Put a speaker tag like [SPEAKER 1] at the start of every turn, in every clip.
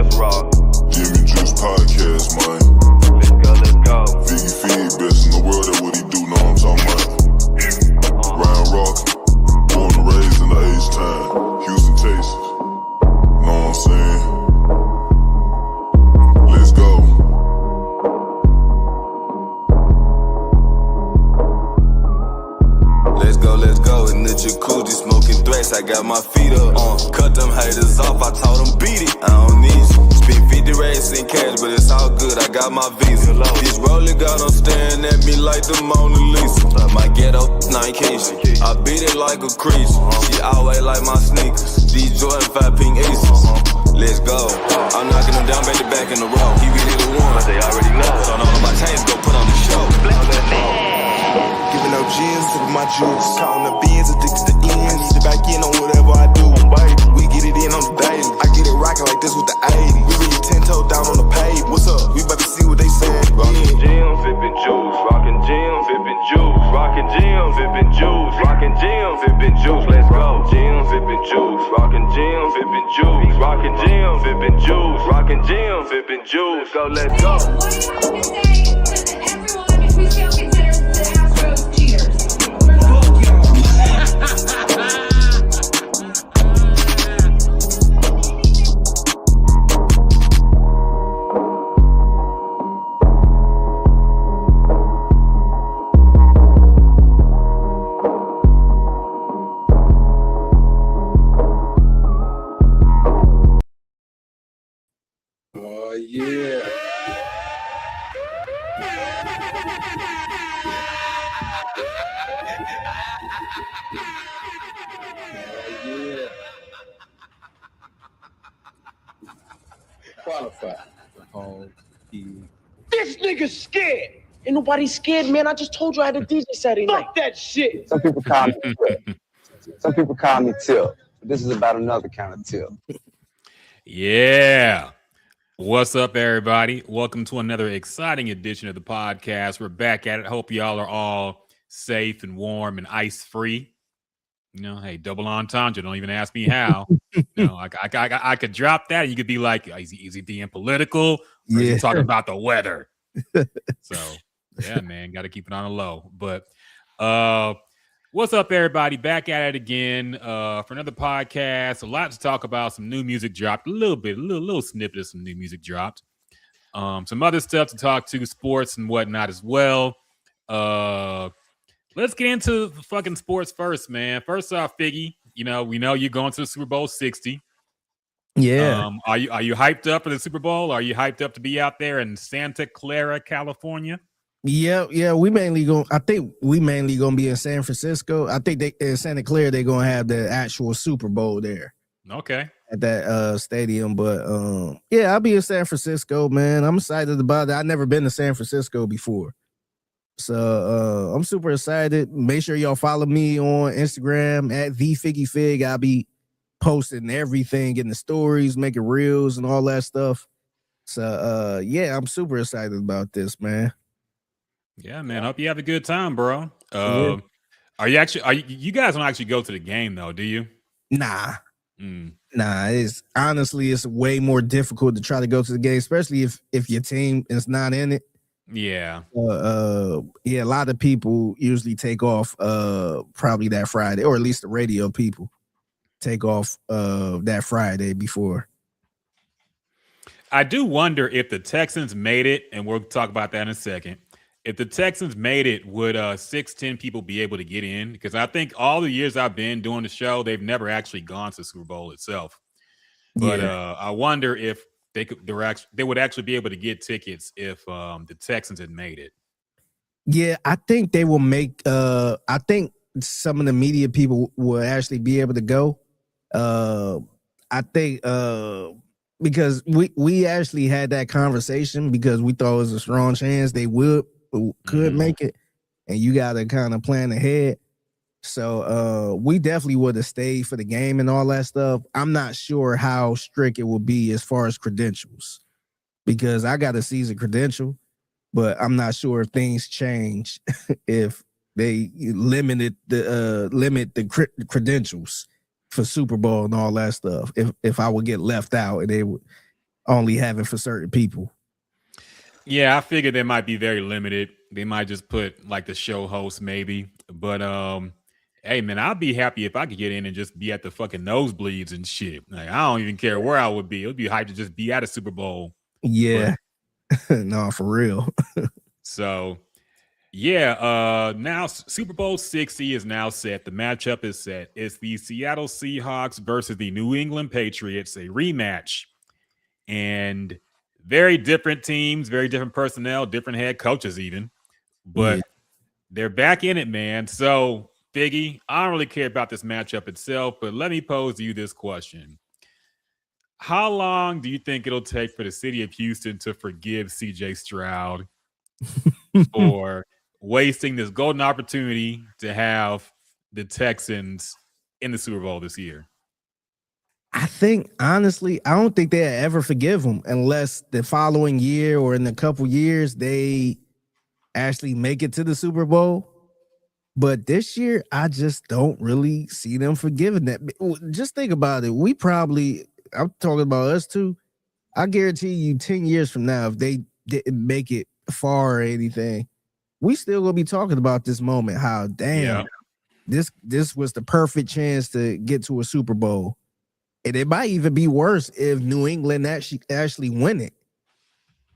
[SPEAKER 1] let's rock.
[SPEAKER 2] Jimmy Juice Podcast, man.
[SPEAKER 1] Let's go.
[SPEAKER 2] Figgy Fig, best in the world, that what he do, know what I'm talking about. Ryan Rock, born and raised in the H-Town, Houston, Texas. Know what I'm saying? Let's go.
[SPEAKER 3] Let's go in the jacuzzi, smoking threats. I got my feet up. Cut them haters off, I told them beat it. I don't need you. Spend 50 racks in cash, but it's all good. I got my visa. This rolling got them staring at me like the Mona Lisa. My ghetto Nike. I beat it like a creature. She always like my sneakers. These Jordan 5 pink aces. Let's go. I'm knocking them down, back in the row. He really the one.
[SPEAKER 1] But they already know.
[SPEAKER 3] So all of my chains go put on the show.
[SPEAKER 4] Giving up gins to my juice. Counting the beans, addicted to ends. I need to back in on whatever I do. We get it in on the daily. I get it rocking like this with the 80. We really 10-toe down on the pavement. What's up? We about to see what they saying.
[SPEAKER 1] Rockin' gems, vippin' juice. Rockin' gems, vippin' juice. Rockin' gems, vippin' juice. Rockin' gems, vippin' juice. Let's go. Gems, vippin' juice. Rockin' gems, vippin' juice. Rockin' gems, vippin' juice. Rockin' gems, vippin' juice. Go, let's go.
[SPEAKER 5] What do you have to say to everyone if we still consider the Astros cheaters?
[SPEAKER 6] Oh, yeah. Oh, yeah. Qualified.
[SPEAKER 7] This nigga's scared. Ain't nobody scared, man. I just told you I had a DJ Saturday night. Fuck that shit.
[SPEAKER 8] Some people call me Tip. Some people call me Tip. This is about another kind of Tip.
[SPEAKER 9] Yeah. What's up, everybody? Welcome to another exciting edition of the podcast. We're back at it. Hope y'all are all safe and warm and ice-free. You know, hey, double entendre. Don't even ask me how. I could drop that and you could be like, is he being political? Or is he talking about the weather? So, yeah, man, got to keep it on the low. But what's up, everybody? Back at it again for another podcast. A lot to talk about. Some new music dropped. A little snippet of some new music dropped. Some other stuff to talk to, sports and whatnot as well. Let's get into the fucking sports first, man. First off, Figgy, we know you're going to the Super Bowl 60.
[SPEAKER 10] Yeah.
[SPEAKER 9] Are you hyped up for the Super Bowl? Are you hyped up to be out there in Santa Clara, California?
[SPEAKER 10] Yeah. I think we mainly gonna be in San Francisco. I think in Santa Clara they're gonna have the actual Super Bowl there.
[SPEAKER 9] Okay.
[SPEAKER 10] At that stadium. But yeah, I'll be in San Francisco, man. I'm excited about it. I've never been to San Francisco before. So I'm super excited. Make sure y'all follow me on Instagram at @TheFiggyFig. I'll be posting everything, getting the stories, making reels and all that stuff. So yeah, I'm super excited about this, man.
[SPEAKER 9] Yeah, man. Hope you have a good time, bro.
[SPEAKER 10] Yeah.
[SPEAKER 9] You guys don't actually go to the game though, do you?
[SPEAKER 10] Nah. It's way more difficult to try to go to the game, especially if your team is not in it.
[SPEAKER 9] Yeah.
[SPEAKER 10] A lot of people usually take off probably that Friday, or at least the radio people take off that Friday before.
[SPEAKER 9] I do wonder if the Texans made it, and we'll talk about that in a second. If the Texans made it, would 6'10" people be able to get in? Because I think all the years I've been doing the show, they've never actually gone to the Super Bowl itself. But I wonder if they would actually be able to get tickets if the Texans had made it.
[SPEAKER 10] Yeah, I think they will make. I think some of the media people will actually be able to go. I think because we actually had that conversation because we thought it was a strong chance they could make it, and you got to kind of plan ahead. So we definitely would have stayed for the game and all that stuff. I'm not sure how strict it will be as far as credentials, because I got a season credential, but I'm not sure if things change if they limit the credentials for Super Bowl and all that stuff. If I would get left out and they would, only have it for certain people.
[SPEAKER 9] Yeah, I figured they might be very limited. They might just put like the show host maybe. But hey man, I'd be happy if I could get in and just be at the fucking nosebleeds and shit. Like I don't even care where I would be. It would be hype to just be at a Super Bowl.
[SPEAKER 10] Yeah. No, for real.
[SPEAKER 9] So yeah, now Super Bowl 60 is now set. The matchup is set. It's the Seattle Seahawks versus the New England Patriots, a rematch. And very different teams, very different personnel, different head coaches even. But they're back in it, man. So, Figgy, I don't really care about this matchup itself, but let me pose to you this question. How long do you think it'll take for the city of Houston to forgive CJ Stroud for wasting this golden opportunity to have the Texans in the Super Bowl this year?
[SPEAKER 10] I think, honestly, I don't think they'll ever forgive him unless the following year or in a couple years they actually make it to the Super Bowl. But this year, I just don't really see them forgiving that. Just think about it. I'm talking about us too. I guarantee you 10 years from now, if they didn't make it far or anything, we still gonna be talking about this moment. How damn, this was the perfect chance to get to a Super Bowl. And it might even be worse if New England actually win it.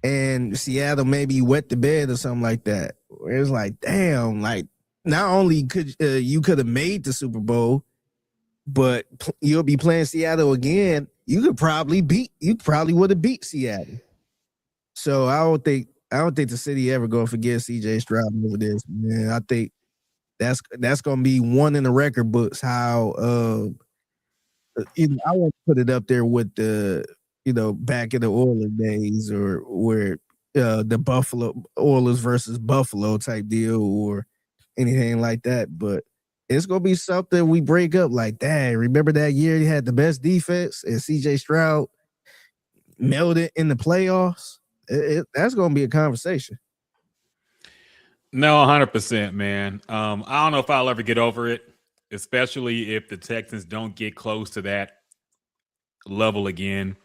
[SPEAKER 10] And Seattle maybe wet the bed or something like that. Where it's like, damn, like not only could you could have made the Super Bowl, but you'll be playing Seattle again. You probably would have beat Seattle. So I don't think the city ever gonna forget CJ Stroud over this, man. I think that's gonna be one in the record books. How I won't put it up there with the back in the Oilers days or where the Buffalo Oilers versus Buffalo type deal or anything like that, but it's gonna be something we break up like, dang, remember that year he had the best defense and CJ Stroud melted in the playoffs? That's gonna be a conversation.
[SPEAKER 9] No, 100%, man. I don't know if I'll ever get over it, especially if the Texans don't get close to that level again.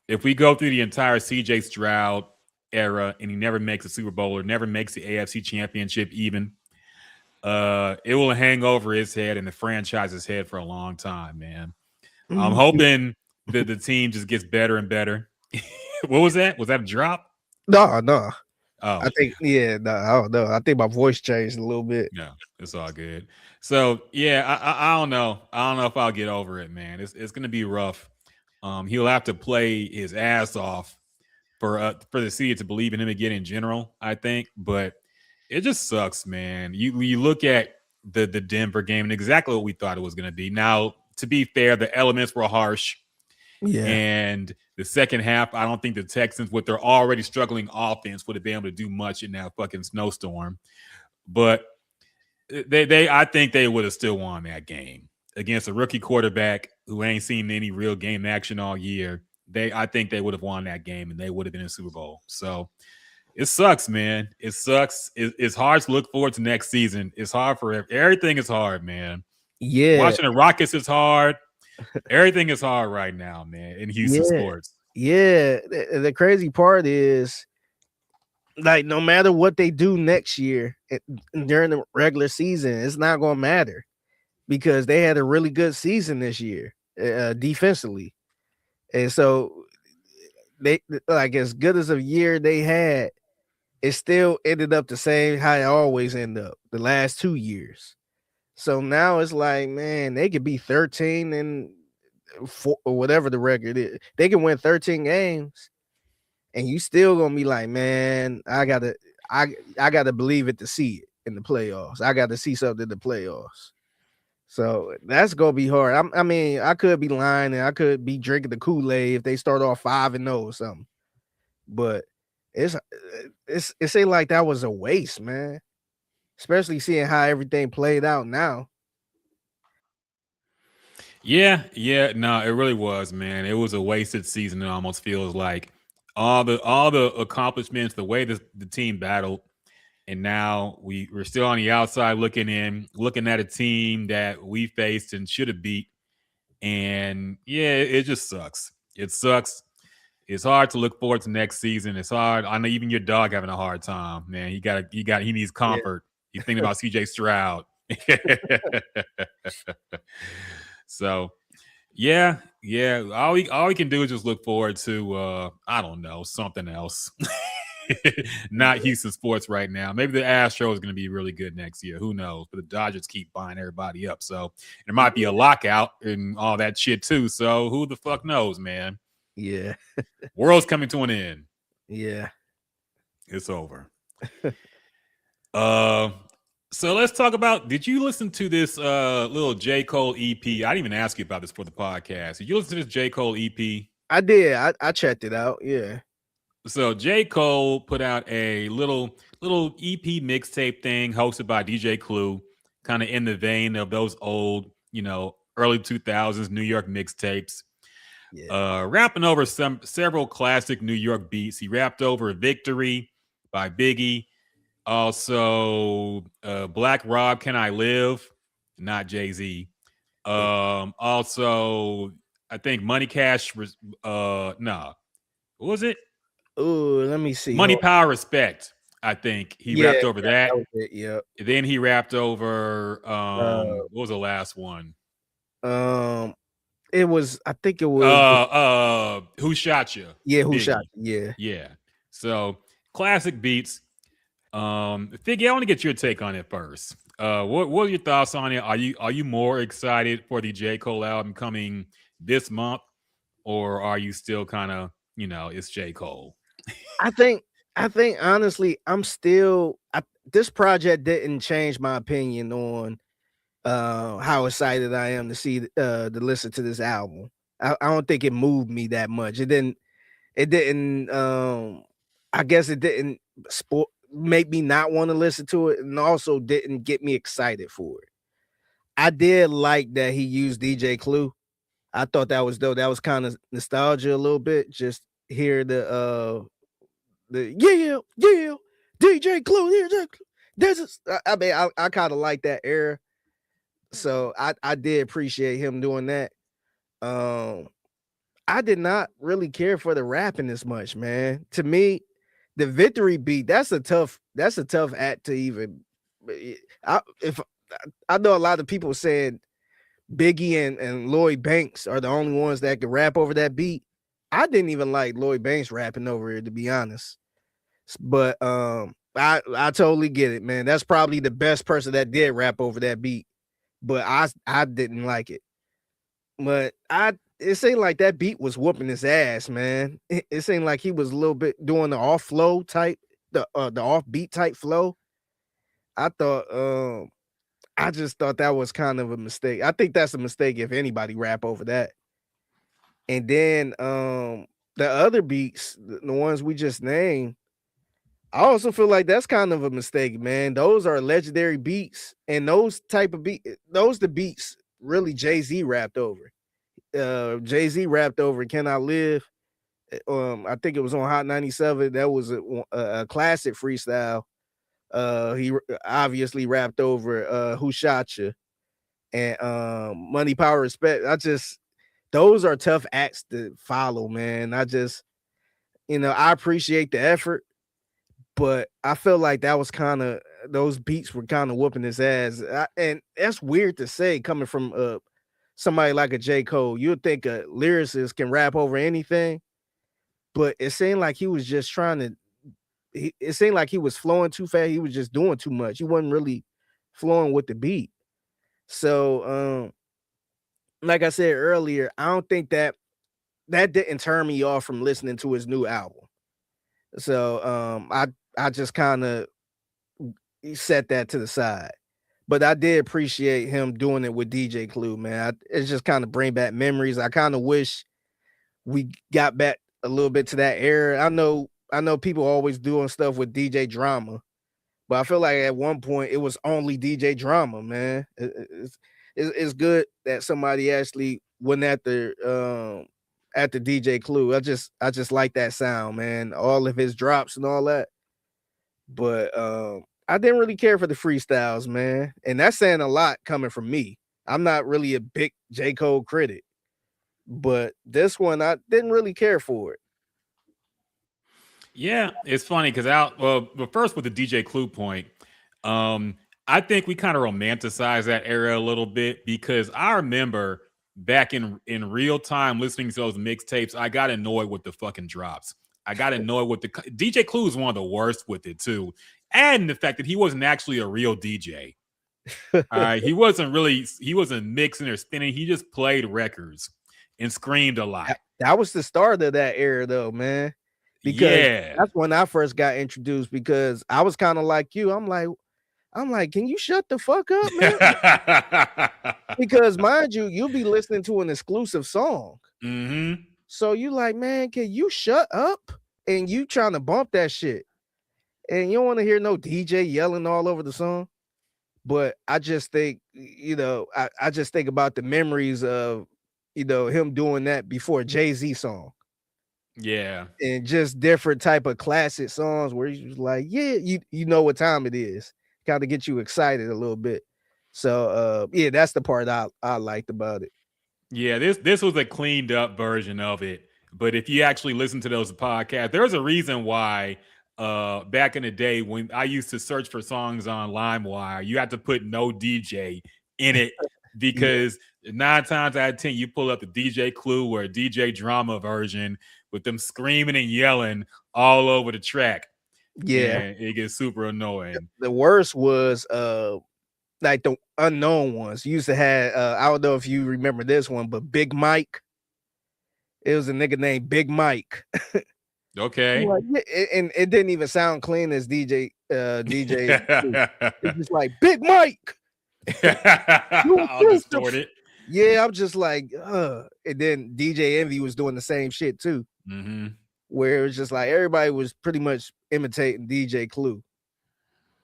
[SPEAKER 9] If we go through the entire CJ Stroud era and he never makes a Super Bowl or never makes the AFC Championship even, it will hang over his head and the franchise's head for a long time, man. I'm hoping that the team just gets better and better. What was that? Was that a drop?
[SPEAKER 10] No.
[SPEAKER 9] Oh,
[SPEAKER 10] I think, I don't know. I think my voice changed a little bit.
[SPEAKER 9] No, it's all good. So yeah, I don't know. I don't know if I'll get over it, man. It's gonna be rough. He'll have to play his ass off for the city to believe in him again in general, I think. But it just sucks, man. You look at the Denver game and exactly what we thought it was gonna be. Now, to be fair, the elements were harsh.
[SPEAKER 10] Yeah.
[SPEAKER 9] And the second half, I don't think the Texans, with their already struggling offense, would have been able to do much in that fucking snowstorm. But I think they would have still won that game against a rookie quarterback who ain't seen any real game action all year. I think they would have won that game and they would have been in the Super Bowl. So it sucks, man. It sucks. It's hard to look forward to next season. It's hard for everything. Is hard, man.
[SPEAKER 10] Yeah.
[SPEAKER 9] Watching the Rockets is hard. Everything is hard right now, man, in Houston sports.
[SPEAKER 10] Yeah. The crazy part is, like, no matter what they do next year during the regular season, it's not going to matter because they had a really good season this year defensively. And so they, like, as good as a year they had, it still ended up the same how it always end up the last 2 years. So now it's like, man, they could be 13 and 4 or whatever the record is. They can win 13 games, and you still gonna be like, man, I gotta believe it to see it in the playoffs. I got to see something in the playoffs. So that's gonna be hard. I mean, I could be lying and I could be drinking the Kool-Aid if they start off 5-0 or something. But it seemed like that was a waste, man. Especially seeing how everything played out now.
[SPEAKER 9] Yeah, no, it really was, man. It was a wasted season. It almost feels like all the accomplishments, the way the team battled, and now we're still on the outside looking at a team that we faced and should have beat. And yeah, it just sucks. It sucks. It's hard to look forward to next season. It's hard. I know even your dog having a hard time, man. He needs comfort. He's thinking about CJ Stroud. So yeah. All we can do is just look forward to I don't know, something else. Not Houston sports right now. Maybe the Astros is going to be really good next year. Who knows? But the Dodgers keep buying everybody up. So there might be a lockout and all that shit too. So who the fuck knows, man?
[SPEAKER 10] Yeah.
[SPEAKER 9] World's coming to an end.
[SPEAKER 10] Yeah.
[SPEAKER 9] It's over. So let's talk about, did you listen to this little J. Cole EP? I didn't even ask you about this for the podcast. Did you listen to this J. Cole EP?
[SPEAKER 10] I did. I checked it out. Yeah.
[SPEAKER 9] So J. Cole put out a little EP mixtape thing hosted by DJ Clue, kind of in the vein of those old, early 2000s New York mixtapes. Yeah. Rapping over several classic New York beats. He rapped over Victory by Biggie. Also, Black Rob, Can I Live? Not Jay-Z. Also, I think Money Cash was what was it?
[SPEAKER 10] Oh, let me see.
[SPEAKER 9] Money, Power, Respect. I think he rapped over that.
[SPEAKER 10] That was it, yeah.
[SPEAKER 9] Then he rapped over what was the last one?
[SPEAKER 10] It was, I think it was
[SPEAKER 9] Who Shot You?
[SPEAKER 10] Yeah, Who Shot You?
[SPEAKER 9] Yeah. So classic beats. Figgy, I want to get your take on it first. What are your thoughts on it? Are you more excited for the J. Cole album coming this month, or are you still kind of, it's J. Cole?
[SPEAKER 10] I think honestly, I'm still. This project didn't change my opinion on how excited I am to see to listen to this album. I don't think it moved me that much. It didn't. I guess it didn't make me not want to listen to it, and also didn't get me excited for it. I did like that he used DJ Clue. I thought that was dope. That was kind of nostalgia a little bit. Just hear the DJ Clue. I kind of like that era. So I did appreciate him doing that. I did not really care for the rapping as much, man. To me, the Victory beat, that's a tough act to even. I know a lot of people said Biggie and Lloyd Banks are the only ones that could rap over that beat. I didn't even like Lloyd Banks rapping over it, to be honest. But I totally get it, man. That's probably the best person that did rap over that beat. But I didn't like it. But it seemed like that beat was whooping his ass, man. It seemed like he was a little bit doing the off flow type, the off beat type flow. I just thought that was kind of a mistake. I think that's a mistake if anybody rap over that. And then the other beats, the ones we just named, I also feel like that's kind of a mistake, man. Those are legendary beats, and those type of the beats really Jay-Z rapped over. Jay-Z rapped over Can I Live? I think it was on Hot 97. That was a classic freestyle. He obviously rapped over Who Shot You? And Money, Power, Respect. Those are tough acts to follow, man. I appreciate the effort, but I feel like that was those beats were kind of whooping his ass. And that's weird to say coming from somebody like a J. Cole. You'd think a lyricist can rap over anything, but it seemed like he was just it seemed like he was flowing too fast. He was just doing too much. He wasn't really flowing with the beat. So, like I said earlier, I don't think that didn't turn me off from listening to his new album. So, I just kind of set that to the side. But I did appreciate him doing it with DJ Clue, man. It's just kind of bring back memories. I kind of wish we got back a little bit to that era. I know people always doing stuff with DJ Drama, but I feel like at one point it was only DJ Drama, man. It's good that somebody actually went at the DJ Clue. I just like that sound, man. All of his drops and all that. But I didn't really care for the freestyles, man. And that's saying a lot coming from me. I'm not really a big J. Cole critic, but this one I didn't really care for it.
[SPEAKER 9] Yeah, it's funny because but first with the DJ Clue point, um, I think we kind of romanticize that era a little bit because I remember back in real time listening to those mixtapes, I got annoyed with the fucking drops. I got annoyed with the DJ Clue is one of the worst with it too, and the fact that he wasn't actually a real DJ. He wasn't mixing or spinning. He just played records and screamed a lot.
[SPEAKER 10] That was the start of that era, though, man. Because that's when I first got introduced. Because I was kind of like you. I'm like, can you shut the fuck up, man? Because mind you, you'll be listening to an exclusive song.
[SPEAKER 9] Mm-hmm.
[SPEAKER 10] So you like, man, can you shut up? And you trying to bump that shit, and you don't want to hear no DJ yelling all over the song. But I just think, I just think about the memories of, him doing that before Jay-Z song.
[SPEAKER 9] Yeah.
[SPEAKER 10] And just different type of classic songs where you was like, yeah, you know what time it is. Kind of get you excited a little bit. So yeah, that's the part I liked about it.
[SPEAKER 9] Yeah, this was a cleaned up version of it. But if you actually listen to those podcasts, there's a reason why back in the day when I used to search for songs on LimeWire, you had to put no DJ in it because 9 times out of 10 you pull up the DJ Clue or DJ Drama version with them screaming and yelling all over the track.
[SPEAKER 10] Yeah,
[SPEAKER 9] and it gets super annoying.
[SPEAKER 10] The worst was like the unknown ones. You used to have I don't know if you remember this one, but Big Mike. It was a nigga named Big Mike.
[SPEAKER 9] Okay.
[SPEAKER 10] And it didn't even sound clean as DJ. It's just like Big Mike.
[SPEAKER 9] I'll distort it.
[SPEAKER 10] Yeah, I'm just like, and then DJ Envy was doing the same shit too.
[SPEAKER 9] Mm-hmm.
[SPEAKER 10] Where it was just like everybody was pretty much imitating DJ Clue.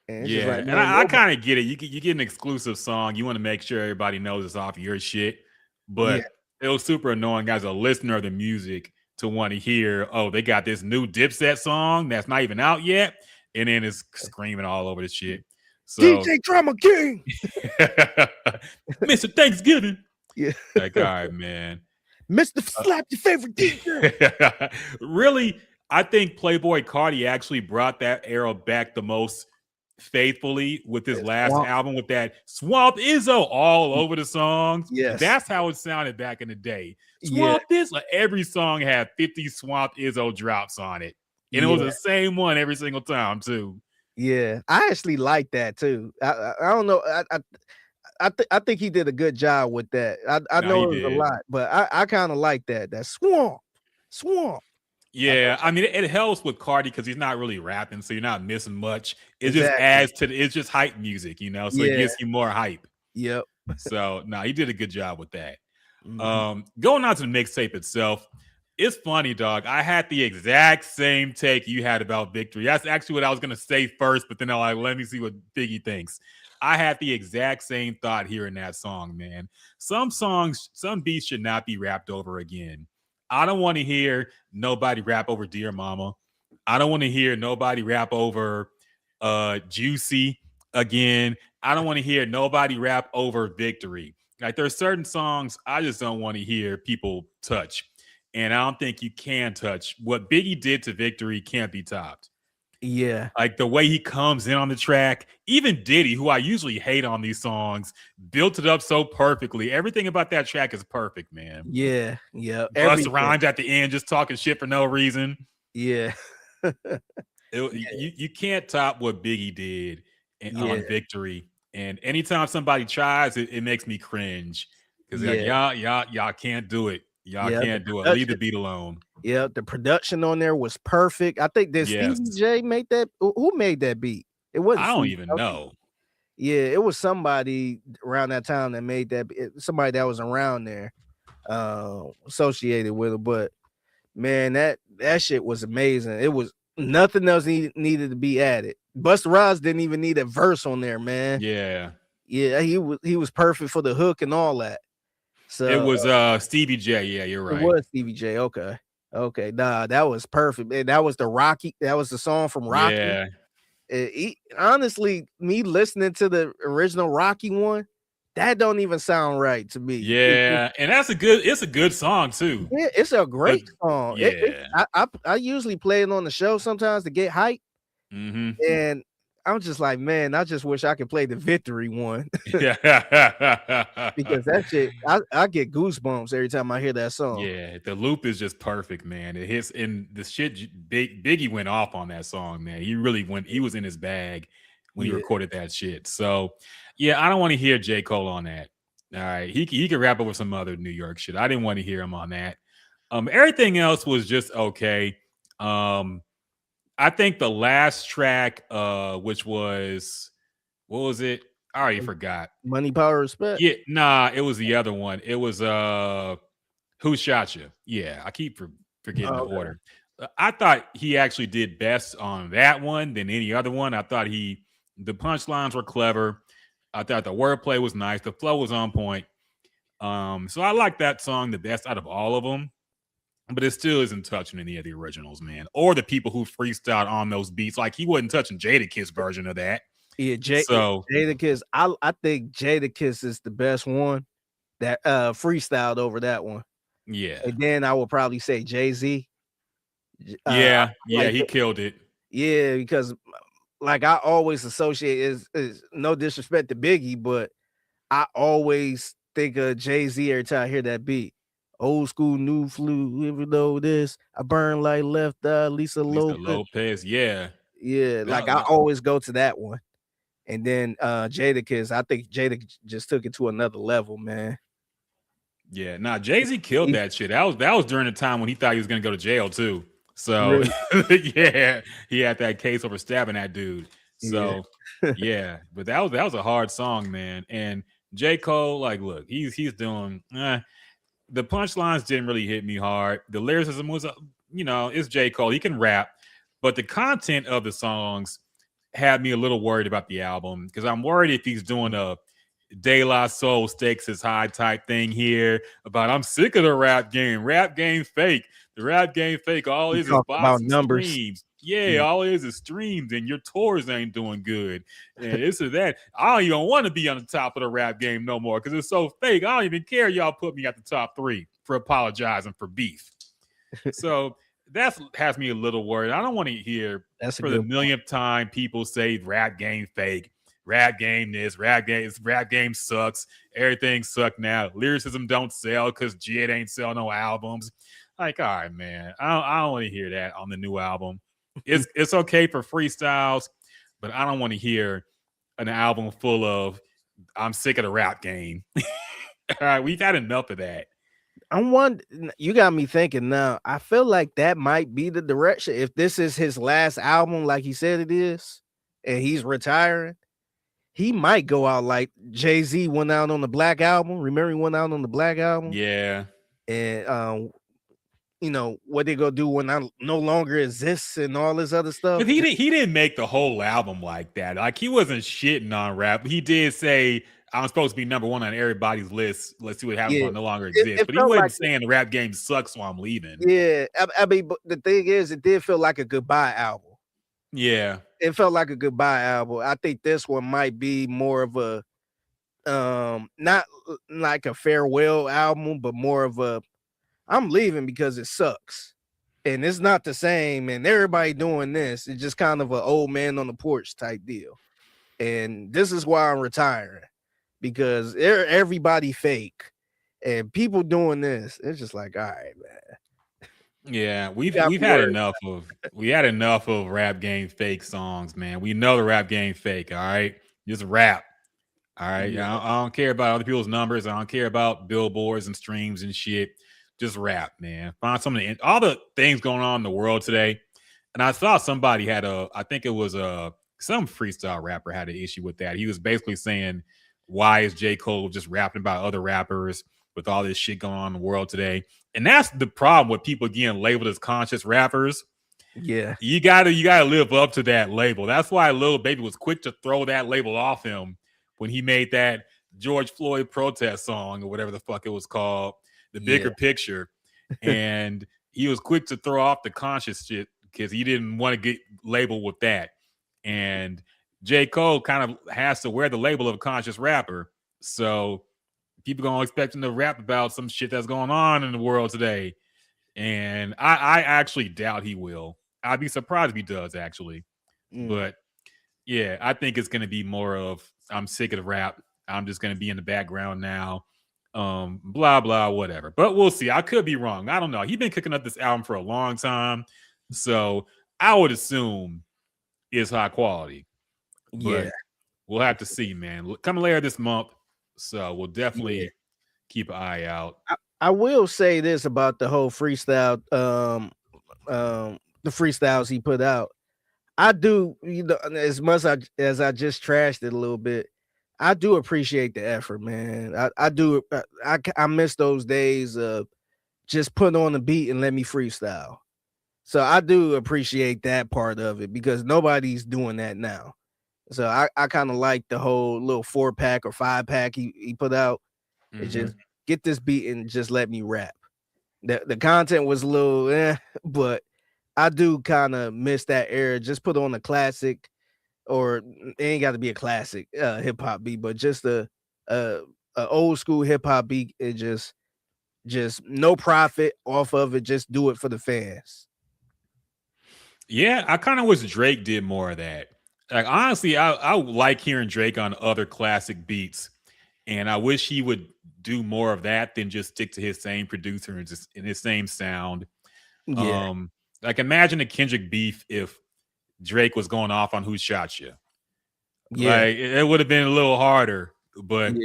[SPEAKER 9] And yeah, like, and I kind of get it. You get an exclusive song, you want to make sure everybody knows it's off your shit. But it was super annoying as a listener of the music to want to hear, oh, they got this new Dipset song that's not even out yet, and then it's screaming all over the shit. So,
[SPEAKER 10] DJ Drama King,
[SPEAKER 9] Mr. Thanksgiving.
[SPEAKER 10] Yeah,
[SPEAKER 9] like, all right, man.
[SPEAKER 10] Mr. Slap your favorite DJ.
[SPEAKER 9] Really, I think Playboy Carti actually brought that era back the most faithfully with his last album with that Swamp Izzo all over the songs.
[SPEAKER 10] Yes,
[SPEAKER 9] that's how it sounded back in the day. Swamp Izzo, every song had 50 Swamp Izzo drops on it, and it was the same one every single time too.
[SPEAKER 10] Yeah, I actually like that too. I don't know. I think he did a good job with that. I know it was a lot, but I kind of like that. That swamp.
[SPEAKER 9] Yeah, I mean it helps with Carti because he's not really rapping, so you're not missing much. It just adds to it's just hype music, you know, so it gets you more hype.
[SPEAKER 10] Yep.
[SPEAKER 9] So he did a good job with that. Mm-hmm. Going on to the mixtape itself, it's funny, dog. I had the exact same take you had about Victory. That's actually what I was gonna say first, but then I'm like, let me see what Biggie thinks. I had the exact same thought hearing that song, man. Some songs, some beats should not be rapped over again. I don't want to hear nobody rap over Dear Mama. I don't want to hear nobody rap over Juicy again. I don't want to hear nobody rap over Victory. Like there's certain songs I just don't want to hear people touch. And I don't think you can touch. What Biggie did to Victory can't be topped.
[SPEAKER 10] Yeah.
[SPEAKER 9] Like the way he comes in on the track, even Diddy, who I usually hate on these songs, built it up so perfectly. Everything about that track is perfect, man.
[SPEAKER 10] Yeah. Yeah.
[SPEAKER 9] Bust rhymes at the end, just talking shit for no reason.
[SPEAKER 10] Yeah.
[SPEAKER 9] You can't top what Biggie did on Victory. And anytime somebody tries, it makes me cringe. Because like, y'all can't do it. Y'all can't do it. Leave the beat alone.
[SPEAKER 10] Yeah, the production on there was perfect. I think that Stevie J made that. Who made that beat? It wasn't.
[SPEAKER 9] I don't even know.
[SPEAKER 10] Yeah, it was somebody around that time that made that. Somebody that was around there, associated with it. But man, that shit was amazing. It was nothing else needed to be added. Busta Rhymes didn't even need a verse on there, man.
[SPEAKER 9] Yeah,
[SPEAKER 10] he was perfect for the hook and all that. So
[SPEAKER 9] it was Stevie J. Yeah, you're right.
[SPEAKER 10] It was Stevie J. Okay. Nah, that was perfect. Man, that was the Rocky. That was the song from Rocky.
[SPEAKER 9] Yeah.
[SPEAKER 10] Honestly, me listening to the original Rocky one, that don't even sound right to me.
[SPEAKER 9] Yeah, and it's a good song too.
[SPEAKER 10] Yeah, it's a great song.
[SPEAKER 9] Yeah.
[SPEAKER 10] I usually play it on the show sometimes to get hype,
[SPEAKER 9] Mm-hmm.
[SPEAKER 10] and I'm just like, man, I just wish I could play the Victory one
[SPEAKER 9] Yeah.
[SPEAKER 10] because that shit, I get goosebumps every time I hear that song.
[SPEAKER 9] Yeah, the loop is just perfect, man. It hits, and the shit. Biggie went off on that song, man. He really went. He was in his bag when he
[SPEAKER 10] Yeah.
[SPEAKER 9] recorded that shit. So, yeah, I don't want to hear J. Cole on that. All right, he could rap over some other New York shit. I didn't want to hear him on that. Everything else was just okay. I think the last track, which was what was it? I already forgot.
[SPEAKER 10] Money, Power, Respect.
[SPEAKER 9] Yeah, nah, it was the other one. It was Who Shot You? Yeah, I keep forgetting the order. I thought he actually did best on that one than any other one. I thought the punchlines were clever. I thought the wordplay was nice. The flow was on point. So I like that song the best out of all of them. But it still isn't touching any of the originals, man, or the people who freestyled on those beats. Like he wasn't touching Jadakiss version of that.
[SPEAKER 10] Yeah,
[SPEAKER 9] So
[SPEAKER 10] Jadakiss. I think Jadakiss is the best one that freestyled over that one.
[SPEAKER 9] Yeah,
[SPEAKER 10] and then I would probably say Jay-Z.
[SPEAKER 9] Yeah, he killed it.
[SPEAKER 10] Yeah, because like I always associate is no disrespect to Biggie, but I always think of Jay-Z every time I hear that beat. Old school, new flu, even though this, I burn like left eye, Lisa
[SPEAKER 9] Lopez. Yeah.
[SPEAKER 10] Yeah, like I always go to that one. And then Jadakiss, I think Jada just took it to another level, man.
[SPEAKER 9] Yeah, Jay-Z killed that shit. That was during the time when he thought he was gonna go to jail too. So yeah, he had that case over stabbing that dude. So yeah, but that was a hard song, man. And J. Cole, like, look, he's doing the punchlines didn't really hit me hard. The lyricism was, it's J. Cole. He can rap, but the content of the songs had me a little worried about the album because I'm worried if he's doing a De La Soul stakes is high type thing here about I'm sick of the rap game. Rap game fake. The rap game fake. All it is
[SPEAKER 10] about numbers.
[SPEAKER 9] Streams. Yeah, all it is streams, and your tours ain't doing good. And this or that. I don't even want to be on the top of the rap game no more because it's so fake. I don't even care. Y'all put me at the top 3 for apologizing for beef. So that has me a little worried. I don't want to hear for the millionth time people say rap game fake. Rap game this, rap game sucks. Everything suck now. Lyricism don't sell because Jid ain't sell no albums. Like, all right, man. I don't want to hear that on the new album. It's okay for freestyles, but I don't want to hear an album full of I'm sick of the rap game. All right, we've had enough of that.
[SPEAKER 10] You got me thinking now. I feel like that might be the direction. If this is his last album, like he said it is, and he's retiring, he might go out like Jay-Z went out on the Black Album. Remember he went out on the Black Album?
[SPEAKER 9] Yeah.
[SPEAKER 10] And what they gonna do when I no longer exists and all this other stuff.
[SPEAKER 9] But he didn't make the whole album like that. Like he wasn't shitting on rap. He did say I'm supposed to be number 1 on everybody's list. Let's see what happens when I no longer exist. But he wasn't saying the rap game sucks, so I'm leaving.
[SPEAKER 10] Yeah, I mean, but the thing is, it did feel like a goodbye album.
[SPEAKER 9] Yeah,
[SPEAKER 10] it felt like a goodbye album. I think this one might be more of a not like a farewell album, but more of a I'm leaving because it sucks. And it's not the same, and everybody doing this. It's just kind of an old man on the porch type deal. And this is why I'm retiring, because everybody fake and people doing this. It's just like, all right, man.
[SPEAKER 9] Yeah, we've had enough of rap game fake songs, man. We know the rap game fake, all right? Just rap. All right. Yeah. I don't care about other people's numbers. I don't care about billboards and streams and shit. Just rap, man. Find something. All the things going on in the world today. And I saw somebody had I think it was some freestyle rapper had an issue with that. He was basically saying, why is J. Cole just rapping about other rappers with all this shit going on in the world today? And that's the problem with people getting labeled as conscious rappers.
[SPEAKER 10] Yeah.
[SPEAKER 9] You gotta live up to that label. That's why Lil Baby was quick to throw that label off him when he made that George Floyd protest song or whatever the fuck it was called. The Bigger Picture. And he was quick to throw off the conscious shit because he didn't want to get labeled with that. And J. Cole kind of has to wear the label of a conscious rapper. So people gonna expect him to rap about some shit that's going on in the world today. And I actually doubt he will. I'd be surprised if he does, actually. But yeah, I think it's gonna be more of I'm sick of the rap. I'm just gonna be in the background now. Blah blah, whatever. But we'll see. I could be wrong. I don't know. He's been cooking up this album for a long time. So I would assume it's high quality. But
[SPEAKER 10] Yeah.
[SPEAKER 9] we'll have to see, man. Coming later this month. So we'll definitely keep an eye out.
[SPEAKER 10] I will say this about the whole freestyle, the freestyles he put out. I do, as much as I just trashed it a little bit, I do appreciate the effort, man. I do. I miss those days of just put on the beat and let me freestyle. So I do appreciate that part of it because nobody's doing that now. So I kind of like the whole little 4-pack or 5-pack he put out. It just get this beat and just let me rap. The content was a little but I do kind of miss that era. Just put on a classic, or it ain't got to be a classic hip hop beat, but just a old school hip hop beat. It just no profit off of it. Just do it for the fans.
[SPEAKER 9] Yeah, I kind of wish Drake did more of that. Like honestly, I like hearing Drake on other classic beats, and I wish he would do more of that than just stick to his same producer and just in his same sound.
[SPEAKER 10] Yeah.
[SPEAKER 9] Like imagine a Kendrick beef if Drake was going off on Who Shot You.
[SPEAKER 10] Yeah.
[SPEAKER 9] Like it would have been a little harder, but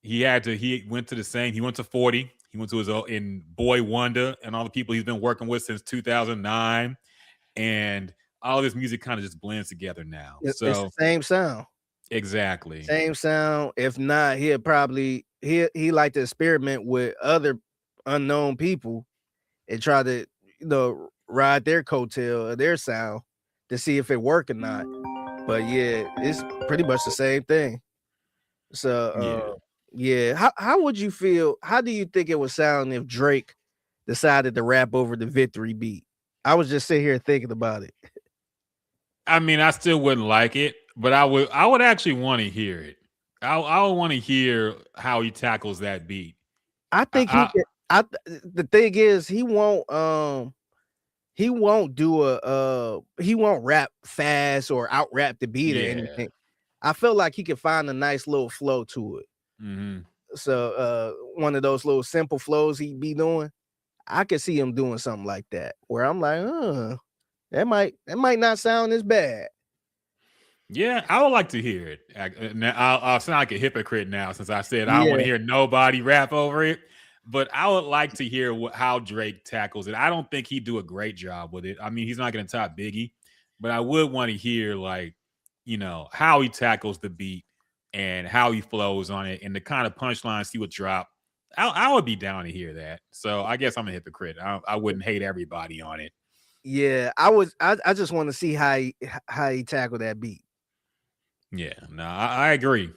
[SPEAKER 10] Yeah.
[SPEAKER 9] he went to the same, he went to 40, he went to his own in Boy Wonder and all the people he's been working with since 2009. And all this music kind of just blends together now.
[SPEAKER 10] It's the same sound.
[SPEAKER 9] Exactly.
[SPEAKER 10] Same sound. If not, he'll probably he like to experiment with other unknown people and try to ride their coattail or their sound to see if it work or not. But yeah, it's pretty much the same thing. So yeah. How would you feel? How do you think it would sound if Drake decided to rap over the Victory beat? I was just sitting here thinking about it.
[SPEAKER 9] I mean, I still wouldn't like it, but I would actually want to hear it. I would want to hear how he tackles that beat.
[SPEAKER 10] I think the thing is he won't rap fast or out rap the beat or anything. I feel like he could find a nice little flow to it. So one of those little simple flows he be doing, I could see him doing something like that where I'm like, that might not sound as bad.
[SPEAKER 9] Yeah, I would like to hear it. Now, I'll sound like a hypocrite now since I said I don't want to hear nobody rap over it. But I would like to hear how Drake tackles it. I don't think he'd do a great job with it. I mean, he's not going to top Biggie, but I would want to hear how he tackles the beat and how he flows on it and the kind of punchlines he would drop. I would be down to hear that. So I guess I'm a hypocrite. I wouldn't hate everybody on it.
[SPEAKER 10] Yeah, I just want to see how he tackled that beat.
[SPEAKER 9] Yeah, no, I agree.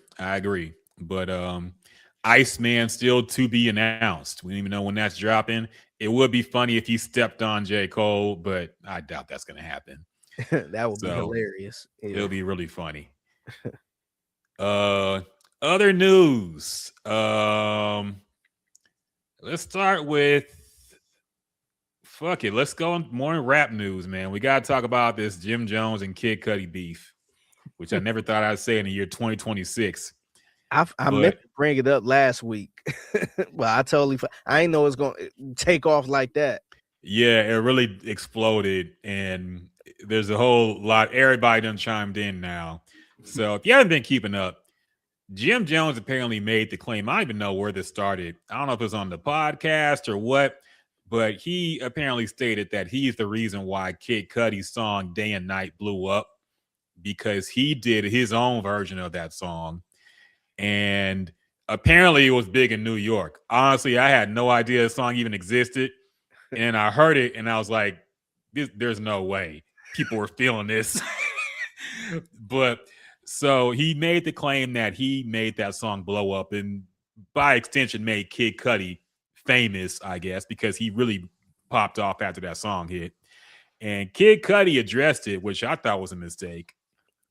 [SPEAKER 9] But Iceman still to be announced. We don't even know when that's dropping. It would be funny if he stepped on J. Cole, but I doubt that's going to happen.
[SPEAKER 10] That would be hilarious. Yeah.
[SPEAKER 9] It'll be really funny. Other news. Let's start with let's go on more rap news, man. We got to talk about this Jim Jones and Kid Cudi beef, which I never thought I'd say in the year 2026.
[SPEAKER 10] I meant to bring it up last week. Well, I didn't know it's going to take off like that.
[SPEAKER 9] Yeah, it really exploded, and there's a whole lot. Everybody done chimed in now. So if you haven't been keeping up, Jim Jones apparently made the claim. I don't even know where this started. I don't know if it was on the podcast or what, but he apparently stated that he's the reason why Kid Cudi's song Day and Night blew up, because he did his own version of that song. And apparently it was big in New York. Honestly, I had no idea the song even existed. And I heard it and I was like, there's no way people were feeling this. But so he made the claim that he made that song blow up and by extension made Kid Cudi famous, I guess, because he really popped off after that song hit. And Kid Cudi addressed it, which I thought was a mistake.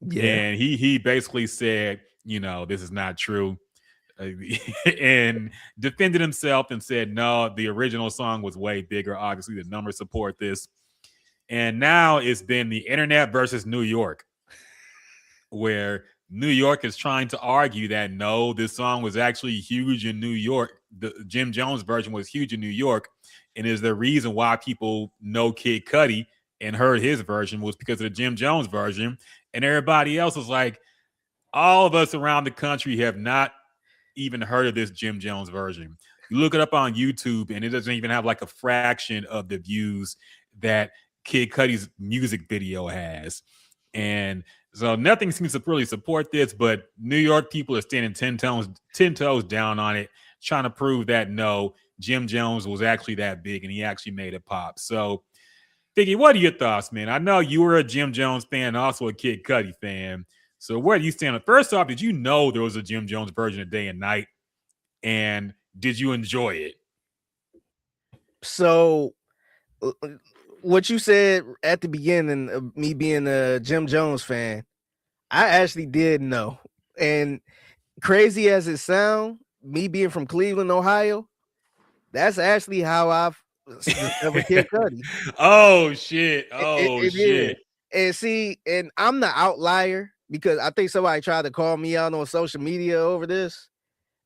[SPEAKER 9] Yeah. And he basically said, this is not true. and defended himself and said, no, the original song was way bigger. Obviously, the numbers support this. And now it's been the internet versus New York, where New York is trying to argue that no, this song was actually huge in New York. The Jim Jones version was huge in New York, and is the reason why people know Kid Cudi and heard his version was because of the Jim Jones version. And everybody else was like, all of us around the country have not even heard of this Jim Jones version. You look it up on YouTube, and it doesn't even have like a fraction of the views that Kid Cudi's music video has. And so nothing seems to really support this, but New York people are standing 10 toes down on it, trying to prove that no, Jim Jones was actually that big and he actually made it pop. So, Figgy, what are your thoughts, man? I know you were a Jim Jones fan, also a Kid Cudi fan. So where do you stand? First off, did you know there was a Jim Jones version of Day and Night? And did you enjoy it?
[SPEAKER 10] So what you said at the beginning of me being a Jim Jones fan, I actually did know. And crazy as it sounds, me being from Cleveland, Ohio, that's actually how I've discovered Kid Cudi.
[SPEAKER 9] Oh shit. Oh shit.
[SPEAKER 10] Is. And see, and I'm the outlier because I think somebody tried to call me out on social media over this.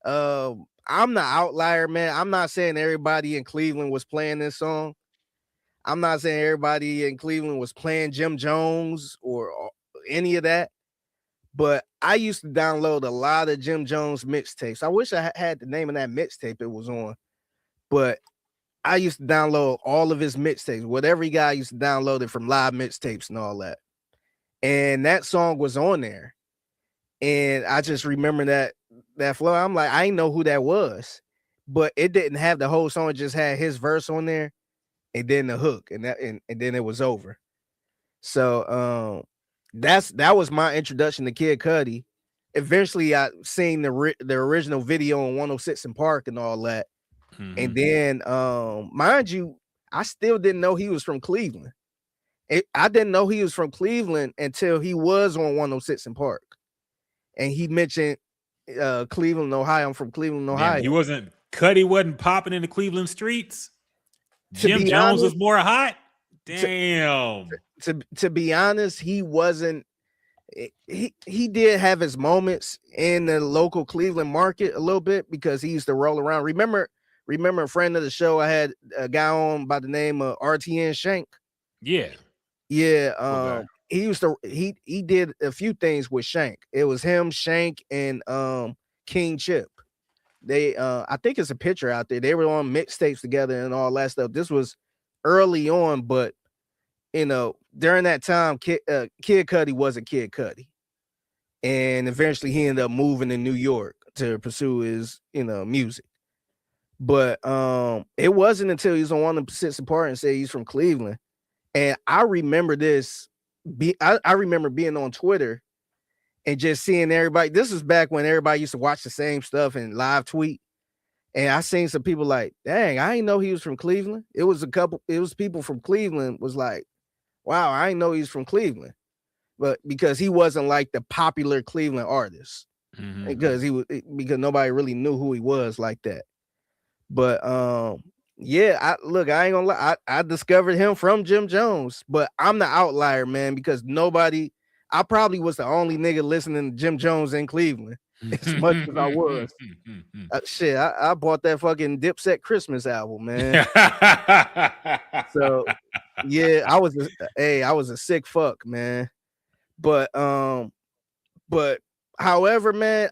[SPEAKER 10] I'm the outlier, man. I'm not saying everybody in Cleveland was playing this song. I'm not saying everybody in Cleveland was playing Jim Jones or any of that. But I used to download a lot of Jim Jones mixtapes. I wish I had the name of that mixtape it was on. But I used to download all of his mixtapes. Whatever he got, I used to download it from live mixtapes and all that. And that song was on there. And I just remember that flow. I'm like, I didn't know who that was. But it didn't have the whole song. It just had his verse on there. And then the hook. And then it was over. So that was my introduction to Kid Cudi. Eventually, I seen the original video on 106 in Park and all that. Mm-hmm. And then, mind you, I still didn't know he was from Cleveland. I didn't know he was from Cleveland until he was on 106 in Park. And he mentioned Cleveland, Ohio. I'm from Cleveland, Ohio.
[SPEAKER 9] Man, Cudi wasn't popping in the Cleveland streets. Jim Jones was more hot. Damn.
[SPEAKER 10] To be honest, he wasn't. He did have his moments in the local Cleveland market a little bit because he used to roll around. Remember a friend of the show, I had a guy on by the name of RTN Shank.
[SPEAKER 9] Yeah.
[SPEAKER 10] Okay. He did a few things with Shank. It was him, Shank, and King Chip. They I think it's a picture out there. They were on mixtapes together and all that stuff. This was early on, but during that time, Kid Cudi wasn't Kid Cudi. And eventually he ended up moving to New York to pursue his, music. But it wasn't until he was on 106 apart and said he's from Cleveland. And I remember this. I remember being on Twitter and just seeing everybody. This was back when everybody used to watch the same stuff and live tweet. And I seen some people like, dang, I didn't know he was from Cleveland. It was people from Cleveland was like, wow, I didn't know he's from Cleveland. But because he wasn't like the popular Cleveland artist. Mm-hmm. Because nobody really knew who he was like that. But yeah, I ain't gonna lie. I discovered him from Jim Jones, but I'm the outlier, man, because I probably was the only nigga listening to Jim Jones in Cleveland as much as I was. Shit, I bought that fucking Dipset Christmas album, man. So yeah, I was a sick fuck, man. But however, man,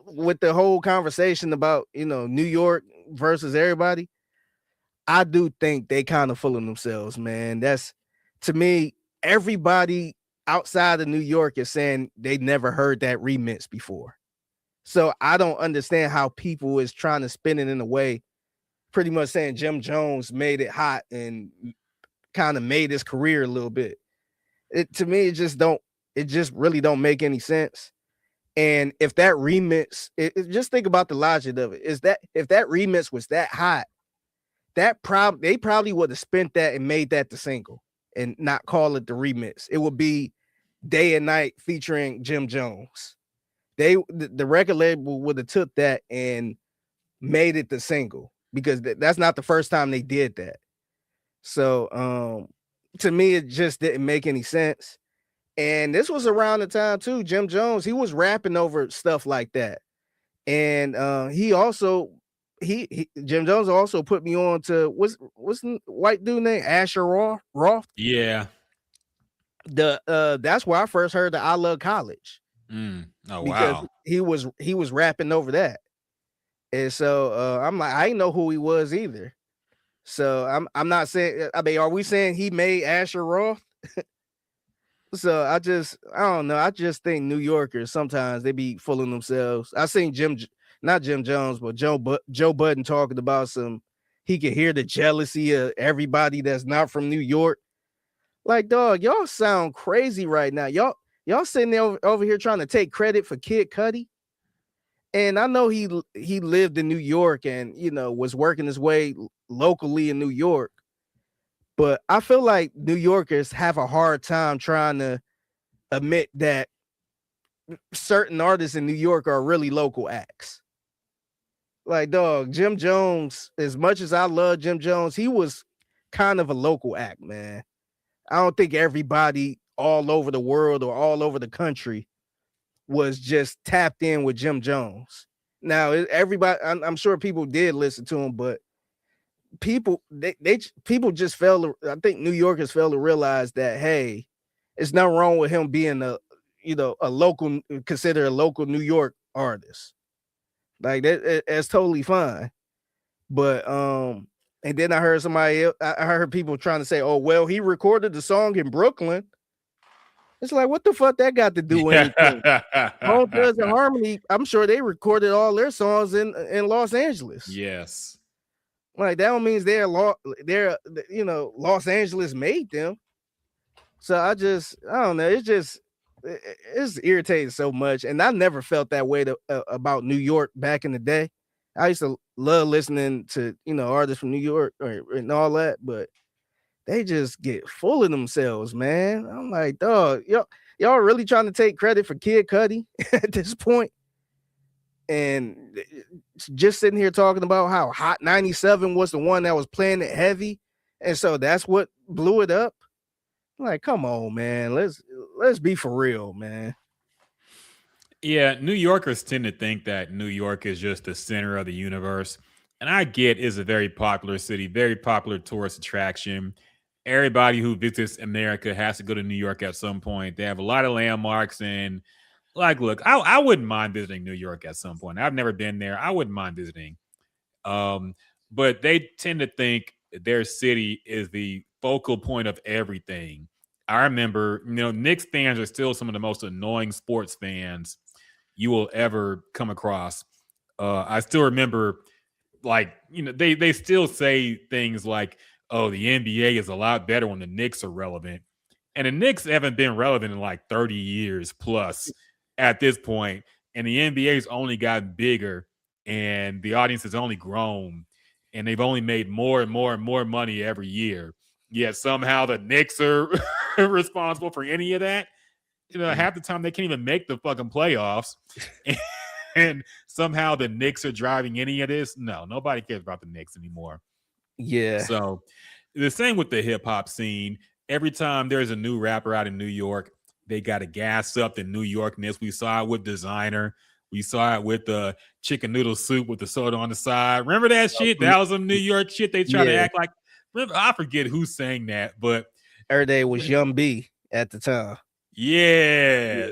[SPEAKER 10] with the whole conversation about New York versus everybody, I do think they kind of fooling themselves, man. That's, to me, everybody outside of New York is saying they never heard that remix before. So I don't understand how people is trying to spin it in a way, pretty much saying Jim Jones made it hot and kind of made his career a little bit. To me, it just really don't make any sense. And if that remix, just think about the logic of it, is that if that remix was that hot, they probably would have spent that and made that the single and not call it the remix. It would be Day and Night featuring Jim Jones. the record label would have took that and made it the single, because that's not the first time they did that. So to me, it just didn't make any sense. And this was around the time too, Jim Jones, he was rapping over stuff like that. And Jim Jones also put me on to what's the white dude named Asher Roth.
[SPEAKER 9] Yeah.
[SPEAKER 10] That's where I first heard the I Love College.
[SPEAKER 9] Oh,
[SPEAKER 10] because
[SPEAKER 9] wow.
[SPEAKER 10] he was rapping over that. And so I'm like, I didn't know who he was either. So I'm not saying, I mean, are we saying he made Asher Roth? So I don't know. I just think New Yorkers sometimes they be fooling themselves. I seen not Jim Jones, but Joe Budden talking about he could hear the jealousy of everybody that's not from New York. Like, dog, y'all sound crazy right now. Y'all sitting there over here trying to take credit for Kid Cudi. And I know he lived in New York and, was working his way locally in New York. But I feel like New Yorkers have a hard time trying to admit that certain artists in New York are really local acts. Like, dog, Jim Jones, as much as I love Jim Jones, he was kind of a local act, man. I don't think everybody all over the world or all over the country was just tapped in with Jim Jones. Now, everybody, I'm sure people did listen to him, but people just fail to, I think New Yorkers fail to realize that, hey, it's nothing wrong with him being a local, considered a local New York artist. Like that's totally fine. But and then I heard people trying to say, oh, well, he recorded the song in Brooklyn. It's like, what the fuck that got to do with anything? Home Thugs and Harmony, I'm sure they recorded all their songs in Los Angeles.
[SPEAKER 9] Yes.
[SPEAKER 10] Like, that don't mean Los Angeles made them. So I don't know. It's irritating so much. And I never felt that way about New York back in the day. I used to love listening to, artists from New York and all that, but they just get full of themselves, man. I'm like, dog, y'all really trying to take credit for Kid Cudi at this point? And just sitting here talking about how Hot 97 was the one that was playing it heavy, and so that's what blew it up. Like, come on, man. Let's be for real, man.
[SPEAKER 9] Yeah, New Yorkers tend to think that New York is just the center of the universe. And I get it's a very popular city, very popular tourist attraction. Everybody who visits America has to go to New York at some point. They have a lot of landmarks. And look, I wouldn't mind visiting New York at some point. I've never been there. I wouldn't mind visiting. But they tend to think their city is the focal point of everything. I remember, Knicks fans are still some of the most annoying sports fans you will ever come across. I still remember, they still say things like, oh, the NBA is a lot better when the Knicks are relevant. And the Knicks haven't been relevant in like 30 years plus at this point. And the NBA's only gotten bigger and the audience has only grown. And they've only made more and more and more money every year. Yet somehow the Knicks are responsible for any of that. Half the time they can't even make the fucking playoffs. And somehow the Knicks are driving any of this. No, nobody cares about the Knicks anymore.
[SPEAKER 10] Yeah.
[SPEAKER 9] So the same with the hip hop scene. Every time there's a new rapper out in New York, they got to gas up the New Yorkness. We saw it with Designer. We saw it with the chicken noodle soup with the soda on the side. Remember that shit? That was some New York shit. They try to act like, I forget who sang that, but
[SPEAKER 10] every day was Young B at the time.
[SPEAKER 9] Yeah.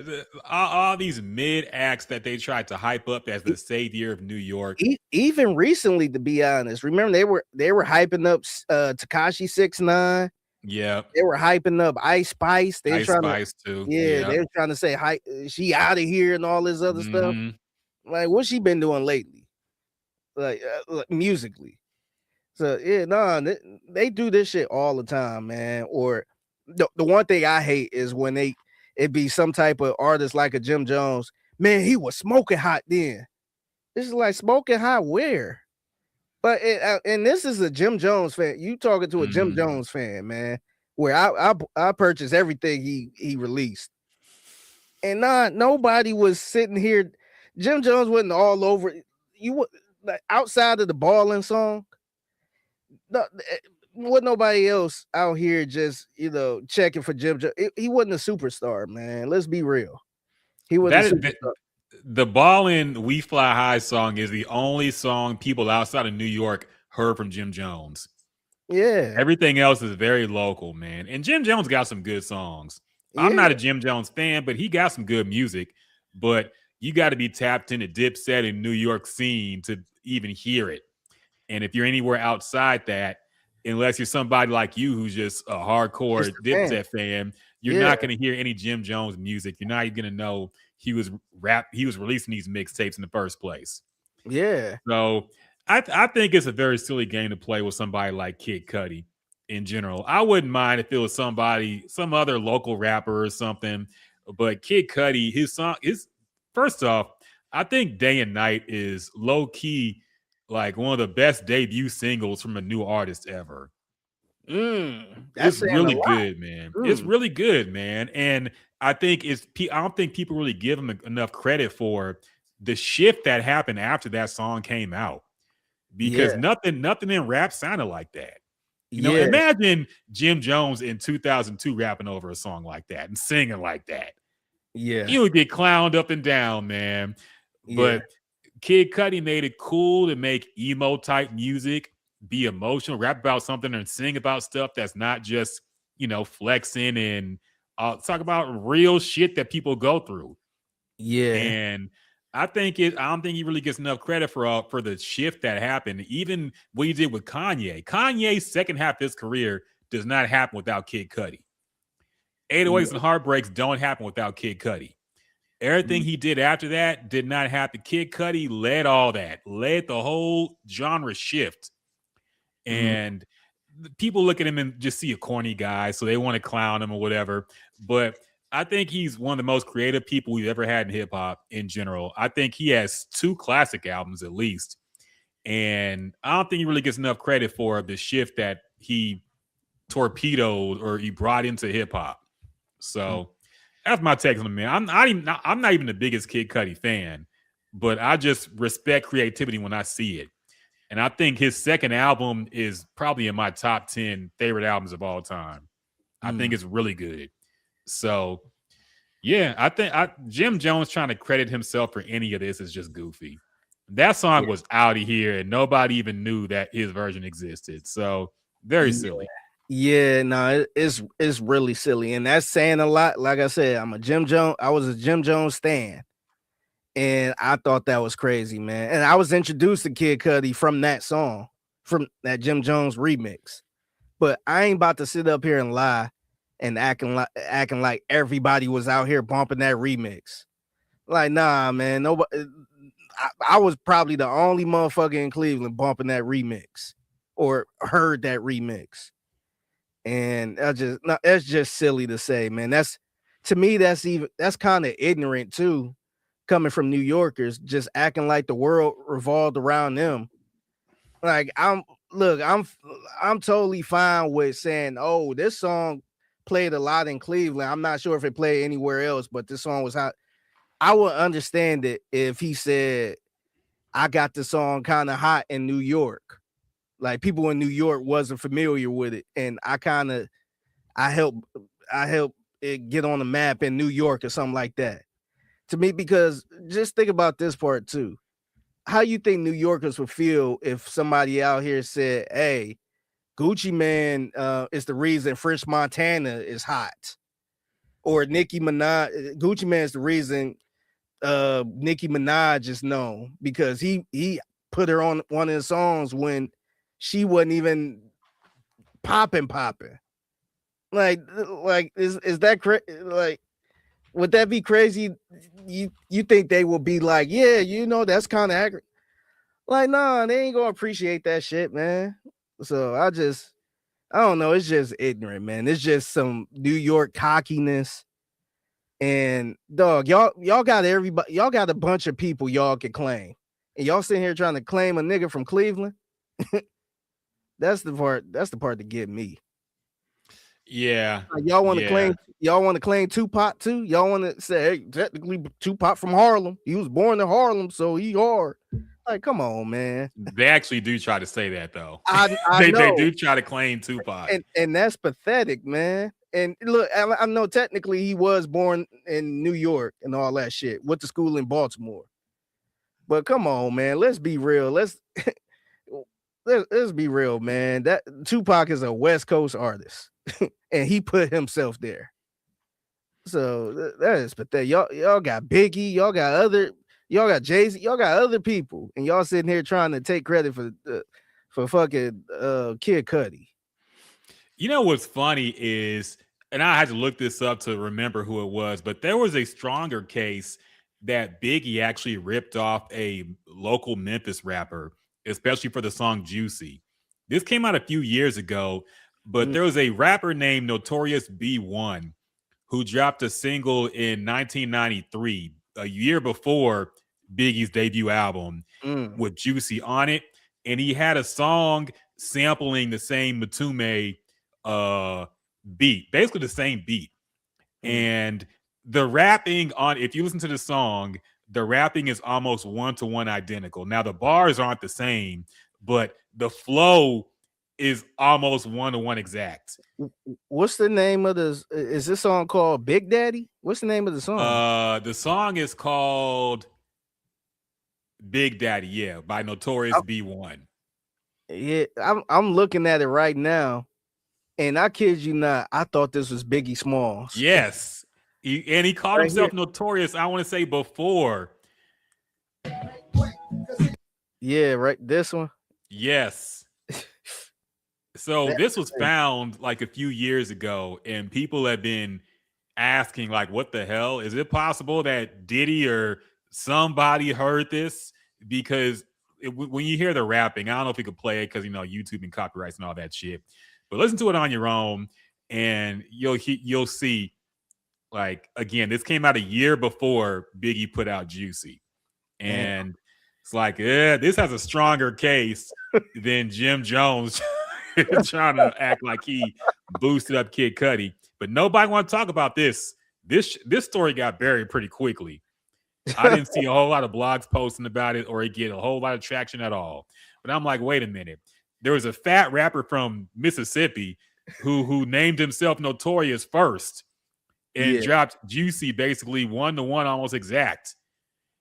[SPEAKER 9] All these mid acts that they tried to hype up as the savior of New York.
[SPEAKER 10] Even recently, to be honest, remember they were hyping up Tekashi 6ix9ine.
[SPEAKER 9] Yeah,
[SPEAKER 10] they were hyping up Ice Spice. They
[SPEAKER 9] Ice Spice too.
[SPEAKER 10] Yeah, they were trying to say, "Hi, she out of here" and all this other stuff. Like, what's she been doing lately? Like musically. So yeah, they do this shit all the time, man. Or the one thing I hate is when it be some type of artist like a Jim Jones. Man, he was smoking hot then. This is like smoking hot where? But and this is a Jim Jones fan. You talking to a Jim Jones fan, man. Where I purchased everything he released, and nobody was sitting here Jim Jones wasn't all over. You would like outside of the balling song. What nobody else out here just checking for Jim Jones. He wasn't a superstar, man. Let's be real. He wasn't a superstar.
[SPEAKER 9] The Ballin' We Fly High song is the only song people outside of New York heard from Jim Jones.
[SPEAKER 10] Yeah.
[SPEAKER 9] Everything else is very local, man. And Jim Jones got some good songs.
[SPEAKER 10] Yeah.
[SPEAKER 9] I'm not a Jim Jones fan, but he got some good music. But you got to be tapped into Dipset and New York scene to even hear it. And if you're anywhere outside that, unless you're somebody like you who's just a hardcore Dipset fan, you're not going to hear any Jim Jones music. You're not even going to know he was releasing these mixtapes in the first place.
[SPEAKER 10] Yeah.
[SPEAKER 9] So I think it's a very silly game to play with somebody like Kid Cudi in general. I wouldn't mind if it was some other local rapper or something. But Kid Cudi, first off, I think Day and Night is low key like one of the best debut singles from a new artist ever. It's really good, man. It's really good, man. And I don't think people really give him enough credit for the shift that happened after that song came out. Because nothing in rap sounded like that. You know, imagine Jim Jones in 2002 rapping over a song like that and singing like that.
[SPEAKER 10] Yeah.
[SPEAKER 9] He would get clowned up and down, man. But Kid Cudi made it cool to make emo type music, be emotional, rap about something and sing about stuff that's not just, flexing and talk about real shit that people go through.
[SPEAKER 10] Yeah.
[SPEAKER 9] And I don't think he really gets enough credit for the shift that happened. Even what he did with Kanye. Kanye's second half of his career does not happen without Kid Cudi. 808s and Heartbreaks don't happen without Kid Cudi. Everything he did after that did not happen. Kid Cudi led all that, led the whole genre shift. And people look at him and just see a corny guy, so they want to clown him or whatever. But I think he's one of the most creative people we've ever had in hip hop in general. I think he has 2 classic albums at least. And I don't think he really gets enough credit for the shift that he torpedoed or he brought into hip hop. So that's my take on him, man. I'm not even the biggest Kid Cudi fan, but I just respect creativity when I see it. And I think his second album is probably in my top 10 favorite albums of all time. I think it's really good. So, yeah, I think Jim Jones trying to credit himself for any of this is just goofy. That song was out of here, and nobody even knew that his version existed. So, very silly.
[SPEAKER 10] Yeah, no, it's really silly, and that's saying a lot. Like I said, I was a Jim Jones stan, and I thought that was crazy, man. And I was introduced to Kid Cudi from that song, from that Jim Jones remix. But I ain't about to sit up here and lie and acting like everybody was out here bumping that remix. Like, nah, man, nobody. I was probably the only motherfucker in Cleveland bumping that remix or heard that remix. And it's just silly to say, man. That's kind of ignorant too, coming from New Yorkers, just acting like the world revolved around them. Like I'm totally fine with saying, oh, this song played a lot in Cleveland. I'm not sure if it played anywhere else, but this song was hot. I would understand it if he said, I got the song kind of hot in New York. Like people in New York wasn't familiar with it. And I helped it get on the map in New York or something like that. To me, because just think about this part too. How you think New Yorkers would feel if somebody out here said, hey, Gucci Mane is the reason French Montana is hot. Or Nicki Minaj, Gucci Mane is the reason Nicki Minaj is known because he put her on one of his songs when she wasn't even popping. Like is that like would that be crazy? You think they will be like, yeah, that's kind of accurate. Like, nah, they ain't gonna appreciate that shit, man. So I don't know. It's just ignorant, man. It's just some New York cockiness. And dog, y'all got everybody, y'all got a bunch of people y'all can claim. And y'all sitting here trying to claim a nigga from Cleveland. That's the part that get me.
[SPEAKER 9] Yeah.
[SPEAKER 10] Like, y'all want to claim Tupac too? Y'all want to say, hey, technically Tupac from Harlem. He was born in Harlem, so he hard. Like, come on, man.
[SPEAKER 9] They actually do try to say that though.
[SPEAKER 10] I
[SPEAKER 9] they
[SPEAKER 10] know.
[SPEAKER 9] do try to claim Tupac.
[SPEAKER 10] And that's pathetic, man. And look, I know technically he was born in New York and all that shit. Went to school in Baltimore. But come on, man. Let's be real. Let's be real, man. That Tupac is a West Coast artist, and he put himself there. So that is pathetic. Y'all got Biggie, y'all got Jay-Z, y'all got other people, and y'all sitting here trying to take credit for fucking Kid Cudi.
[SPEAKER 9] You know what's funny is, and I had to look this up to remember who it was, but there was a stronger case that Biggie actually ripped off a local Memphis rapper, especially for the song Juicy. This came out a few years ago, but there was a rapper named Notorious B1 who dropped a single in 1993, a year before Biggie's debut album, with Juicy on it. And he had a song sampling the same Matume beat, basically the same beat. And the rapping on, if you listen to the song, the rapping is almost one-to-one identical. Now the bars aren't the same, but the flow is almost one-to-one exact.
[SPEAKER 10] What's the name of this? Is this song called Big Daddy? What's the name of the song?
[SPEAKER 9] The song is called Big Daddy, yeah, by Notorious B1.
[SPEAKER 10] Yeah, I'm looking at it right now, and I kid you not, I thought this was Biggie Smalls.
[SPEAKER 9] Yes. He called himself Notorious, I want to say, before.
[SPEAKER 10] Yeah, right. This one.
[SPEAKER 9] Yes. So this was found like a few years ago, and people have been asking, like, what the hell? Is it possible that Diddy or somebody heard this? Because when you hear the rapping, I don't know if you could play it because, you know, YouTube and copyrights and all that shit. But listen to it on your own, and you'll see. Like, again, this came out a year before Biggie put out Juicy. And it's like, this has a stronger case than Jim Jones trying to act like he boosted up Kid Cudi. But nobody want to talk about this. This story got buried pretty quickly. I didn't see a whole lot of blogs posting about it or it get a whole lot of traction at all. But I'm like, wait a minute. There was a fat rapper from Mississippi who named himself Notorious first. And dropped Juicy basically one-to-one, almost exact.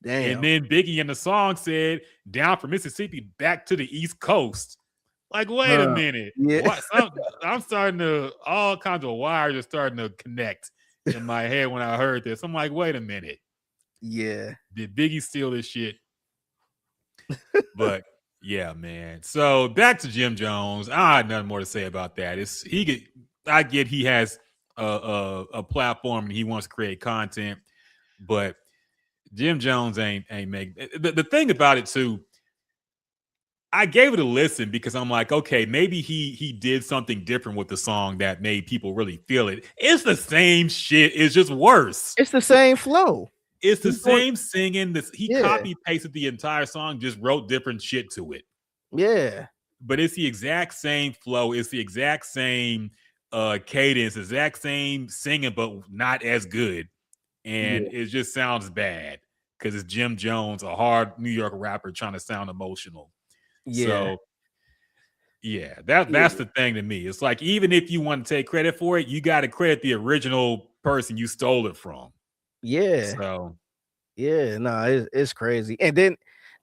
[SPEAKER 10] Damn.
[SPEAKER 9] And then Biggie in the song said, down from Mississippi back to the East Coast. Like, wait a minute.
[SPEAKER 10] Yeah.
[SPEAKER 9] I'm starting to, all kinds of wires are starting to connect in my head when I heard this. I'm like, wait a minute.
[SPEAKER 10] Yeah.
[SPEAKER 9] Did Biggie steal this shit? But yeah, man. So back to Jim Jones. I had nothing more to say about that. I get he has a platform and he wants to create content, but Jim Jones ain't make the thing about it too. I gave it a listen because I'm like, okay, maybe he did something different with the song that made people really feel it. It's the same shit. It's just worse.
[SPEAKER 10] It's the same flow.
[SPEAKER 9] It's the same singing. He copy pasted the entire song, just wrote different shit to it.
[SPEAKER 10] Yeah,
[SPEAKER 9] but it's the exact same flow. It's the exact same cadence, exact same singing, but not as good. And it just sounds bad because it's Jim Jones, a hard New York rapper trying to sound emotional.
[SPEAKER 10] Yeah.
[SPEAKER 9] So that's the thing to me. It's like, even if you want to take credit for it, you got to credit the original person you stole it from.
[SPEAKER 10] Yeah.
[SPEAKER 9] So
[SPEAKER 10] it's crazy. And then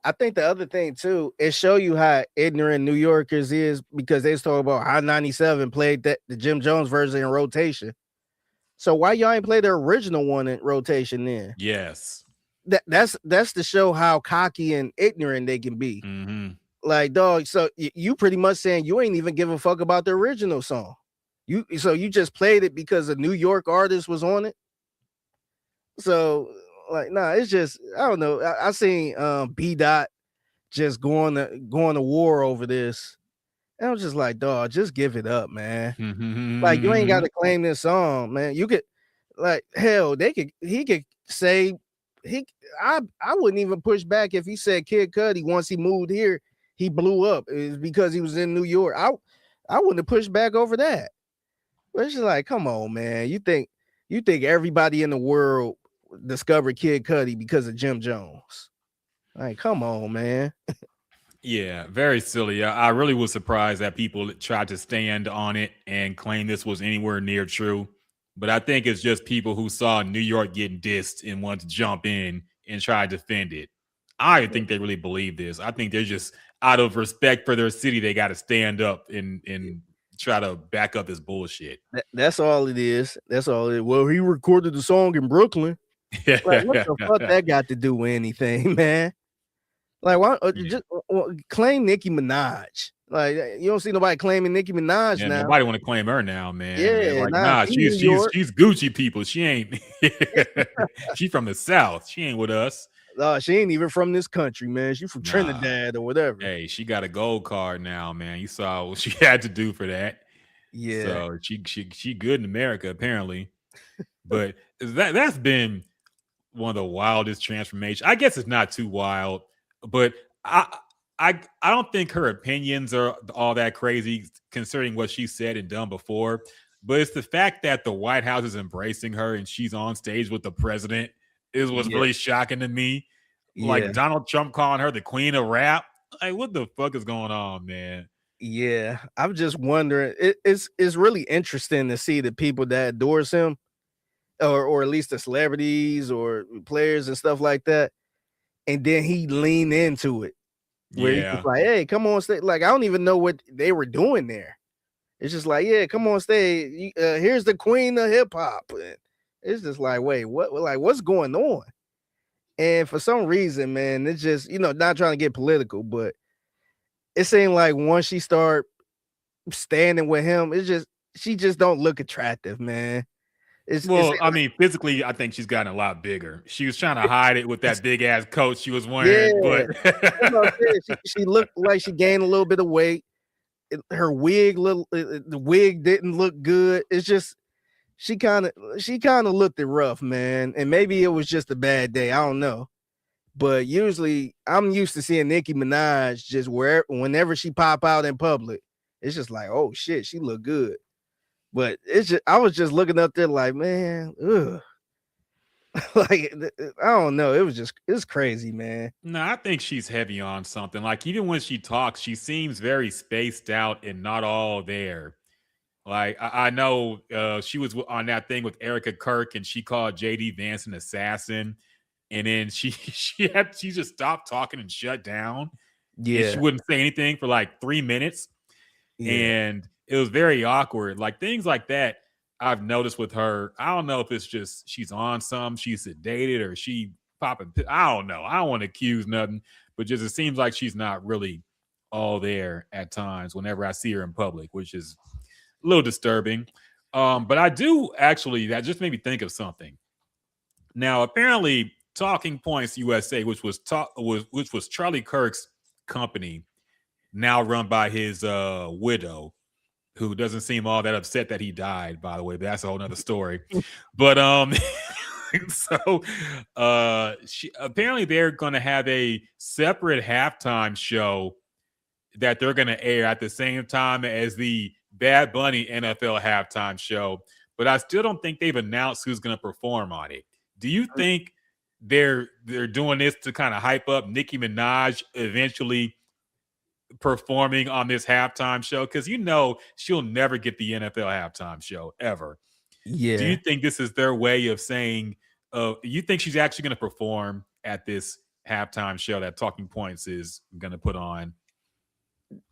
[SPEAKER 10] I think the other thing too, it show you how ignorant New Yorkers is, because they was talking about how 97 played the Jim Jones version in rotation. So why y'all ain't play the original one in rotation then?
[SPEAKER 9] Yes.
[SPEAKER 10] That's to show how cocky and ignorant they can be.
[SPEAKER 9] Mm-hmm.
[SPEAKER 10] Like, dog, so you pretty much saying you ain't even give a fuck about the original song. You just played it because a New York artist was on it. So like, nah, it's just, I don't know. I seen B Dot just going to war over this. And I was just like, dog, just give it up, man. Like, you ain't got to claim this song, man. You could, like, hell, he could say I wouldn't even push back if he said Kid Cudi, once he moved here, he blew up. It's because he was in New York. I wouldn't have pushed back over that. But it's just like, come on, man. You think everybody in the world discovered Kid Cudi because of Jim Jones? Like, come on, man.
[SPEAKER 9] Yeah, very silly. I really was surprised that people tried to stand on it and claim this was anywhere near true. But I think it's just people who saw New York getting dissed and wanted to jump in and try to defend it. I don't think they really believe this. I think they're just out of respect for their city, they got to stand up and try to back up this bullshit.
[SPEAKER 10] That's all it is. That's all it. Well, he recorded the song in Brooklyn. Like, what the fuck that got to do with anything, man? Like, why just claim Nicki Minaj? Like, you don't see nobody claiming Nicki Minaj now.
[SPEAKER 9] Nobody want to claim her now, man.
[SPEAKER 10] Yeah,
[SPEAKER 9] like, nah, she's Gucci people. She ain't. She from the South. She ain't with us.
[SPEAKER 10] She ain't even from this country, man. She from Trinidad or whatever.
[SPEAKER 9] Hey, she got a gold card now, man. You saw what she had to do for that.
[SPEAKER 10] Yeah.
[SPEAKER 9] So she good in America apparently, but that's been one of the wildest transformations. I guess it's not too wild, but I don't think her opinions are all that crazy considering what she said and done before. But it's the fact that the White House is embracing her and she's on stage with the president is what's really shocking to me. Like Donald Trump calling her the queen of rap. Like, what the fuck is going on, man?
[SPEAKER 10] Yeah, I'm just wondering. It's really interesting to see the people that adores him, or at least the celebrities or players and stuff like that. And then he leaned into it. Where he was like, hey, come on stage. Like, I don't even know what they were doing there. It's just like, yeah, come on stage. Here's the queen of hip hop. It's just like, wait, what? Like, what's going on? And for some reason, man, it's just, not trying to get political, but it seemed like once she start standing with him, she just don't look attractive, man.
[SPEAKER 9] I mean, physically, I think she's gotten a lot bigger. She was trying to hide it with that big ass coat she was wearing, but
[SPEAKER 10] she looked like she gained a little bit of weight. Her wig, the wig didn't look good. It's just she kind of looked it rough, man. And maybe it was just a bad day. I don't know. But usually, I'm used to seeing Nicki Minaj just whenever she pop out in public, it's just like, oh shit, she look good. But I was just looking up there like, man, ugh. Like, I don't know. It's crazy, man.
[SPEAKER 9] No, I think she's heavy on something. Like, even when she talks, she seems very spaced out and not all there. Like, I know she was on that thing with Erica Kirk and she called JD Vance an assassin. And then she just stopped talking and shut down.
[SPEAKER 10] Yeah.
[SPEAKER 9] And she wouldn't say anything for like 3 minutes. Yeah. And it was very awkward. Like, things like that I've noticed with her. I don't know if it's just she's on some, she's sedated, or she popping. I don't know. I don't want to accuse nothing, but just it seems like she's not really all there at times whenever I see her in public, which is a little disturbing. But I do actually, that just made me think of something. Now, apparently, Talking Points USA, which was Charlie Kirk's company, now run by his widow, who doesn't seem all that upset that he died, by the way. But that's a whole nother story. But so apparently they're going to have a separate halftime show that they're going to air at the same time as the Bad Bunny NFL halftime show. But I still don't think they've announced who's going to perform on it. Do you think they're doing this to kind of hype up Nicki Minaj eventually performing on this halftime show? Because she'll never get the NFL halftime show ever.
[SPEAKER 10] Yeah.
[SPEAKER 9] Do you think this is their way of saying, you think she's actually going to perform at this halftime show that Talking Points is going to put on?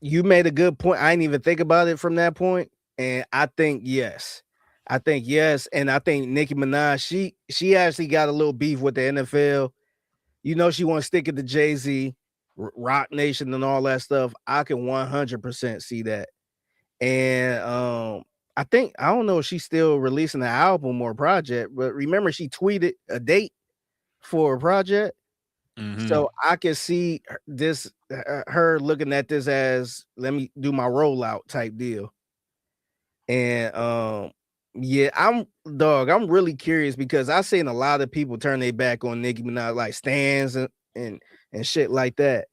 [SPEAKER 10] You made a good point. I didn't even think about it from that point. And I think yes. And I think Nicki Minaj, she actually got a little beef with the NFL. She wants to stick it to Jay-Z, Rock Nation, and all that stuff. I can 100% see that. And I don't know if she's still releasing an album or project, but remember she tweeted a date for a project. Mm-hmm. So I can see this, her looking at this as, let me do my rollout type deal. And yeah, I'm really curious because I've seen a lot of people turn their back on Nicki Minaj, like stands and shit like that.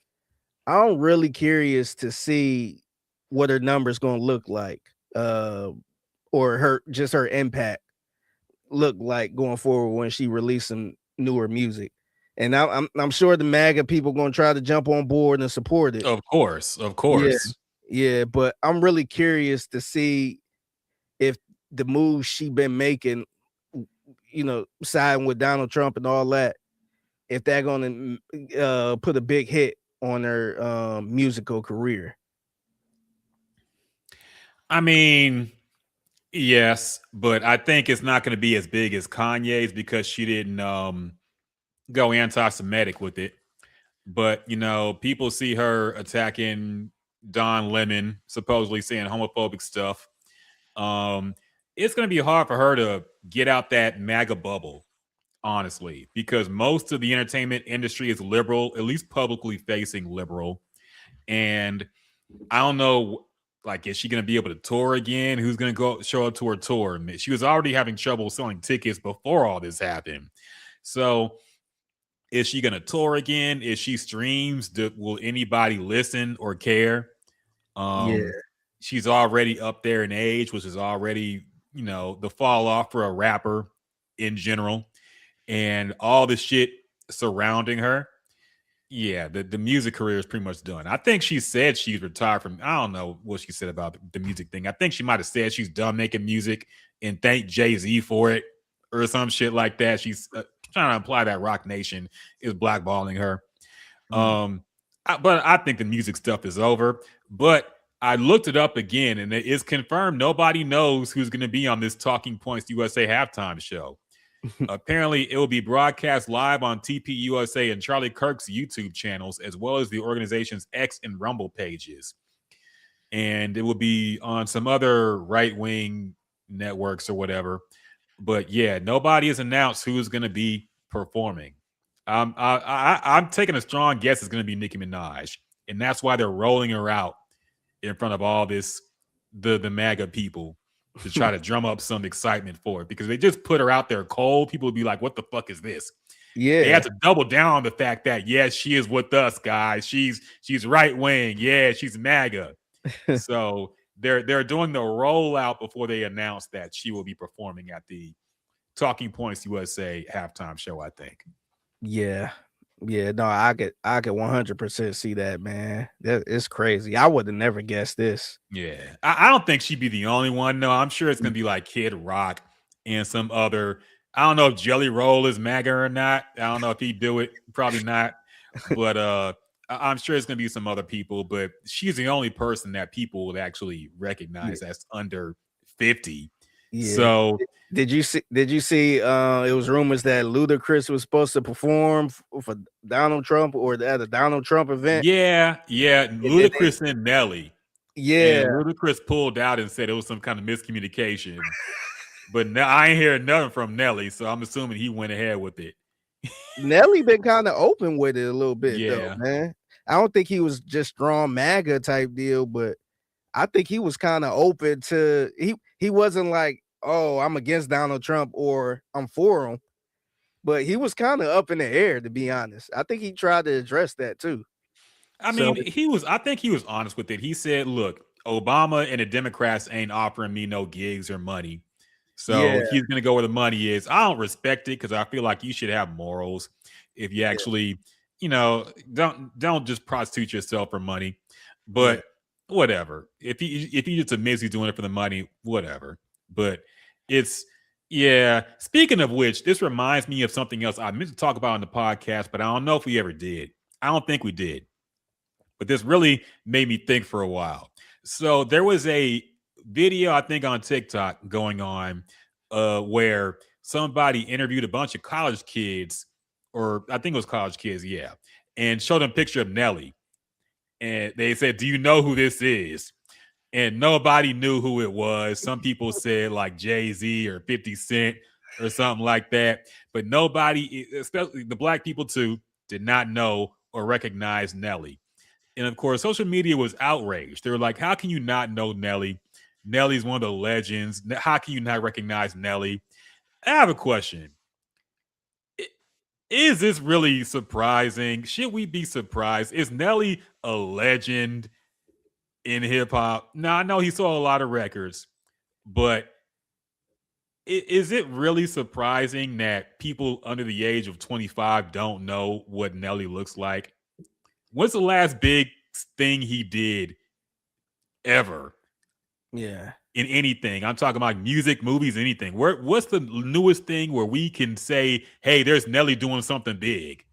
[SPEAKER 10] I'm really curious to see what her number's gonna look like or her impact look like going forward when she released some newer music. And I'm sure the MAGA people gonna try to jump on board and support it.
[SPEAKER 9] Of course, of
[SPEAKER 10] Yeah,
[SPEAKER 9] course.
[SPEAKER 10] yeah. But I'm really curious to see if the moves she been making, siding with Donald Trump and all that, if they're gonna put a big hit on her musical career.
[SPEAKER 9] I mean, yes, but I think it's not going to be as big as Kanye's because she didn't go anti-Semitic with it. But people see her attacking Don Lemon, supposedly saying homophobic stuff. It's going to be hard for her to get out that MAGA bubble, honestly, because most of the entertainment industry is liberal, at least publicly facing liberal. And I don't know, like, is she going to be able to tour again? Who's going to go show up to her tour? She was already having trouble selling tickets before all this happened. So is she going to tour again? If she streams, will anybody listen or care?
[SPEAKER 10] Yeah.
[SPEAKER 9] She's already up there in age, which is already, the fall off for a rapper in general. And all the shit surrounding her. Yeah, the music career is pretty much done. I think she said she's retired from, I don't know what she said about the music thing. I think she might have said she's done making music and thank Jay-Z for it or some shit like that. She's trying to imply that Rock Nation is blackballing her. But I think the music stuff is over. But I looked it up again and it is confirmed nobody knows who's going to be on this Talking Points USA halftime show. Apparently, it will be broadcast live on TPUSA and Charlie Kirk's YouTube channels, as well as the organization's X and Rumble pages. And it will be on some other right-wing networks or whatever. But yeah, nobody has announced who's going to be performing. I'm taking a strong guess it's going to be Nicki Minaj, and that's why they're rolling her out in front of all this the MAGA people to try to drum up some excitement for it, because they just put her out there cold. People would be like, what the fuck is this?
[SPEAKER 10] Yeah.
[SPEAKER 9] They have to double down on the fact that, yes, she is with us, guys. She's right wing. Yeah, she's MAGA. So they're doing the rollout before they announce that she will be performing at the Talking Points USA halftime show, I think.
[SPEAKER 10] Yeah. Yeah, no, I could 100% see that, man. It's crazy. I would have never guessed this.
[SPEAKER 9] Yeah, I don't think she'd be the only one. No, I'm sure it's gonna be like Kid Rock and some other. I don't know if Jelly Roll is MAGA or not. I don't know if he'd do it. Probably not. But I'm sure it's gonna be some other people. But she's the only person that people would actually recognize that's under 50.
[SPEAKER 10] Yeah.
[SPEAKER 9] So
[SPEAKER 10] did you see it was rumors that Ludacris was supposed to perform for Donald Trump or at a Donald Trump event?
[SPEAKER 9] Yeah, Ludacris and Nelly.
[SPEAKER 10] Yeah.
[SPEAKER 9] And Ludacris pulled out and said it was some kind of miscommunication. But now I ain't hearing nothing from Nelly, so I'm assuming he went ahead with it.
[SPEAKER 10] Nelly been kind of open with it a little bit,
[SPEAKER 9] Yeah,
[SPEAKER 10] though, man. I don't think he was just strong MAGA type deal, but I think he was kind of open to he wasn't like, oh, I'm against Donald Trump or I'm for him, but he was kind of up in the air, to be honest. I think he tried to address that too.
[SPEAKER 9] I mean, I think he was honest with it. He said, look, Obama and the Democrats ain't offering me no gigs or money. So he's going to go where the money is. I don't respect it because I feel like you should have morals if you actually, don't just prostitute yourself for money. But whatever. If he just admits he's doing it for the money, whatever. But speaking of which, this reminds me of something else I meant to talk about on the podcast, but I don't know if we ever did. I don't think we did. But this really made me think for a while. So there was a video, I think, on TikTok going on where somebody interviewed a bunch of college kids, or I think it was college kids, and showed them a picture of Nelly. And they said, do you know who this is? And nobody knew who it was. Some people said like Jay-Z or 50 Cent or something like that. But nobody, especially the black people too, did not know or recognize Nelly. And of course, social media was outraged. They were like, how can you not know Nelly? Nelly's one of the legends. How can you not recognize Nelly? I have a question. Is this really surprising? Should we be surprised? Is Nelly a legend in hip hop? Now, I know he sold a lot of records, but is it really surprising that people under the age of 25 don't know what Nelly looks like? What's the last big thing he did ever
[SPEAKER 10] Yeah.
[SPEAKER 9] in anything? I'm talking about music, movies, anything. What's the newest thing where we can say, hey, there's Nelly doing something big?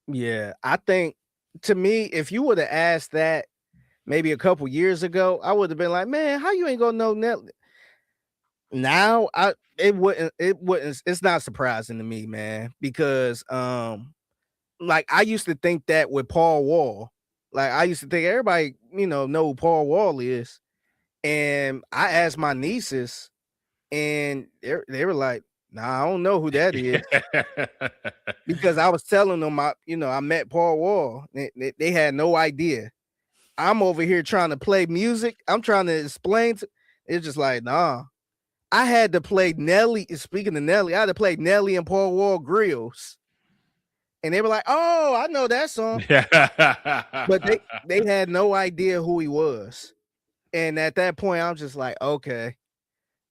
[SPEAKER 10] Yeah. I think, to me, if you would have asked that maybe a couple years ago, I would have been like, man, how you ain't gonna know Nelly? Now it wouldn't it's not surprising to me, man, because like I used to think that with Paul Wall. Like I used to think everybody, know who Paul Wall is. And I asked my nieces, and they were like, nah, I don't know who that is. Because I was telling them I met Paul Wall. They had no idea. I'm over here trying to play music. I'm trying to explain it's just like, nah. I had to play Nelly. Speaking of Nelly, I had to play Nelly and Paul Wall Grills. And they were like, oh, I know that song. But they had no idea who he was. And at that point, I'm just like, okay.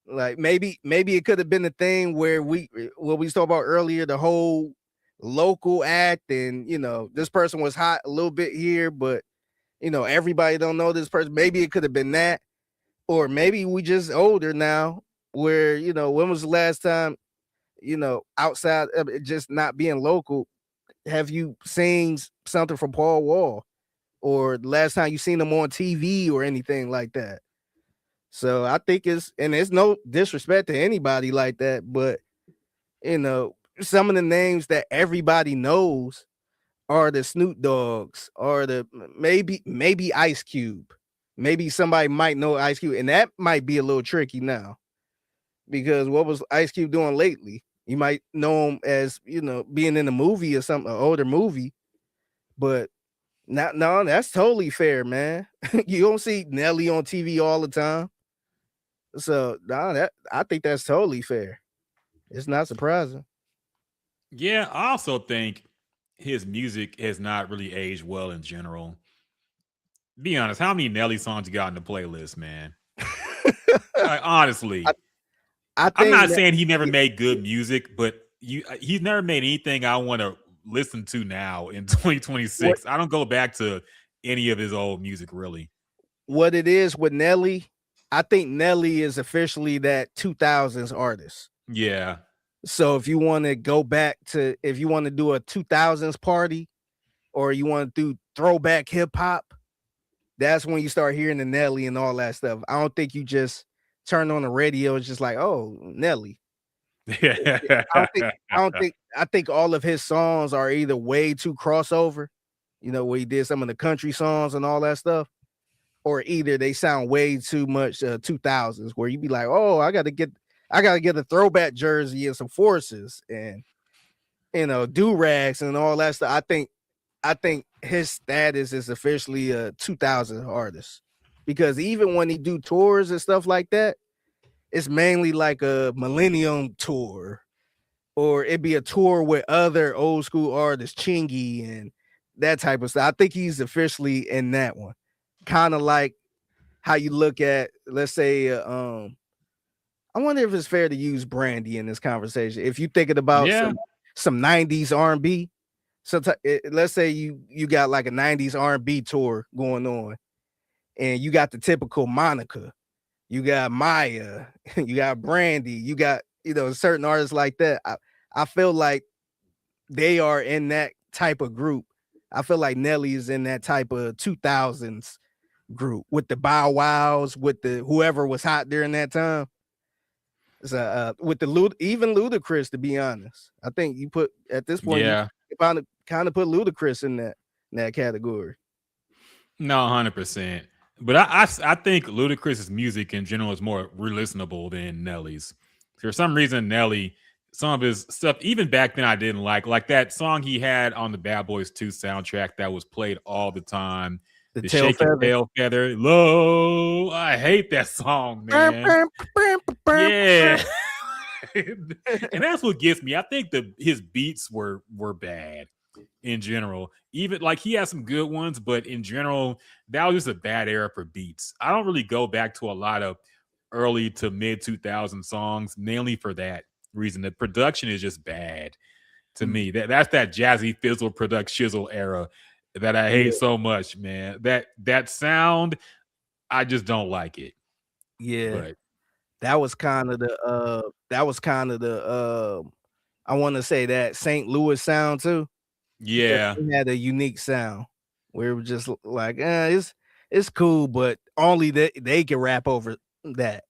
[SPEAKER 10] Like maybe it could have been a thing where what we talked about earlier, the whole local act, and this person was hot a little bit here, but everybody don't know this person. Maybe it could have been that. Or maybe we just older now, where when was the last time, outside of it just not being local, have you seen something from Paul Wall, or the last time you seen him on TV or anything like that? So I think it's no disrespect to anybody like that, but some of the names that everybody knows are the Snoop Dogs, or the maybe Ice Cube. Maybe somebody might know Ice Cube, and that might be a little tricky now, because what was Ice Cube doing lately? You might know him as being in a movie or something, an older movie, but no, that's totally fair, man. You don't see Nelly on TV all the time. So I think that's totally fair. It's not surprising.
[SPEAKER 9] Yeah, I also think his music has not really aged well in general. Be honest, how many Nelly songs you got in the playlist, man? Like, honestly,
[SPEAKER 10] I
[SPEAKER 9] I'm
[SPEAKER 10] think
[SPEAKER 9] not saying he never made good music, but he's never made anything I want to listen to now in 2026. I don't go back to any of his old music, really.
[SPEAKER 10] What it is with Nelly, I think Nelly is officially that 2000s artist.
[SPEAKER 9] Yeah.
[SPEAKER 10] So if you want to go back to, if you want to do a 2000s party, or you want to do throwback hip hop, that's when you start hearing the Nelly and all that stuff. I don't think you just turn on the radio. It's just like, oh, Nelly. I think all of his songs are either way too crossover, where he did some of the country songs and all that stuff, or either they sound way too much 2000s, where you be like, oh, I gotta get a throwback jersey and some forces and do-rags and all that stuff. I think his status is officially a 2000 artist, because even when he do tours and stuff like that, it's mainly like a Millennium tour, or it'd be a tour with other old school artists, Chingy and that type of stuff. I think he's officially in that one. Kind of like how you look at, let's say, I wonder if it's fair to use Brandy in this conversation. If you're thinking about some 90s R&B, let's say you got like a 90s R&B tour going on, and you got the typical Monica, you got Maya, you got Brandy, you got certain artists like that. I feel like they are in that type of group. I feel like Nelly is in that type of 2000s group, with the Bow Wows, with the whoever was hot during that time. So with the even Ludacris, to be honest, I think you put at this point, you kind of put Ludacris in that category.
[SPEAKER 9] No, 100%. But I think Ludacris's music in general is more re-listenable than Nelly's. For some reason, Nelly, some of his stuff, even back then, I didn't like that song he had on the Bad Boys 2 soundtrack that was played all the time. The Shaking Tail Feather. Low. I hate that song, man. Yeah. And that's what gets me. I think his beats were bad in general. Even like he has some good ones, but in general, that was just a bad era for beats. I don't really go back to a lot of early to mid 2000 songs, mainly for that reason. The production is just bad to me. That's that jazzy fizzle product shizzle era that I hate so much, man. That sound, I just don't like it.
[SPEAKER 10] Yeah.
[SPEAKER 9] But
[SPEAKER 10] That was kind of the I want to say that St. Louis sound too. Because
[SPEAKER 9] yeah,
[SPEAKER 10] they had a unique sound where it was just like, it's cool, but only they can rap over that.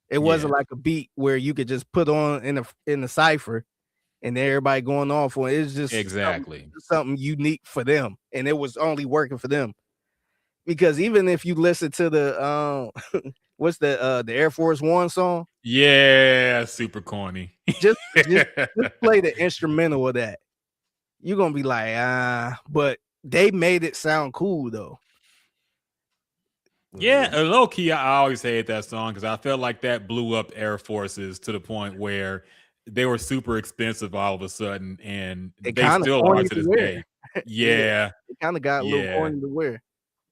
[SPEAKER 10] It wasn't like a beat where you could just put on in the cipher and everybody going off on it. It's just
[SPEAKER 9] exactly.
[SPEAKER 10] something unique for them, and it was only working for them. Because even if you listen to the what's the Air Force One song,
[SPEAKER 9] Yeah, super corny.
[SPEAKER 10] just play the instrumental of that. You're gonna be like, but they made it sound cool though.
[SPEAKER 9] Yeah, low key, I always hate that song because I felt like that blew up Air Forces to the point where they were super expensive all of a sudden, and
[SPEAKER 10] It
[SPEAKER 9] they
[SPEAKER 10] kind of
[SPEAKER 9] still are
[SPEAKER 10] corny
[SPEAKER 9] to
[SPEAKER 10] to
[SPEAKER 9] this
[SPEAKER 10] wear.
[SPEAKER 9] day. Yeah,
[SPEAKER 10] It kind of got a little
[SPEAKER 9] yeah.
[SPEAKER 10] corny to wear.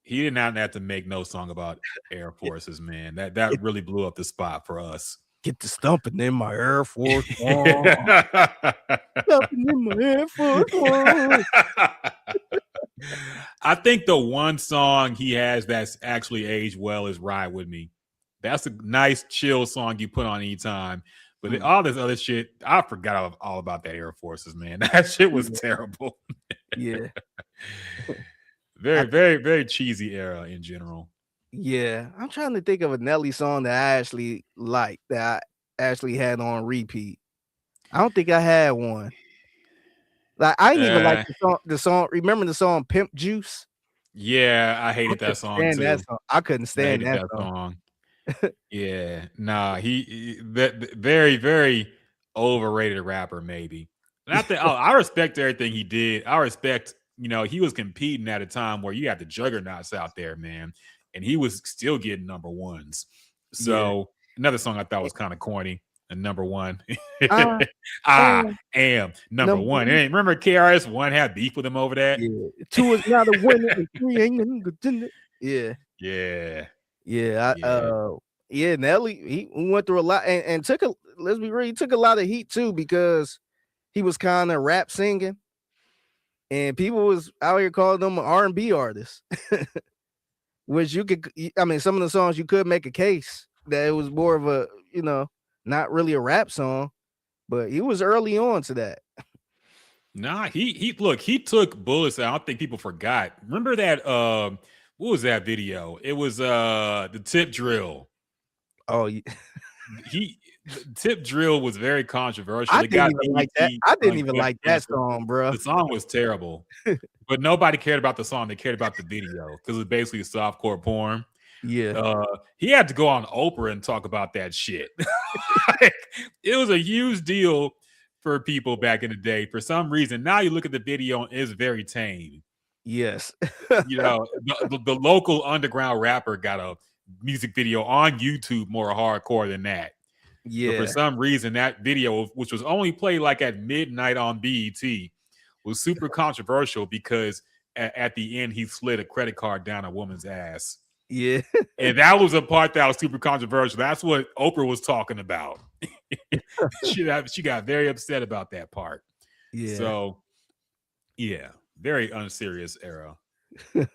[SPEAKER 9] He did not have to make no song about Air Forces, man. That really blew up the spot for us.
[SPEAKER 10] Get to stumping in my Air Force One. Stumping in my Air Force One.
[SPEAKER 9] I think the one song he has that's actually aged well is Ride With Me. That's a nice, chill song you put on anytime. But all this other shit, I forgot all about that Air Forces, man. That shit was terrible.
[SPEAKER 10] Yeah.
[SPEAKER 9] Very, very, very cheesy era in general.
[SPEAKER 10] Yeah. I'm trying to think of a Nelly song that I actually liked, that I actually had on repeat. I don't think I had one. Like, I didn't even like the song. Remember the song Pimp Juice?
[SPEAKER 9] Yeah, I hated that song too.
[SPEAKER 10] I couldn't stand that
[SPEAKER 9] song. Yeah, nah, he very, very overrated rapper, maybe. And I respect everything he did. I respect, he was competing at a time where you had the juggernauts out there, man, and he was still getting number ones. So another song I thought was kind of corny. And number one, I am number one. And remember KRS-One had beef with him over that?
[SPEAKER 10] Yeah. 2 is not a winner and 3 ain't gonna contend. Yeah. Nelly, he went through a lot and let's be real, he took a lot of heat too because he was kind of rap singing and people was out here calling him an R&B artist. Which some of the songs you could make a case that it was more of a, not really a rap song, but he was early on to that.
[SPEAKER 9] Nah, he took bullets. I don't think people forgot. Remember that what was that video? It was the tip drill.
[SPEAKER 10] Oh, yeah.
[SPEAKER 9] The tip drill was very controversial.
[SPEAKER 10] I didn't even like that. I didn't even like that song, bro.
[SPEAKER 9] The song was terrible. But nobody cared about the song. They cared about the video because it was basically softcore porn.
[SPEAKER 10] Yeah.
[SPEAKER 9] He had to go on Oprah and talk about that shit. It was a huge deal for people back in the day. For some reason, now you look at the video and it's very tame.
[SPEAKER 10] Yes.
[SPEAKER 9] The local underground rapper got a music video on YouTube more hardcore than that.
[SPEAKER 10] Yeah.
[SPEAKER 9] But for some reason, that video, which was only played like at midnight on BET, was super controversial because at the end he slid a credit card down a woman's ass.
[SPEAKER 10] Yeah.
[SPEAKER 9] And that was a part that was super controversial. That's what Oprah was talking about. She got very upset about that part.
[SPEAKER 10] Yeah.
[SPEAKER 9] So, yeah, very unserious era.
[SPEAKER 10] Man,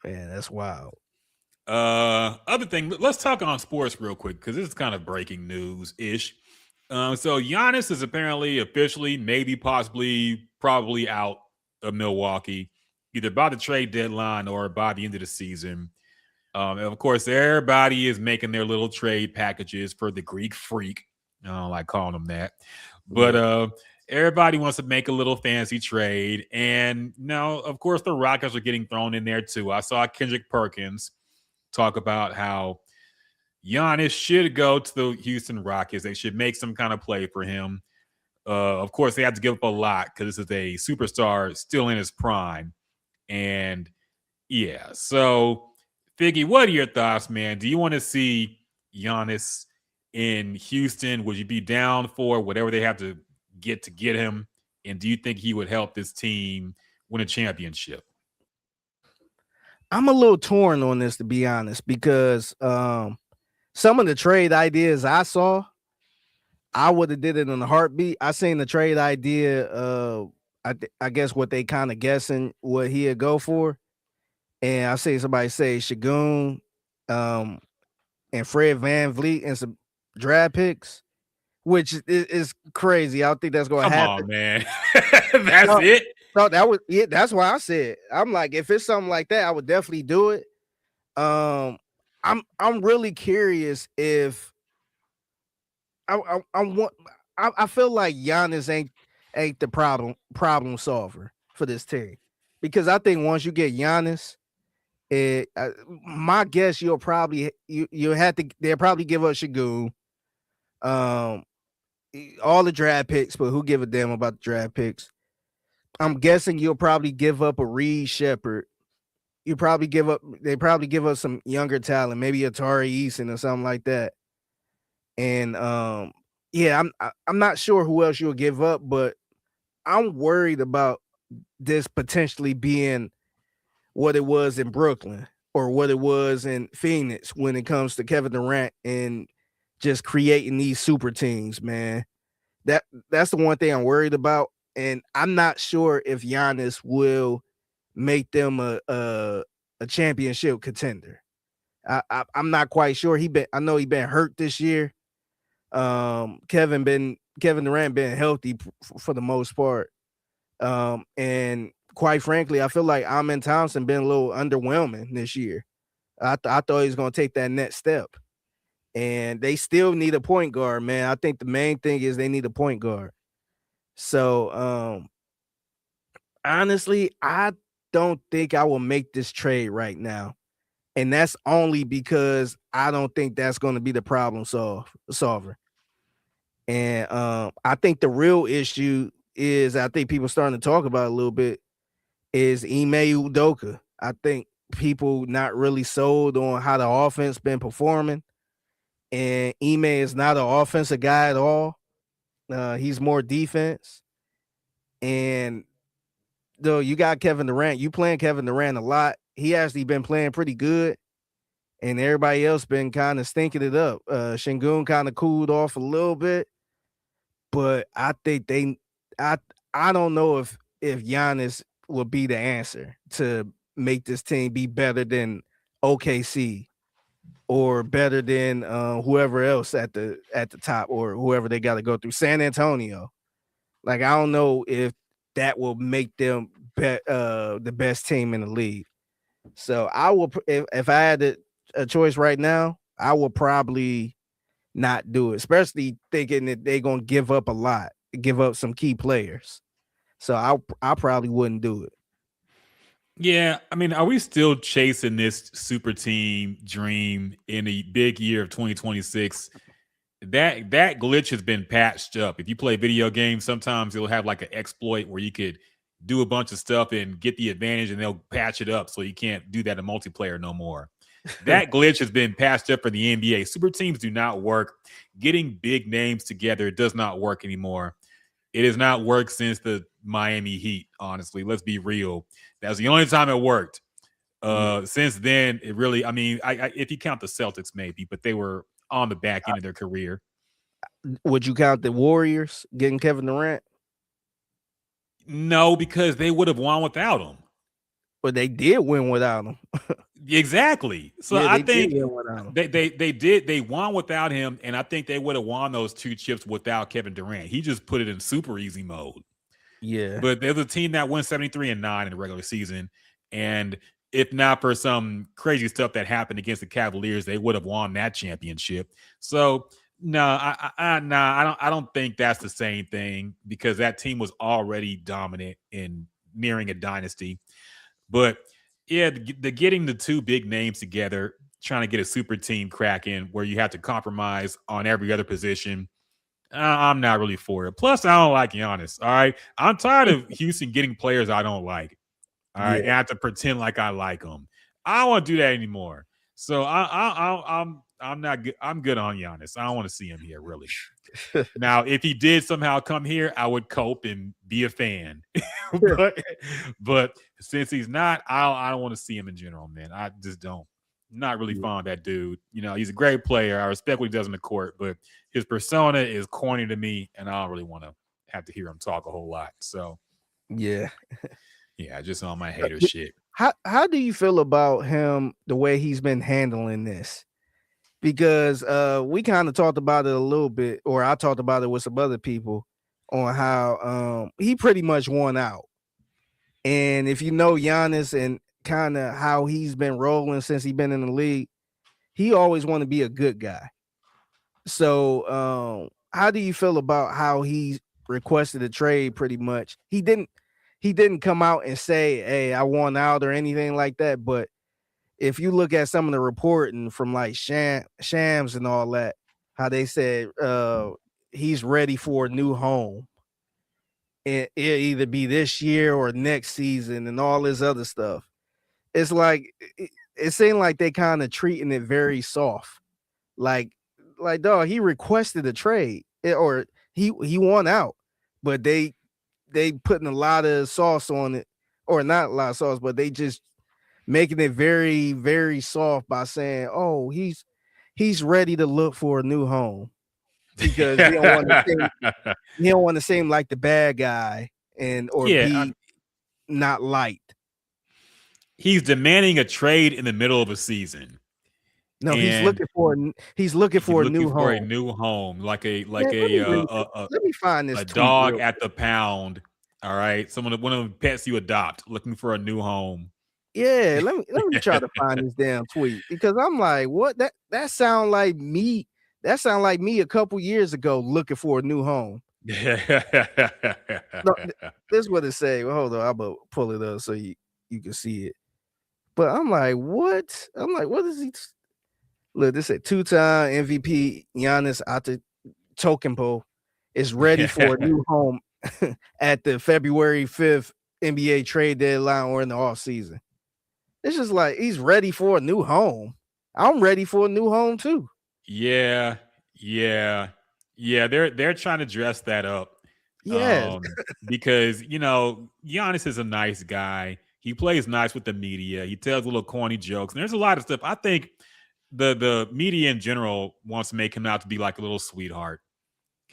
[SPEAKER 10] that's wild.
[SPEAKER 9] Other thing, let's talk on sports real quick because this is kind of breaking news-ish. So Giannis is apparently officially, maybe possibly, probably out of Milwaukee, either by the trade deadline or by the end of the season. And of course, everybody is making their little trade packages for the Greek Freak. I don't like calling them that. But everybody wants to make a little fancy trade. And now, of course, the Rockets are getting thrown in there too. I saw Kendrick Perkins talk about how Giannis should go to the Houston Rockets. They should make some kind of play for him. Of course, they have to give up a lot because this is a superstar still in his prime. And yeah, so Figgy, what are your thoughts, man? Do you want to see Giannis in Houston? Would you be down for whatever they have to get him? And do you think he would help this team win a championship?
[SPEAKER 10] I'm a little torn on this, to be honest, because some of the trade ideas I saw, I would have did it in a heartbeat. I seen the trade idea. I guess what they kind of guessing what he'd go for, and I see somebody say Shagun, and Fred Van Vliet and some draft picks, which is crazy. I don't think that's going to
[SPEAKER 9] Come
[SPEAKER 10] happen.
[SPEAKER 9] on, man. That's
[SPEAKER 10] No,
[SPEAKER 9] it.
[SPEAKER 10] No, that's why I said I'm like, if it's something like that, I would definitely do it. I'm really curious if I feel like Giannis ain't the problem solver for this team, because I think once you get Giannis, my guess you'll probably they'll probably give up Shagun, all the draft picks, but who give a damn about the draft picks? I'm guessing you'll probably give up a Reed Shepherd. They probably give up some younger talent, maybe Atari Eason or something like that. And yeah, I'm not sure who else you'll give up, but I'm worried about this potentially being what it was in Brooklyn or what it was in Phoenix when it comes to Kevin Durant and just creating these super teams, man. That's the one thing I'm worried about, and I'm not sure if Giannis will make them a championship contender. I'm not quite sure. I know he been hurt this year. Kevin Durant been healthy for the most part. And quite frankly, I feel like Amen Thompson been a little underwhelming this year. I thought he was going to take that next step. And they still need a point guard, man. I think the main thing is they need a point guard. So, honestly, I don't think I will make this trade right now. And that's only because I don't think that's going to be the problem solver. And I think the real issue is, I think people starting to talk about it a little bit, is Ime Udoka. I think people not really sold on how the offense been performing. And Ime is not an offensive guy at all. He's more defense. And though you got Kevin Durant, you playing Kevin Durant a lot. He actually been playing pretty good, and everybody else been kind of stinking it up. Şengün kind of cooled off a little bit, but I think I don't know if Giannis will be the answer to make this team be better than OKC or better than whoever else at the top, or whoever they got to go through, San Antonio. Like, I don't know if that will make them the best team in the league. So I will, if I had a choice right now, I will probably not do it, especially thinking that they're gonna give up a lot, give up some key players. So I probably wouldn't do it.
[SPEAKER 9] Yeah, I mean, are we still chasing this super team dream in a big year of 2026? That glitch has been patched up. If you play video games, sometimes it'll have like an exploit where you could do a bunch of stuff and get the advantage, and they'll patch it up so you can't do that in multiplayer no more. That glitch has been patched up for the NBA. Super teams do not work. Getting big names together does not work anymore. It has not worked since the Miami Heat, honestly. Let's be real. That was the only time it worked. Since then, it really, I mean, I if you count the Celtics, maybe, but they were on the back end of their career.
[SPEAKER 10] Would you count the Warriors getting Kevin Durant?
[SPEAKER 9] No, because they would have won without him.
[SPEAKER 10] But they did win without him.
[SPEAKER 9] Exactly. So
[SPEAKER 10] Yeah,
[SPEAKER 9] I think they won without him, and I think they would have won those two chips without Kevin Durant. He just put it in super easy mode.
[SPEAKER 10] Yeah.
[SPEAKER 9] But there's a team that won 73-9 in the regular season, and if not for some crazy stuff that happened against the Cavaliers, they would have won that championship. So no, I don't think that's the same thing, because that team was already dominant in nearing a dynasty. But yeah, the getting the two big names together, trying to get a super team cracking where you have to compromise on every other position, I'm not really for it. Plus, I don't like Giannis. All right, I'm tired of Houston getting players I don't like. All right, and I have to pretend like I like them. I don't want to do that anymore. So I'm not good. I'm good on Giannis. I don't want to see him here, really. Now, if he did somehow come here, I would cope and be a fan. but since he's not, I don't want to see him in general, man. I just don't. Not really fond of that dude. You know, he's a great player. I respect what he does in the court, but his persona is corny to me, and I don't really want to have to hear him talk a whole lot. So,
[SPEAKER 10] Yeah.
[SPEAKER 9] yeah, just on my hater shit.
[SPEAKER 10] How do you feel about him, the way he's been handling this? Because we kind of talked about it a little bit, or I talked about it with some other people on how he pretty much won out. And if you know Giannis and kind of how he's been rolling since he's been in the league, he always want to be a good guy. So how do you feel about how he requested a trade? Pretty much, he didn't come out and say, "Hey, I won out" or anything like that. But if you look at some of the reporting from like Shams and all that, how they said he's ready for a new home. It'll either be this year or next season and all this other stuff. It's like it seemed like they kind of treating it very soft. Like dog, he requested a trade or he won out, but they putting a lot of sauce on it, or not a lot of sauce, but they just making it very, very soft by saying, "Oh, he's ready to look for a new home," because he don't want to seem like the bad guy or be not liked.
[SPEAKER 9] He's demanding a trade in the middle of a season.
[SPEAKER 10] No, he's looking for a new home.
[SPEAKER 9] A new home, like
[SPEAKER 10] let me find this
[SPEAKER 9] a
[SPEAKER 10] tweet
[SPEAKER 9] dog at the pound. All right, one of the pets you adopt, looking for a new home.
[SPEAKER 10] Yeah, let me try to find this damn tweet, because I'm like, what? That sound like me. That sound like me a couple years ago looking for a new home. No, this is what it say. Well, hold on, I'm gonna pull it up so you can see it. But I'm like, what? I'm like, what is he? Look, this said 2-time MVP Giannis Antetokounmpo is ready for a new home at the February 5th NBA trade deadline or in the offseason. It's just like he's ready for a new home. I'm ready for a new home too.
[SPEAKER 9] Yeah. They're trying to dress that up.
[SPEAKER 10] Yeah,
[SPEAKER 9] because Giannis is a nice guy. He plays nice with the media. He tells little corny jokes, and there's a lot of stuff. I think the media in general wants to make him out to be like a little sweetheart.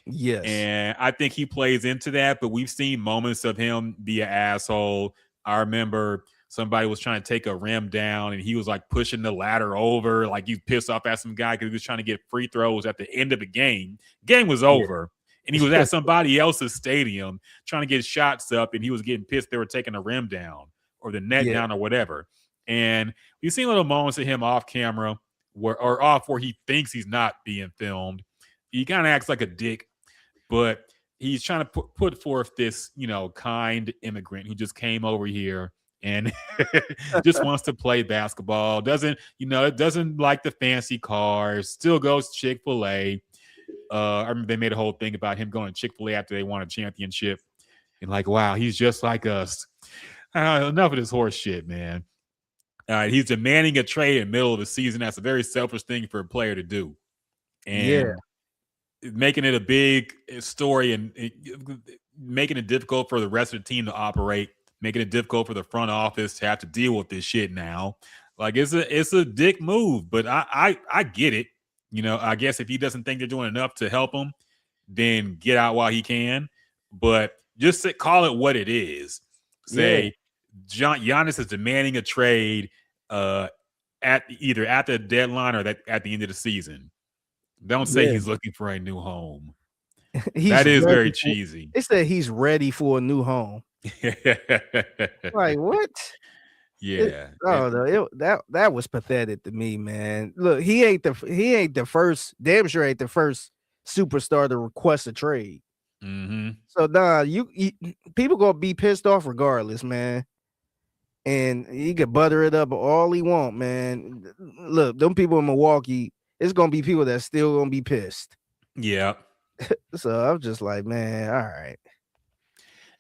[SPEAKER 10] Yes,
[SPEAKER 9] and I think he plays into that. But we've seen moments of him be an asshole. I remember somebody was trying to take a rim down, and he was like pushing the ladder over, like he pissed off at some guy because he was trying to get free throws at the end of the game. Game was over, and he was at somebody else's stadium trying to get shots up, and he was getting pissed they were taking a rim down or the net down or whatever. And we've seen little moments of him off camera where he thinks he's not being filmed. He kind of acts like a dick, but he's trying to put forth this, kind immigrant who just came over here and just wants to play basketball. Doesn't like the fancy cars, still goes to Chick-fil-A. I remember they made a whole thing about him going to Chick-fil-A after they won a championship. And like, wow, he's just like us. Enough of this horse shit, man. He's demanding a trade in the middle of the season. That's a very selfish thing for a player to do. And making it a big story and making it difficult for the rest of the team to operate, making it difficult for the front office to have to deal with this shit now. Like, it's a dick move, but I get it. I guess if he doesn't think they're doing enough to help him, then get out while he can. But just call it what it is. Say Giannis is demanding a trade either at the deadline or at the end of the season. Don't say he's looking for a new home. That is very cheesy.
[SPEAKER 10] It said he's ready for a new home. Like, what?
[SPEAKER 9] Yeah.
[SPEAKER 10] That was pathetic to me, man. Look, he ain't the first, damn sure ain't the first superstar to request a trade.
[SPEAKER 9] Mm-hmm.
[SPEAKER 10] So you people gonna be pissed off regardless, man. And he could butter it up all he want, man. Look, them people in Milwaukee, it's gonna be people that still gonna be pissed.
[SPEAKER 9] Yeah.
[SPEAKER 10] So I'm just like, man, all right.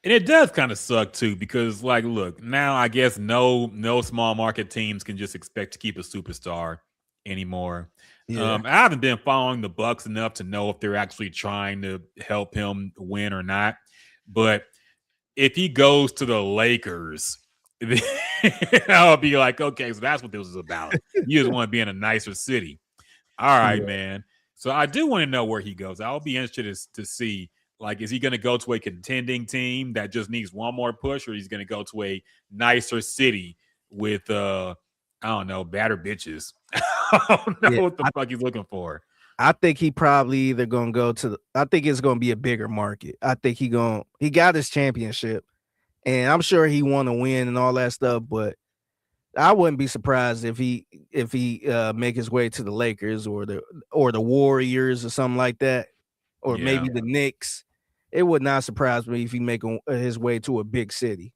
[SPEAKER 9] And it does kind of suck too, because like, look, now I guess no small market teams can just expect to keep a superstar anymore. I haven't been following the Bucks enough to know if they're actually trying to help him win or not. But if he goes to the Lakers, I'll be like, okay, so that's what this is about. You just want to be in a nicer city. All right,
[SPEAKER 10] Yeah.
[SPEAKER 9] man. So I do want to know where he goes. I'll be interested to see, like, is he going to go to a contending team that just needs one more push, or he's going to go to a nicer city with, I don't know, badder bitches. I don't know what the fuck he's looking for.
[SPEAKER 10] I think he probably either gonna go to. I think it's gonna be a bigger market. I think he got his championship, and I'm sure he want to win and all that stuff. But I wouldn't be surprised if he make his way to the Lakers or the Warriors or something like that, or maybe the Knicks. It would not surprise me if he make his way to a big city.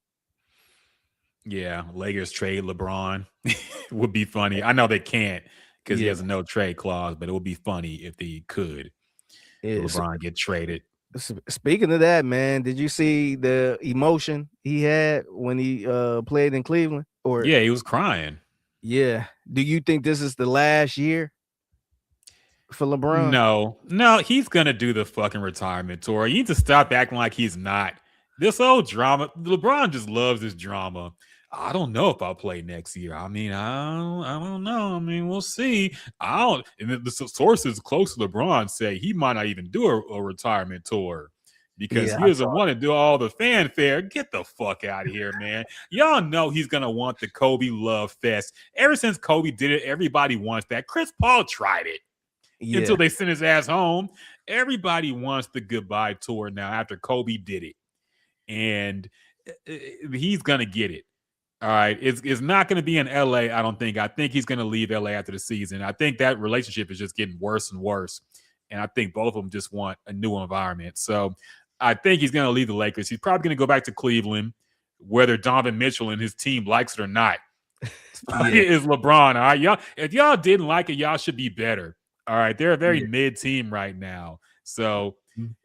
[SPEAKER 9] Yeah, Lakers trade LeBron would be funny. I know they can't because he has a no trade clause, but it would be funny if they could. LeBron get traded.
[SPEAKER 10] Speaking of that, man, did you see the emotion he had when he played in Cleveland? Or
[SPEAKER 9] yeah, he was crying.
[SPEAKER 10] Yeah. Do you think this is the last year for LeBron?
[SPEAKER 9] No, he's gonna do the fucking retirement tour. You need to stop acting like he's not. This whole drama, LeBron just loves this drama. I don't know if I'll play next year. I mean, I don't know. I mean, we'll see. And the sources close to LeBron say he might not even do a retirement tour because he doesn't want to do all the fanfare. Get the fuck out of here, man. Y'all know he's going to want the Kobe love fest. Ever since Kobe did it, everybody wants that. Chris Paul tried it until they sent his ass home. Everybody wants the goodbye tour now after Kobe did it. And he's going to get it. All right. It's not going to be in LA, I don't think. I think he's going to leave LA after the season. I think that relationship is just getting worse and worse. And I think both of them just want a new environment. So I think he's going to leave the Lakers. He's probably going to go back to Cleveland, whether Donovan Mitchell and his team likes it or not. Is LeBron. All right. Y'all, if y'all didn't like it, y'all should be better. All right. They're a very mid team right now. So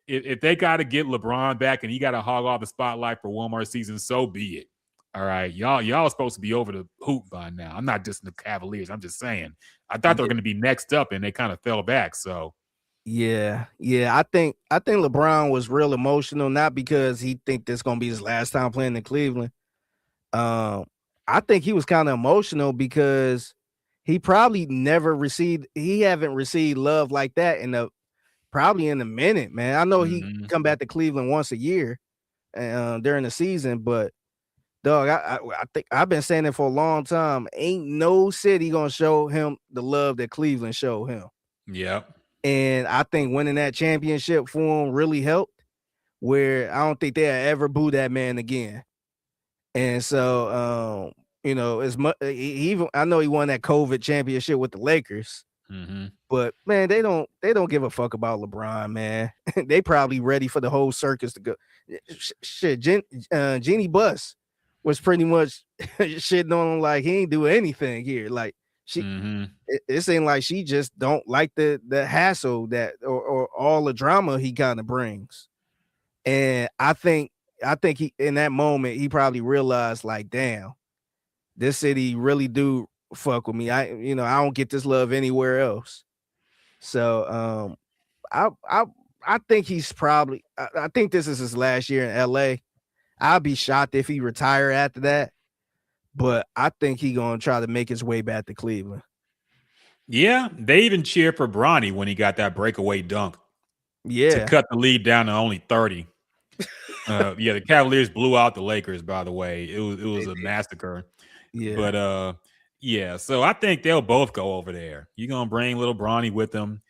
[SPEAKER 9] if they got to get LeBron back and he got to hog off the spotlight for one more season, so be it. All right, y'all supposed to be over the hoop by now. I'm not just the Cavaliers. I'm just saying. I thought they were going to be next up, and they kind of fell back. So,
[SPEAKER 10] yeah. I think LeBron was real emotional, not because he think this going to be his last time playing in Cleveland. I think he was kind of emotional because he probably haven't received love like that probably in a minute, man. I know he come back to Cleveland once a year during the season, but. Dog, I think I've been saying it for a long time. Ain't no city gonna show him the love that Cleveland showed him.
[SPEAKER 9] Yep.
[SPEAKER 10] And I think winning that championship for him really helped. Where I don't think they'll ever boo that man again. And so, as much even I know he won that COVID championship with the Lakers, but man, they don't give a fuck about LeBron, man. They probably ready for the whole circus to go. Shit, Jeannie Buss was pretty much shitting on him like he ain't do anything here. Like it seemed like she just don't like the hassle that or all the drama he kind of brings. And I think he in that moment he probably realized like, damn, this city really do fuck with me. I don't get this love anywhere else. So I think he's probably I think this is his last year in LA. I'd be shocked if he retire after that, but I think he gonna try to make his way back to Cleveland.
[SPEAKER 9] Yeah, they even cheered for Bronny when he got that breakaway dunk.
[SPEAKER 10] Yeah,
[SPEAKER 9] to cut the lead down to only 30. The Cavaliers blew out the Lakers. By the way, it was a massacre.
[SPEAKER 10] Yeah,
[SPEAKER 9] but so I think they'll both go over there. You're gonna bring little Bronny with them,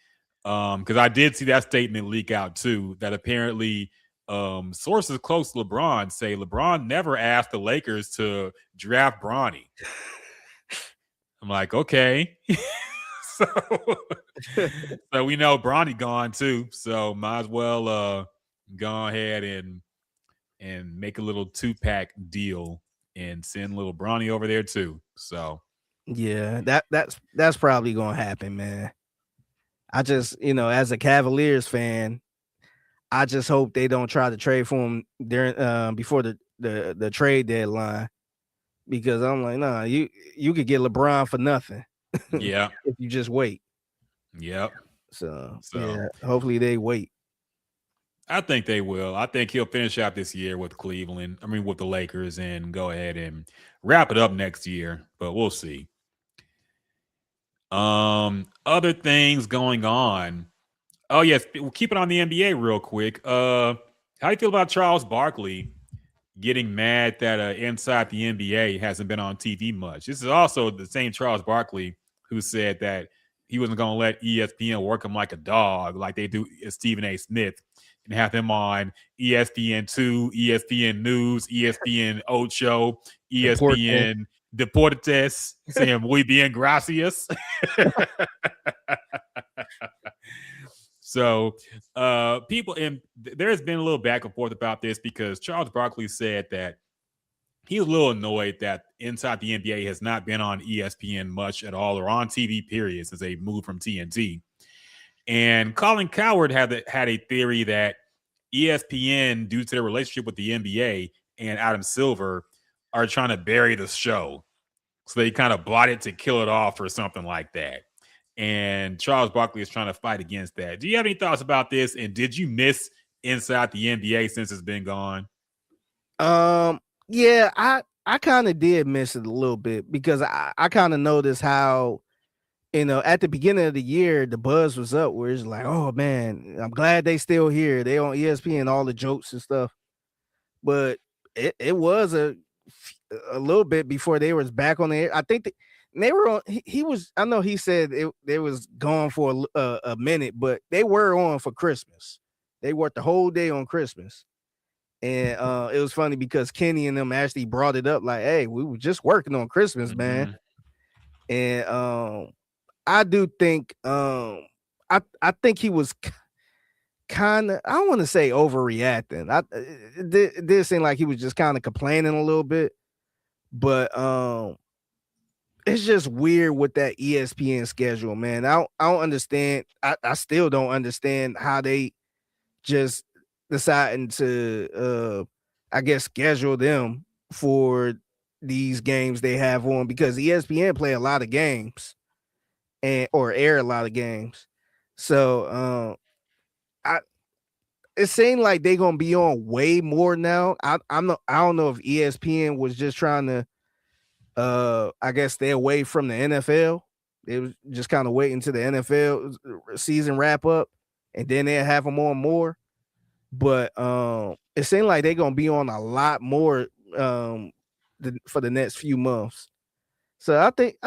[SPEAKER 9] because I did see that statement leak out too. That apparently. Sources close to LeBron say LeBron never asked the Lakers to draft Bronny. I'm like, okay. so we know Bronny gone too. So might as well go ahead and make a little 2-pack deal and send little Bronny over there too. So
[SPEAKER 10] yeah, that's probably gonna happen, man. I just, as a Cavaliers fan, I just hope they don't try to trade for him during before the trade deadline, because I'm like, nah, you could get LeBron for nothing.
[SPEAKER 9] Yeah,
[SPEAKER 10] if you just wait.
[SPEAKER 9] Yep.
[SPEAKER 10] So yeah, hopefully they wait.
[SPEAKER 9] I think they will. I think he'll finish out this year with Cleveland. I mean, with the Lakers, and go ahead and wrap it up next year. But we'll see. Other things going on. Oh yes, we'll keep it on the NBA real quick. How do you feel about Charles Barkley getting mad that inside the NBA hasn't been on TV much? This is also the same Charles Barkley who said that he wasn't going to let ESPN work him like a dog, like they do Stephen A. Smith, and have him on ESPN2, ESPN News, ESPN Ocho, ESPN Deportes, saying muy bien gracias. So people, and there's been a little back and forth about this because Charles Barkley said that he was a little annoyed that Inside the NBA has not been on ESPN much at all, or on TV period, since they moved from TNT. And Colin Cowherd had a theory that ESPN, due to their relationship with the NBA and Adam Silver, are trying to bury the show. So they kind of bought it to kill it off or something like that. And Charles Barkley is trying to fight against that. Do you have any thoughts about this? And did you miss Inside the NBA since it's been gone?
[SPEAKER 10] Yeah, I kind of did miss it a little bit because I kind of noticed how, at the beginning of the year, the buzz was up where it's like, oh man, I'm glad they still here. They on ESPN, all the jokes and stuff. But it was a little bit before they was back on the air. I think they were on. He was. I know he said they was gone for a minute, but they were on for Christmas. They worked the whole day on Christmas, and it was funny because Kenny and them actually brought it up, like, "Hey, we were just working on Christmas, man." And I do think I think he was kind of, I don't want to say overreacting. It did seem like he was just kind of complaining a little bit, but it's just weird with that ESPN schedule, man. I don't understand. I still don't understand how they just deciding to I guess schedule them for these games they have on, because ESPN play a lot of games or air a lot of games. So it seemed like they're gonna be on way more now. I don't know if ESPN was just trying to I guess stay away from the NFL. They was just kind of waiting to the NFL season wrap up, and then they'll have them on more. But it seemed like they're gonna be on a lot more for the next few months. So I think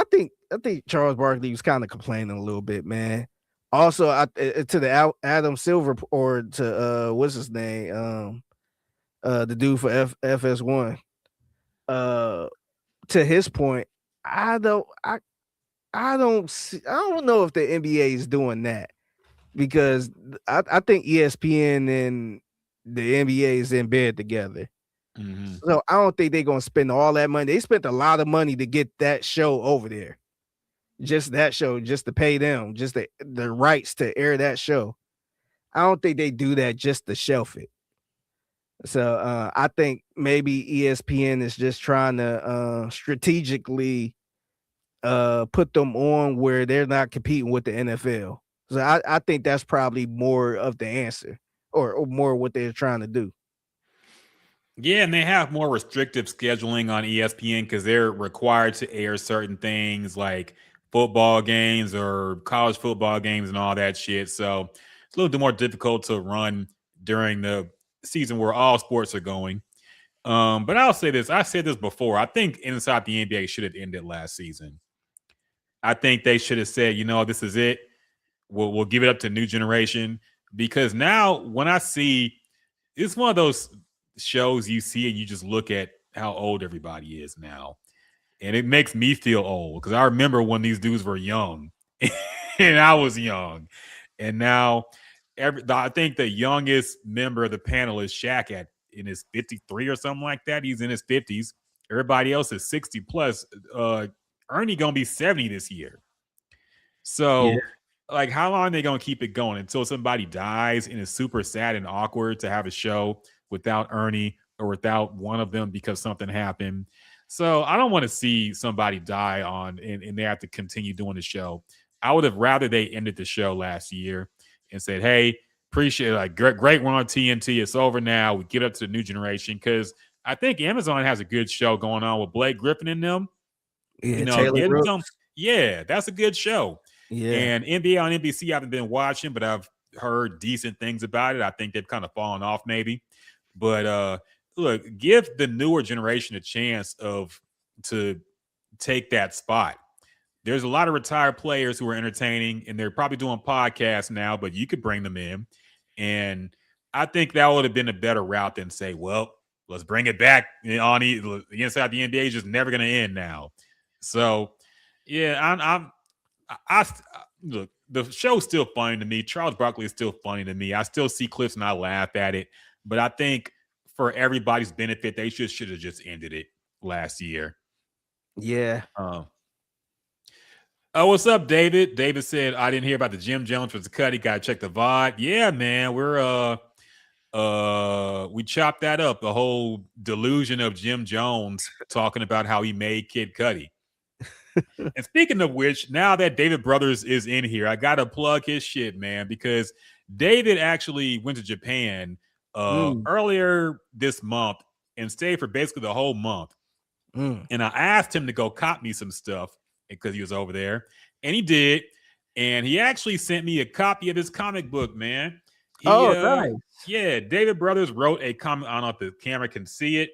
[SPEAKER 10] Charles Barkley was kind of complaining a little bit, man. Also, to the Adam Silver, or to what's his name, the dude for FS1. To his point, I don't know if the NBA is doing that, because I think ESPN and the NBA is in bed together.
[SPEAKER 9] Mm-hmm.
[SPEAKER 10] So I don't think they're gonna spend all that money. They spent a lot of money to get that show over there. Just that show, just to pay them, just the rights to air that show. I don't think they do that just to shelf it. So I think maybe ESPN is just trying to strategically put them on where they're not competing with the NFL. So I think that's probably more of the answer, or more what they're trying to do.
[SPEAKER 9] Yeah, and they have more restrictive scheduling on ESPN because they're required to air certain things like football games or college football games and all that shit. So it's a little bit more difficult to run during the season where all sports are going. But I'll say this. I said this before. I think Inside the NBA should have ended last season. I think they should have said, this is it. We'll give it up to new generation, because now when I see, it's one of those shows you see and you just look at how old everybody is now, and it makes me feel old because I remember when these dudes were young and I was young, and now I think the youngest member of the panel is Shaq in his 53 or something like that. He's in his 50s. Everybody else is 60 plus. Ernie gonna be 70 this year. So like, how long are they gonna keep it going until somebody dies and it's super sad and awkward to have a show without Ernie or without one of them because something happened? So I don't want to see somebody die and they have to continue doing the show. I would have rather they ended the show last year and said, hey, Appreciate it. Like great run on TNT. It's over now. We get up to the new generation because I think Amazon has a good show going on with Blake Griffin and them.
[SPEAKER 10] Yeah,
[SPEAKER 9] You know,
[SPEAKER 10] Taylor
[SPEAKER 9] getting
[SPEAKER 10] Brooks.
[SPEAKER 9] some. Yeah, that's a good show.
[SPEAKER 10] Yeah.
[SPEAKER 9] And NBA on NBC, I haven't been watching, but I've heard decent things about it. I think they've kind of fallen off, maybe. But look, give the newer generation a chance to take that spot. There's a lot of retired players who are entertaining, and they're probably doing podcasts now, but you could bring them in. And I think that would have been a better route than say, well, let's bring it back on the inside the NBA is just never going to end now. So, yeah, I look, the show's still funny to me. Charles Barkley is still funny to me. I still see clips and I laugh at it. But I think for everybody's benefit, they should have just ended it last year.
[SPEAKER 10] Yeah.
[SPEAKER 9] Oh, what's up, David? David said, I didn't hear about the Jim Jones versus Cudi. Gotta check the VOD. Yeah, man. We chopped that up. The whole delusion of Jim Jones talking about how he made Kid Cudi. And speaking of which, now that David Brothers is in here, I gotta plug his shit, man, because David actually went to Japan earlier this month and stayed for basically the whole month. And I asked him to go cop me some stuff because he was over there, and he did. And he actually sent me a copy of his comic book, man.
[SPEAKER 10] Nice.
[SPEAKER 9] Yeah, David Brothers wrote a comic. I don't know if the camera can see it.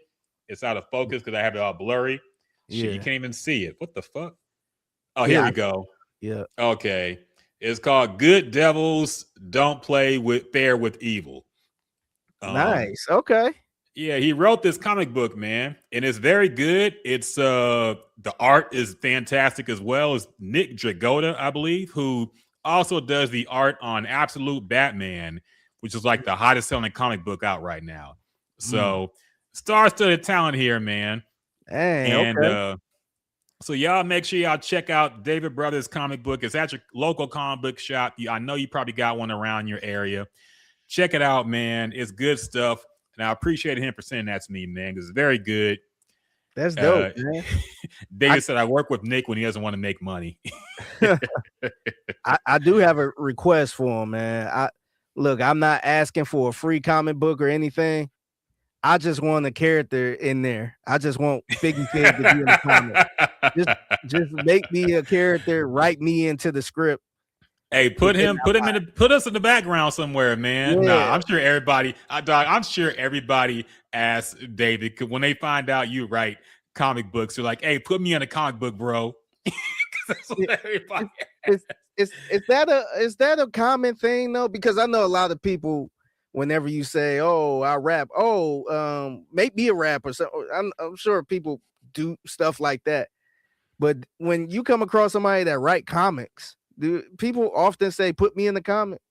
[SPEAKER 9] It's out of focus because I have it all blurry. Shit, you can't even see it. What the fuck? Oh, here we go.
[SPEAKER 10] Yeah.
[SPEAKER 9] Okay. It's called Good Devils Don't Play Fair with Evil.
[SPEAKER 10] Nice. Okay.
[SPEAKER 9] Yeah, he wrote this comic book, man, and it's very good. It's the art is fantastic as well as Nick Dragotta, I believe, who also does the art on Absolute Batman, which is like the hottest selling comic book out right now. So star-studded talent here, man.
[SPEAKER 10] Hey,
[SPEAKER 9] and
[SPEAKER 10] okay.
[SPEAKER 9] So y'all make sure y'all check out David Brothers comic book. It's at your local comic book shop. I know you probably got one around your area. Check it out, man. It's good stuff. And I appreciate him for sending that to me, man, because it's very good.
[SPEAKER 10] That's dope, man.
[SPEAKER 9] David said I work with Nick when he doesn't want to make money.
[SPEAKER 10] I do have a request for him, man. I'm not asking for a free comic book or anything. I just want a character in there. I just want Figgy Fig to be in the comic. Just make me a character, write me into the script.
[SPEAKER 9] Hey, put us in the background somewhere, man.
[SPEAKER 10] Yeah.
[SPEAKER 9] Nah, I'm sure everybody, I'm sure everybody asks David when they find out you write comic books. You're like, hey, put me in a comic book, bro. That's what everybody
[SPEAKER 10] Is that a common thing though? Because I know a lot of people, whenever you say, "Oh, I rap," make me a rapper. So I'm sure people do stuff like that. But when you come across somebody that write comics, do people often say, "Put me in the comic"?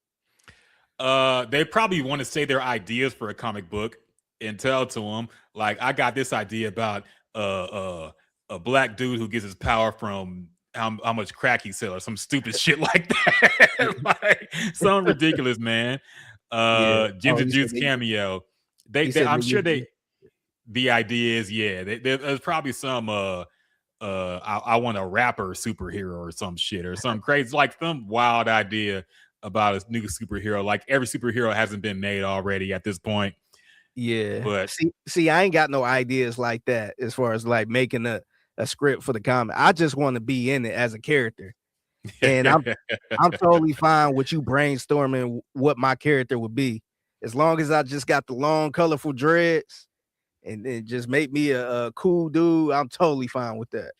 [SPEAKER 9] They probably want to say their ideas for a comic book and tell to them, like, I got this idea about a black dude who gets his power from how much crack he sells, or some stupid shit like that. Like, something ridiculous, man. Ginger Juice cameo. I'm sure the idea is, there's probably some I want a rapper superhero or some shit or some crazy, like some wild idea about a new superhero. Like every superhero hasn't been made already at this point.
[SPEAKER 10] Yeah,
[SPEAKER 9] but
[SPEAKER 10] see, I ain't got no ideas like that as far as like making a script for the comic. I just want to be in it as a character, and I'm totally fine with you brainstorming what my character would be, as long as I just got the long, colorful dreads. And then just make me a cool dude. I'm totally fine with that.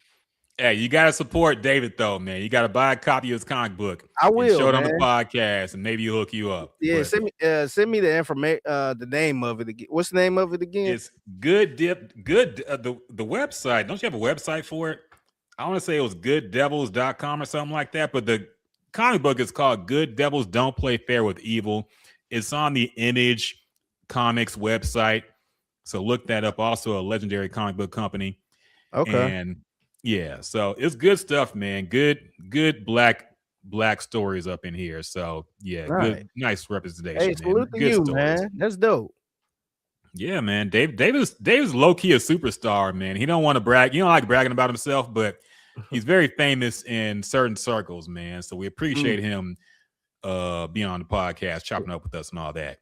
[SPEAKER 9] Hey, you gotta support David though, man. You gotta buy a copy of his comic book.
[SPEAKER 10] I will
[SPEAKER 9] show it on the podcast, and maybe he'll hook you up.
[SPEAKER 10] Yeah, send me the information. The name of it again. What's the name of it again?
[SPEAKER 9] It's Good. The website. Don't you have a website for it? I want to say it was gooddevils.com or something like that. But the comic book is called Good Devils Don't Play Fair with Evil. It's on the Image Comics website. So look that up. Also a legendary comic book company.
[SPEAKER 10] Okay.
[SPEAKER 9] And yeah, so it's good stuff, man. Good black stories up in here. So yeah, good, nice representation.
[SPEAKER 10] Hey, salute to you, man. That's dope.
[SPEAKER 9] Yeah, man. David's low key a superstar, man. He don't want to brag. He don't like bragging about himself, but he's very famous in certain circles, man. So we appreciate him being on the podcast, chopping up with us and all that.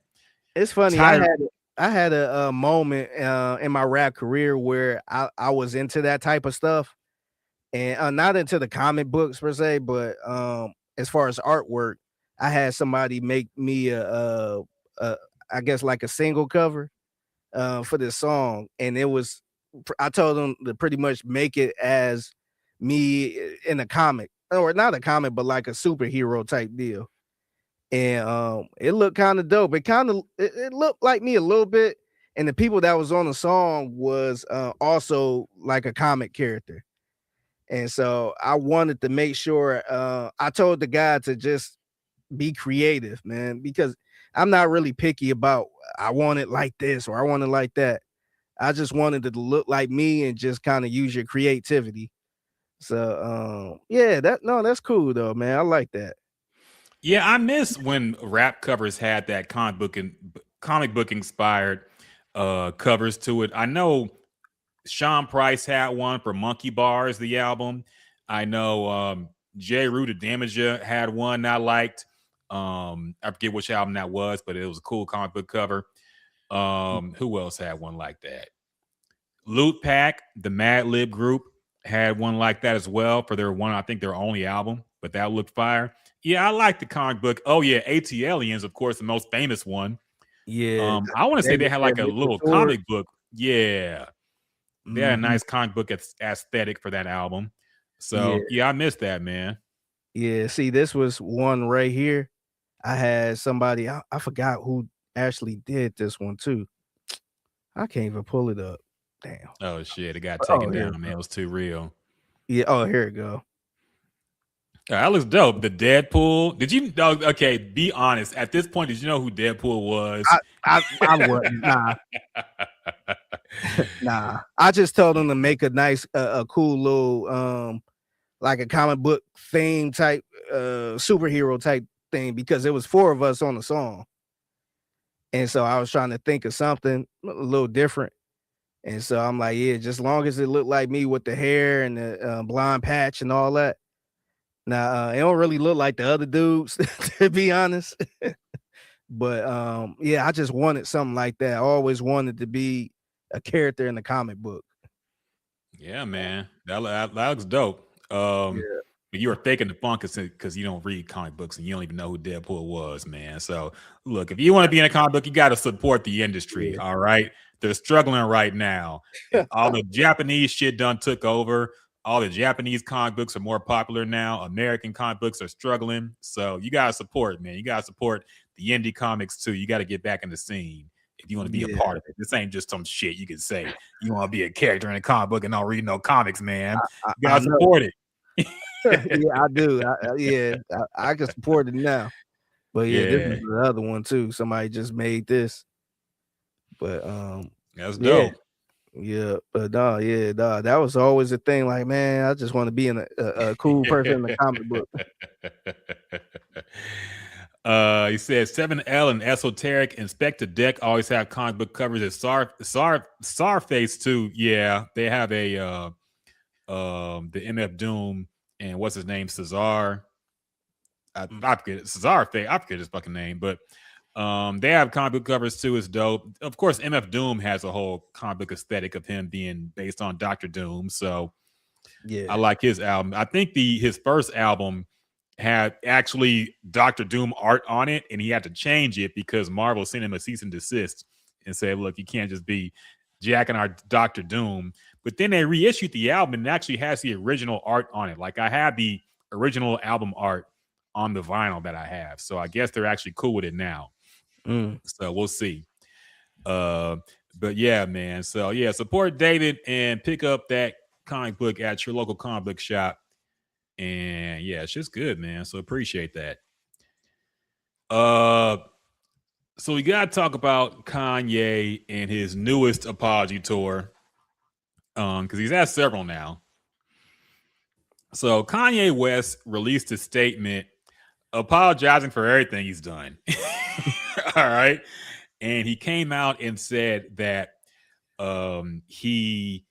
[SPEAKER 10] It's funny. I had a moment in my rap career where I was into that type of stuff, and not into the comic books per se, but as far as artwork, I had somebody make me I guess like a single cover for this song, and I told them to pretty much make it as me in a comic, or not a comic, but like a superhero type deal. And it looked kind of dope. It looked like me a little bit, and the people that was on the song was also like a comic character. And so I wanted to make sure I told the guy to just be creative, man, because I'm not really picky about I want it like this or I want it like that. I just wanted it to look like me and just kind of use your creativity. So yeah, that's cool though, man. I like that.
[SPEAKER 9] Yeah, I miss when rap covers had that comic book inspired covers to it. I know Sean Price had one for Monkey Bars, the album. I know J. Rue Damager had one I liked. I forget which album that was, but it was a cool comic book cover. Who else had one like that? Loot Pack, the Mad Lib group, had one like that as well for I think their only album, but that looked fire. Yeah, I like the comic book. Oh yeah, ATLiens, of course, the most famous one.
[SPEAKER 10] Yeah,
[SPEAKER 9] I want to say they had like a little comic book. Yeah, they had a nice comic book aesthetic for that album. So yeah, I missed that, man.
[SPEAKER 10] Yeah, see, this was one right here. I had somebody, I forgot who actually did this one too. I can't even pull it up. Damn.
[SPEAKER 9] Oh shit, it got taken down, man. It was too real.
[SPEAKER 10] Yeah. Oh, here it go.
[SPEAKER 9] That looks dope. The Deadpool. Did you know? Okay, be honest. At this point, did you know who Deadpool was?
[SPEAKER 10] I wouldn't. Nah. Nah. I just told them to make a nice, a cool little, like a comic book theme type, superhero type thing, because it was 4 of us on the song. And so I was trying to think of something a little different. And so I'm like, yeah, just as long as it looked like me with the hair and the blonde patch and all that. Now, it don't really look like the other dudes, to be honest. But yeah, I just wanted something like that. I always wanted to be a character in the comic book.
[SPEAKER 9] Yeah, man. That looks dope. But you were faking the funk because you don't read comic books and you don't even know who Deadpool was, man. So look, if you want to be in a comic book, you got to support the industry. All right. They're struggling right now. All the Japanese shit done took over. All the Japanese comic books are more popular now. American comic books are struggling. So you got to support, man. You got to support the indie comics too. You got to get back in the scene if you want to be a part of it. This ain't just some shit you can say. You want to be a character in a comic book and don't read no comics, man. You got to support it.
[SPEAKER 10] Yeah, I do. I can support it now. But yeah, this is the other one too. Somebody just made this. But
[SPEAKER 9] that's dope.
[SPEAKER 10] Yeah, but that was always a thing. Like, man, I just want to be in a cool person in the comic book.
[SPEAKER 9] He says 7L and Esoteric Inspector Deck always have comic book covers at Sarface too. Yeah, they have a the MF Doom and what's his name, Cesar. I forget I forget his fucking name, but they have comic book covers too. It's dope. Of course, MF Doom has a whole comic book aesthetic of him being based on Dr. Doom. So yeah, I like his album. I think his first album had actually Dr. Doom art on it, and he had to change it because Marvel sent him a cease and desist and said, look, you can't just be jacking our Dr. Doom. But then they reissued the album and it actually has the original art on it. Like I have the original album art on the vinyl that I have. So I guess they're actually cool with it now. So we'll see. But yeah, man. So yeah, support David and pick up that comic book at your local comic book shop. And yeah, it's just good, man. So appreciate that. So we gotta talk about Kanye and his newest apology tour. Because he's had several now. So Kanye West released a statement apologizing for everything he's done. All right. And he came out and said that he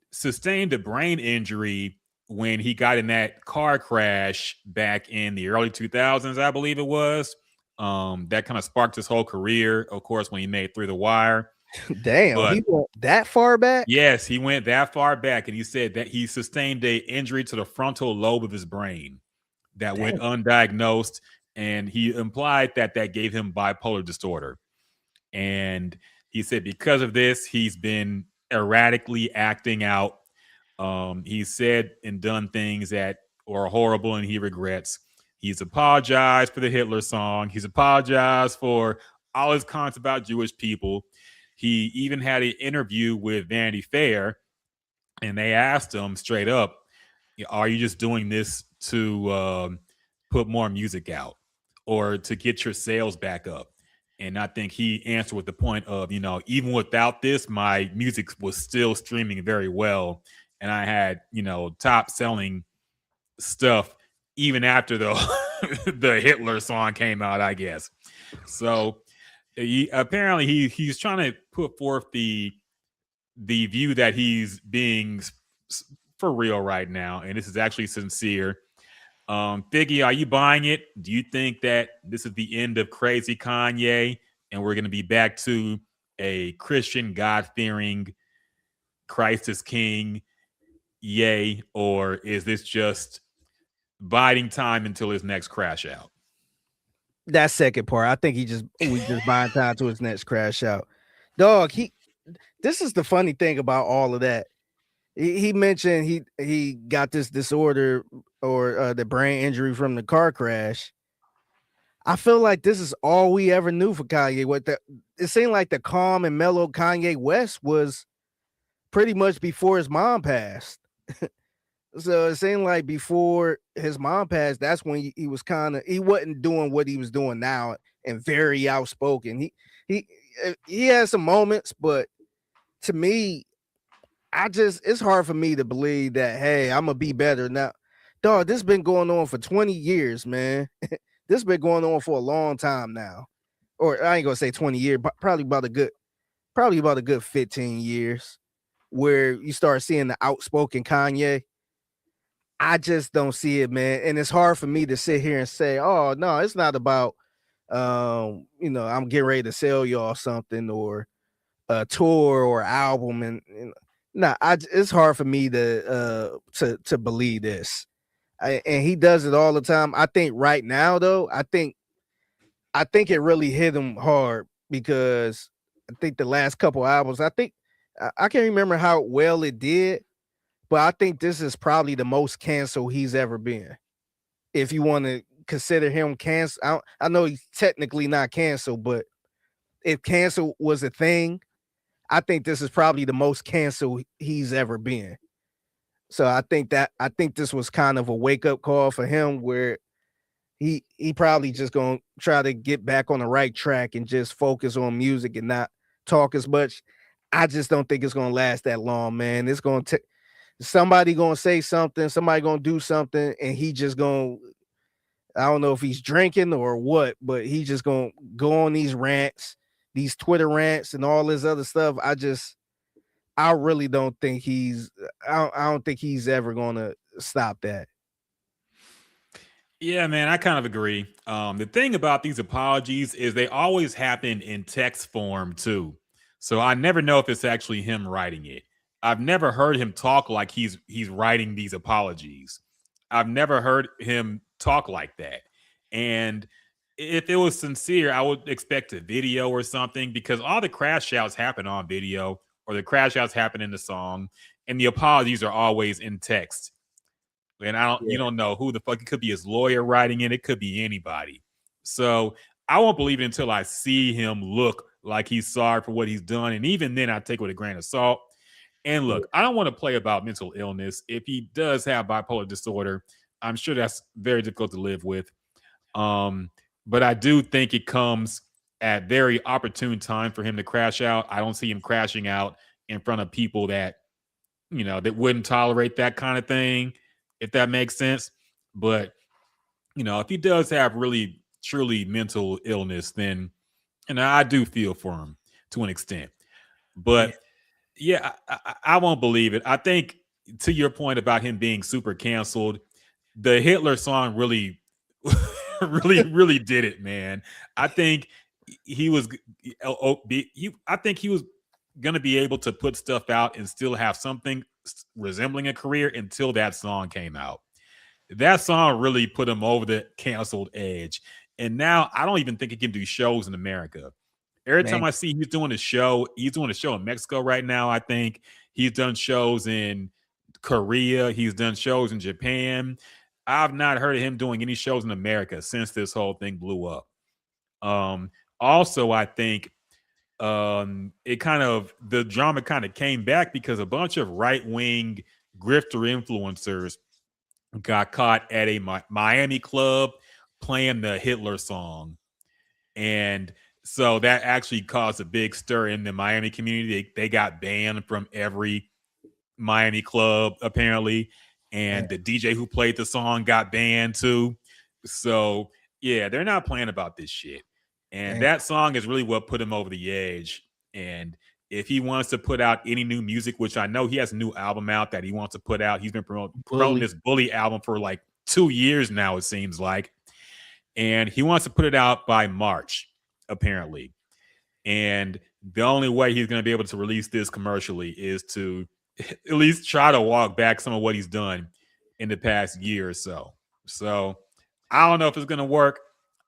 [SPEAKER 9] sustained a brain injury when he got in that car crash back in the early 2000s, I believe it was. That kind of sparked his whole career, of course, when he made Through the Wire.
[SPEAKER 10] Damn,
[SPEAKER 9] But
[SPEAKER 10] he went that far back?
[SPEAKER 9] yes, he went that far back, and he said that he sustained a injury to the frontal lobe of his brain that went undiagnosed, and he implied that that gave him bipolar disorder. And he said because of this, he's been erratically acting out. He said and done things that are horrible and he regrets. He's apologized for the Hitler song. He's apologized for all his comments about Jewish people. He even had an interview with Vanity Fair, and they asked him straight up, are you just doing this to put more music out or to get your sales back up? And I think he answered with the point of, even without this, my music was still streaming very well. And I had, top selling stuff even after the the Hitler song came out, I guess. So he's trying to put forth the view that he's being for real right now, and this is actually sincere. Figgy, are you buying it? Do you think that this is the end of crazy Kanye and we're going to be back to a Christian, God-fearing, Christ is King, yay? Or is this just biding time until his next crash out?
[SPEAKER 10] That second part, I think we just buying time to his next crash out. Dog, this is the funny thing about all of that. He mentioned he got this disorder or the brain injury from the car crash. I feel like this is all we ever knew for Kanye. It seemed like the calm and mellow Kanye West was pretty much before his mom passed. So it seemed like before his mom passed, that's when he was he wasn't doing what he was doing now and very outspoken. He had some moments, but to me, it's hard for me to believe that, hey, I'm gonna be better now. Dog, this has been going on for 20 years, man. This has been going on for a long time now. Or I ain't gonna say 20 years, but probably about a good 15 years where you start seeing the outspoken Kanye. I just don't see it, man. And it's hard for me to sit here and say, oh, no, it's not about, I'm getting ready to sell y'all something or a tour or album. And it's hard for me to believe this. And he does it all the time. I think right now, though, I think it really hit him hard because I think the last couple albums, I can't remember how well it did, but I think this is probably the most canceled he's ever been. If you want to consider him canceled, I know he's technically not canceled, but if cancel was a thing, I think this is probably the most canceled he's ever been. So I think this was kind of a wake-up call for him where he probably just gonna try to get back on the right track and just focus on music and not talk as much. I just don't think it's gonna last that long, man. It's gonna take somebody gonna say something, somebody gonna do something, and he just gonna, I don't know if he's drinking or what, but he just gonna go on these rants, these Twitter rants and all this other stuff. I really don't think I don't think he's ever gonna stop that.
[SPEAKER 9] Yeah, man, I kind of agree. The thing about these apologies is they always happen in text form too. So I never know if it's actually him writing it. I've never heard him talk like he's writing these apologies. I've never heard him talk like that. And if it was sincere, I would expect a video or something because all the crash outs happen on video or the crash outs happen in the song and the apologies are always in text. And you don't know who the fuck, it could be his lawyer writing it. It could be anybody. So I won't believe it until I see him look like he's sorry for what he's done. And even then I take it with a grain of salt. And look, I don't want to play about mental illness. If he does have bipolar disorder, I'm sure that's very difficult to live with. But I do think it comes at very opportune time for him to crash out. I don't see him crashing out in front of people that, that wouldn't tolerate that kind of thing, if that makes sense. But, if he does have really, truly mental illness, then, I do feel for him to an extent. But yeah, I won't believe it. I think to your point about him being super canceled, the Hitler song really, really did it, man. I think he was, I think he was gonna be able to put stuff out and still have something resembling a career until that song came out. That song really put him over the canceled edge. And now I don't even think he can do shows in America. Every time I see he's doing a show in Mexico right now. I think he's done shows in Korea. He's done shows in Japan. I've not heard of him doing any shows in America since this whole thing blew up. Also, I think the drama kind of came back because a bunch of right-wing grifter influencers got caught at a Miami club playing the Hitler song. And so that actually caused a big stir in the Miami community. They got banned from every Miami club, apparently. And the DJ who played the song got banned too. So, yeah, they're not playing about this shit. And that song is really what put him over the edge. And if he wants to put out any new music, which I know he has a new album out that he wants to put out. He's been promoting this Bully album for like 2 years now, it seems like. And he wants to put it out by March, apparently. And the only way he's going to be able to release this commercially is to at least try to walk back some of what he's done in the past year or so. So I don't know if it's going to work.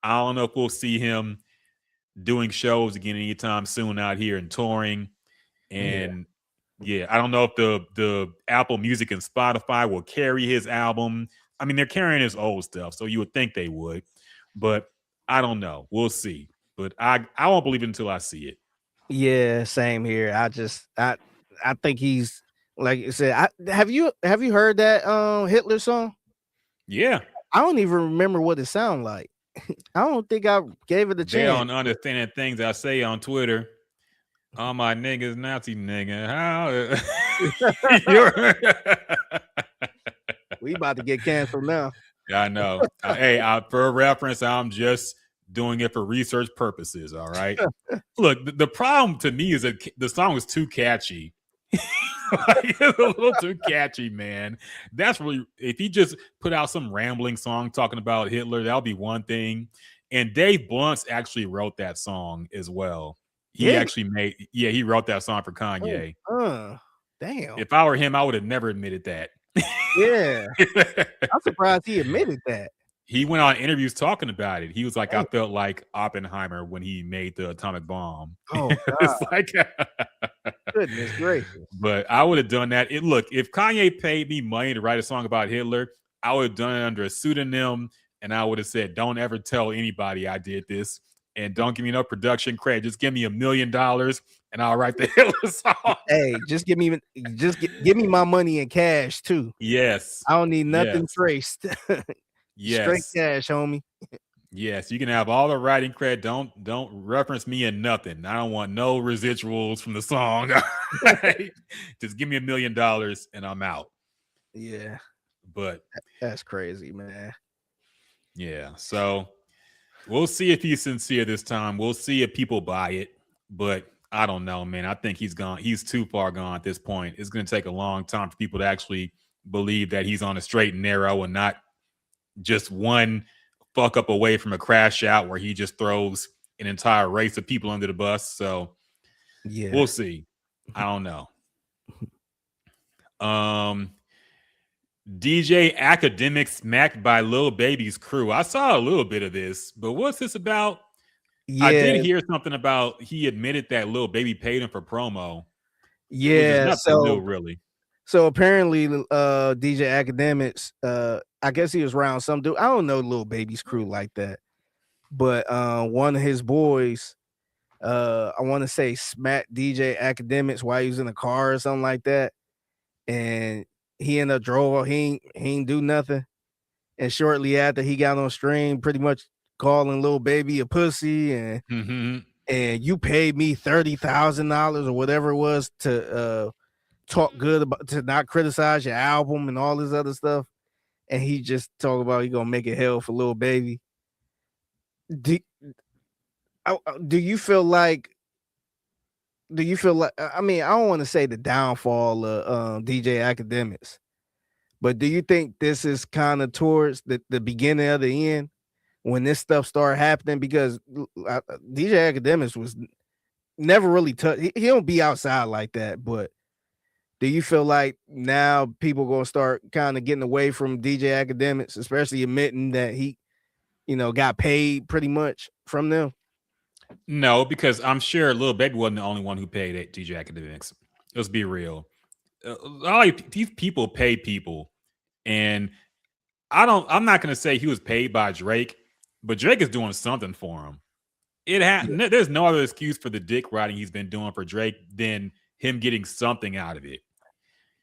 [SPEAKER 9] I don't know if we'll see him doing shows again anytime soon out here and touring. And I don't know if the Apple Music and Spotify will carry his album. I mean, they're carrying his old stuff, so you would think they would, but I don't know. We'll see. But I won't believe it until I see it.
[SPEAKER 10] Yeah, same here. I think he's, like you said. Have you heard that Hitler song?
[SPEAKER 9] Yeah.
[SPEAKER 10] I don't even remember what it sounded like. I don't think I gave it a chance.
[SPEAKER 9] They don't understand things I say on Twitter. All my niggas, Nazi nigga.
[SPEAKER 10] We about to get canceled now.
[SPEAKER 9] I know. Hey, for reference, I'm just doing it for research purposes. All right. Look, the problem to me is that the song was too catchy. It's a little too catchy, man. That's really, if he just put out some rambling song talking about Hitler, that'll be one thing. And Dave Blunt's actually wrote that song as well. He wrote that song for Kanye.
[SPEAKER 10] Damn.
[SPEAKER 9] If I were him, I would have never admitted that.
[SPEAKER 10] Yeah. I'm surprised he admitted that.
[SPEAKER 9] He went on interviews talking about it. He was like, I felt like Oppenheimer when he made the atomic bomb.
[SPEAKER 10] Oh, God.
[SPEAKER 9] It's like,
[SPEAKER 10] goodness gracious.
[SPEAKER 9] But I would have done that. Look, if Kanye paid me money to write a song about Hitler, I would have done it under a pseudonym, and I would have said, don't ever tell anybody I did this, and don't give me no production credit. Just give me $1 million, and I'll write the Hitler song.
[SPEAKER 10] Hey, give me my money in cash too.
[SPEAKER 9] Yes.
[SPEAKER 10] I don't need nothing traced.
[SPEAKER 9] Yes.
[SPEAKER 10] Straight cash, homie.
[SPEAKER 9] Yes, you can have all the writing credit. Don't reference me in nothing. I don't want no residuals from the song. Just give me $1 million and I'm out.
[SPEAKER 10] Yeah.
[SPEAKER 9] But
[SPEAKER 10] that's crazy, man.
[SPEAKER 9] Yeah. So we'll see if he's sincere this time. We'll see if people buy it. But I don't know, man. I think he's gone. He's too far gone at this point. It's going to take a long time for people to actually believe that he's on a straight and narrow and not just one fuck up away from a crash out where he just throws an entire race of people under the bus. So
[SPEAKER 10] yeah,
[SPEAKER 9] we'll see. I don't know. DJ Academic smacked by Lil Baby's crew. I saw a little bit of this, but what's this about? Yeah. I did hear something about he admitted that Lil Baby paid him for promo.
[SPEAKER 10] Yeah,
[SPEAKER 9] so new, really.
[SPEAKER 10] So apparently, DJ Academics, I guess he was around some dude. I don't know Lil Baby's crew like that, but one of his boys, I want to say, smacked DJ Academics while he was in the car or something like that, and he ended up drove. He ain't do nothing, and shortly after he got on stream, pretty much calling Lil Baby a pussy, and and you paid me $30,000 or whatever it was to talk good about, to not criticize your album and all this other stuff, and he just talk about he gonna make it hell for Lil Baby. Do you feel like do you feel like? I mean, I don't want to say the downfall of DJ Academics, but do you think this is kind of towards the beginning of the end when this stuff started happening? Because DJ Academics was never really touched. He don't be outside like that. But do you feel like now people gonna start kind of getting away from DJ Academics, especially admitting that he, got paid pretty much from them?
[SPEAKER 9] No, because I'm sure Lil Baby wasn't the only one who paid at DJ Academics. Let's be real. These people pay people, and I'm not gonna say he was paid by Drake, but Drake is doing something for him. There's no other excuse for the dick riding he's been doing for Drake than him getting something out of it.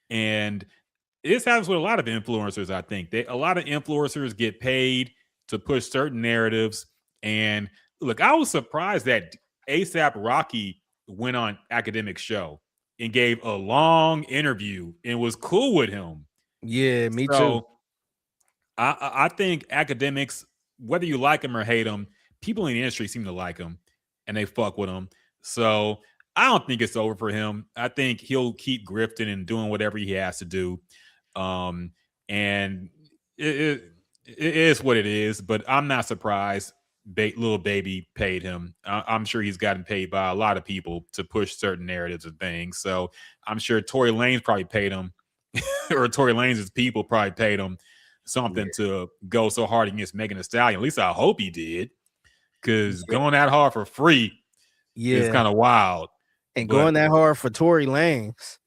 [SPEAKER 9] And this happens with a lot of influencers. I think a lot of influencers get paid to push certain narratives. And look, I was surprised that ASAP Rocky went on Academic's show and gave a long interview and was cool with him.
[SPEAKER 10] Yeah, me too.
[SPEAKER 9] I think Academics, whether you like him or hate him, people in the industry seem to like him and they fuck with him. So I don't think it's over for him. I think he'll keep grifting and doing whatever he has to do. And it is what it is, but I'm not surprised Lil Baby paid him. I'm sure he's gotten paid by a lot of people to push certain narratives and things. So I'm sure Tory Lanez probably paid him or Tory Lanez's people probably paid him something to go so hard against Megan Thee Stallion. At least I hope he did, because going that hard for free is kind of wild.
[SPEAKER 10] And going that hard for Tory Lanez.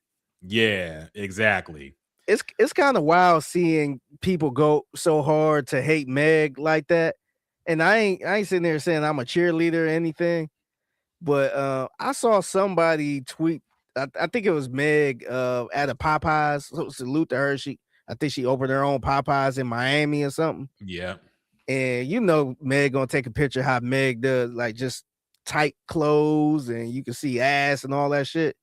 [SPEAKER 9] Yeah, exactly.
[SPEAKER 10] It's kind of wild seeing people go so hard to hate Meg like that. And I ain't sitting there saying I'm a cheerleader or anything, but I saw somebody tweet. I think it was Meg at a Popeyes. So salute to her. I think she opened her own Popeyes in Miami or something.
[SPEAKER 9] Yeah.
[SPEAKER 10] And Meg gonna take a picture of how Meg does, like, just tight clothes and you can see ass and all that shit.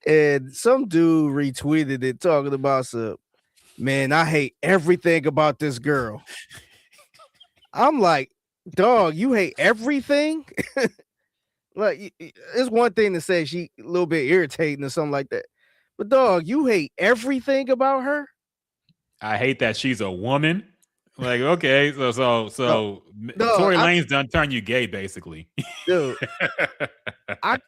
[SPEAKER 10] And some dude retweeted it talking about man, I hate everything about this girl. I'm like, dog, you hate everything? Like, it's one thing to say she a little bit irritating or something like that, but dog, you hate everything about her?
[SPEAKER 9] I hate that she's a woman. Like, okay, so Tory Lanez done turn you gay, basically.
[SPEAKER 10] Dude, I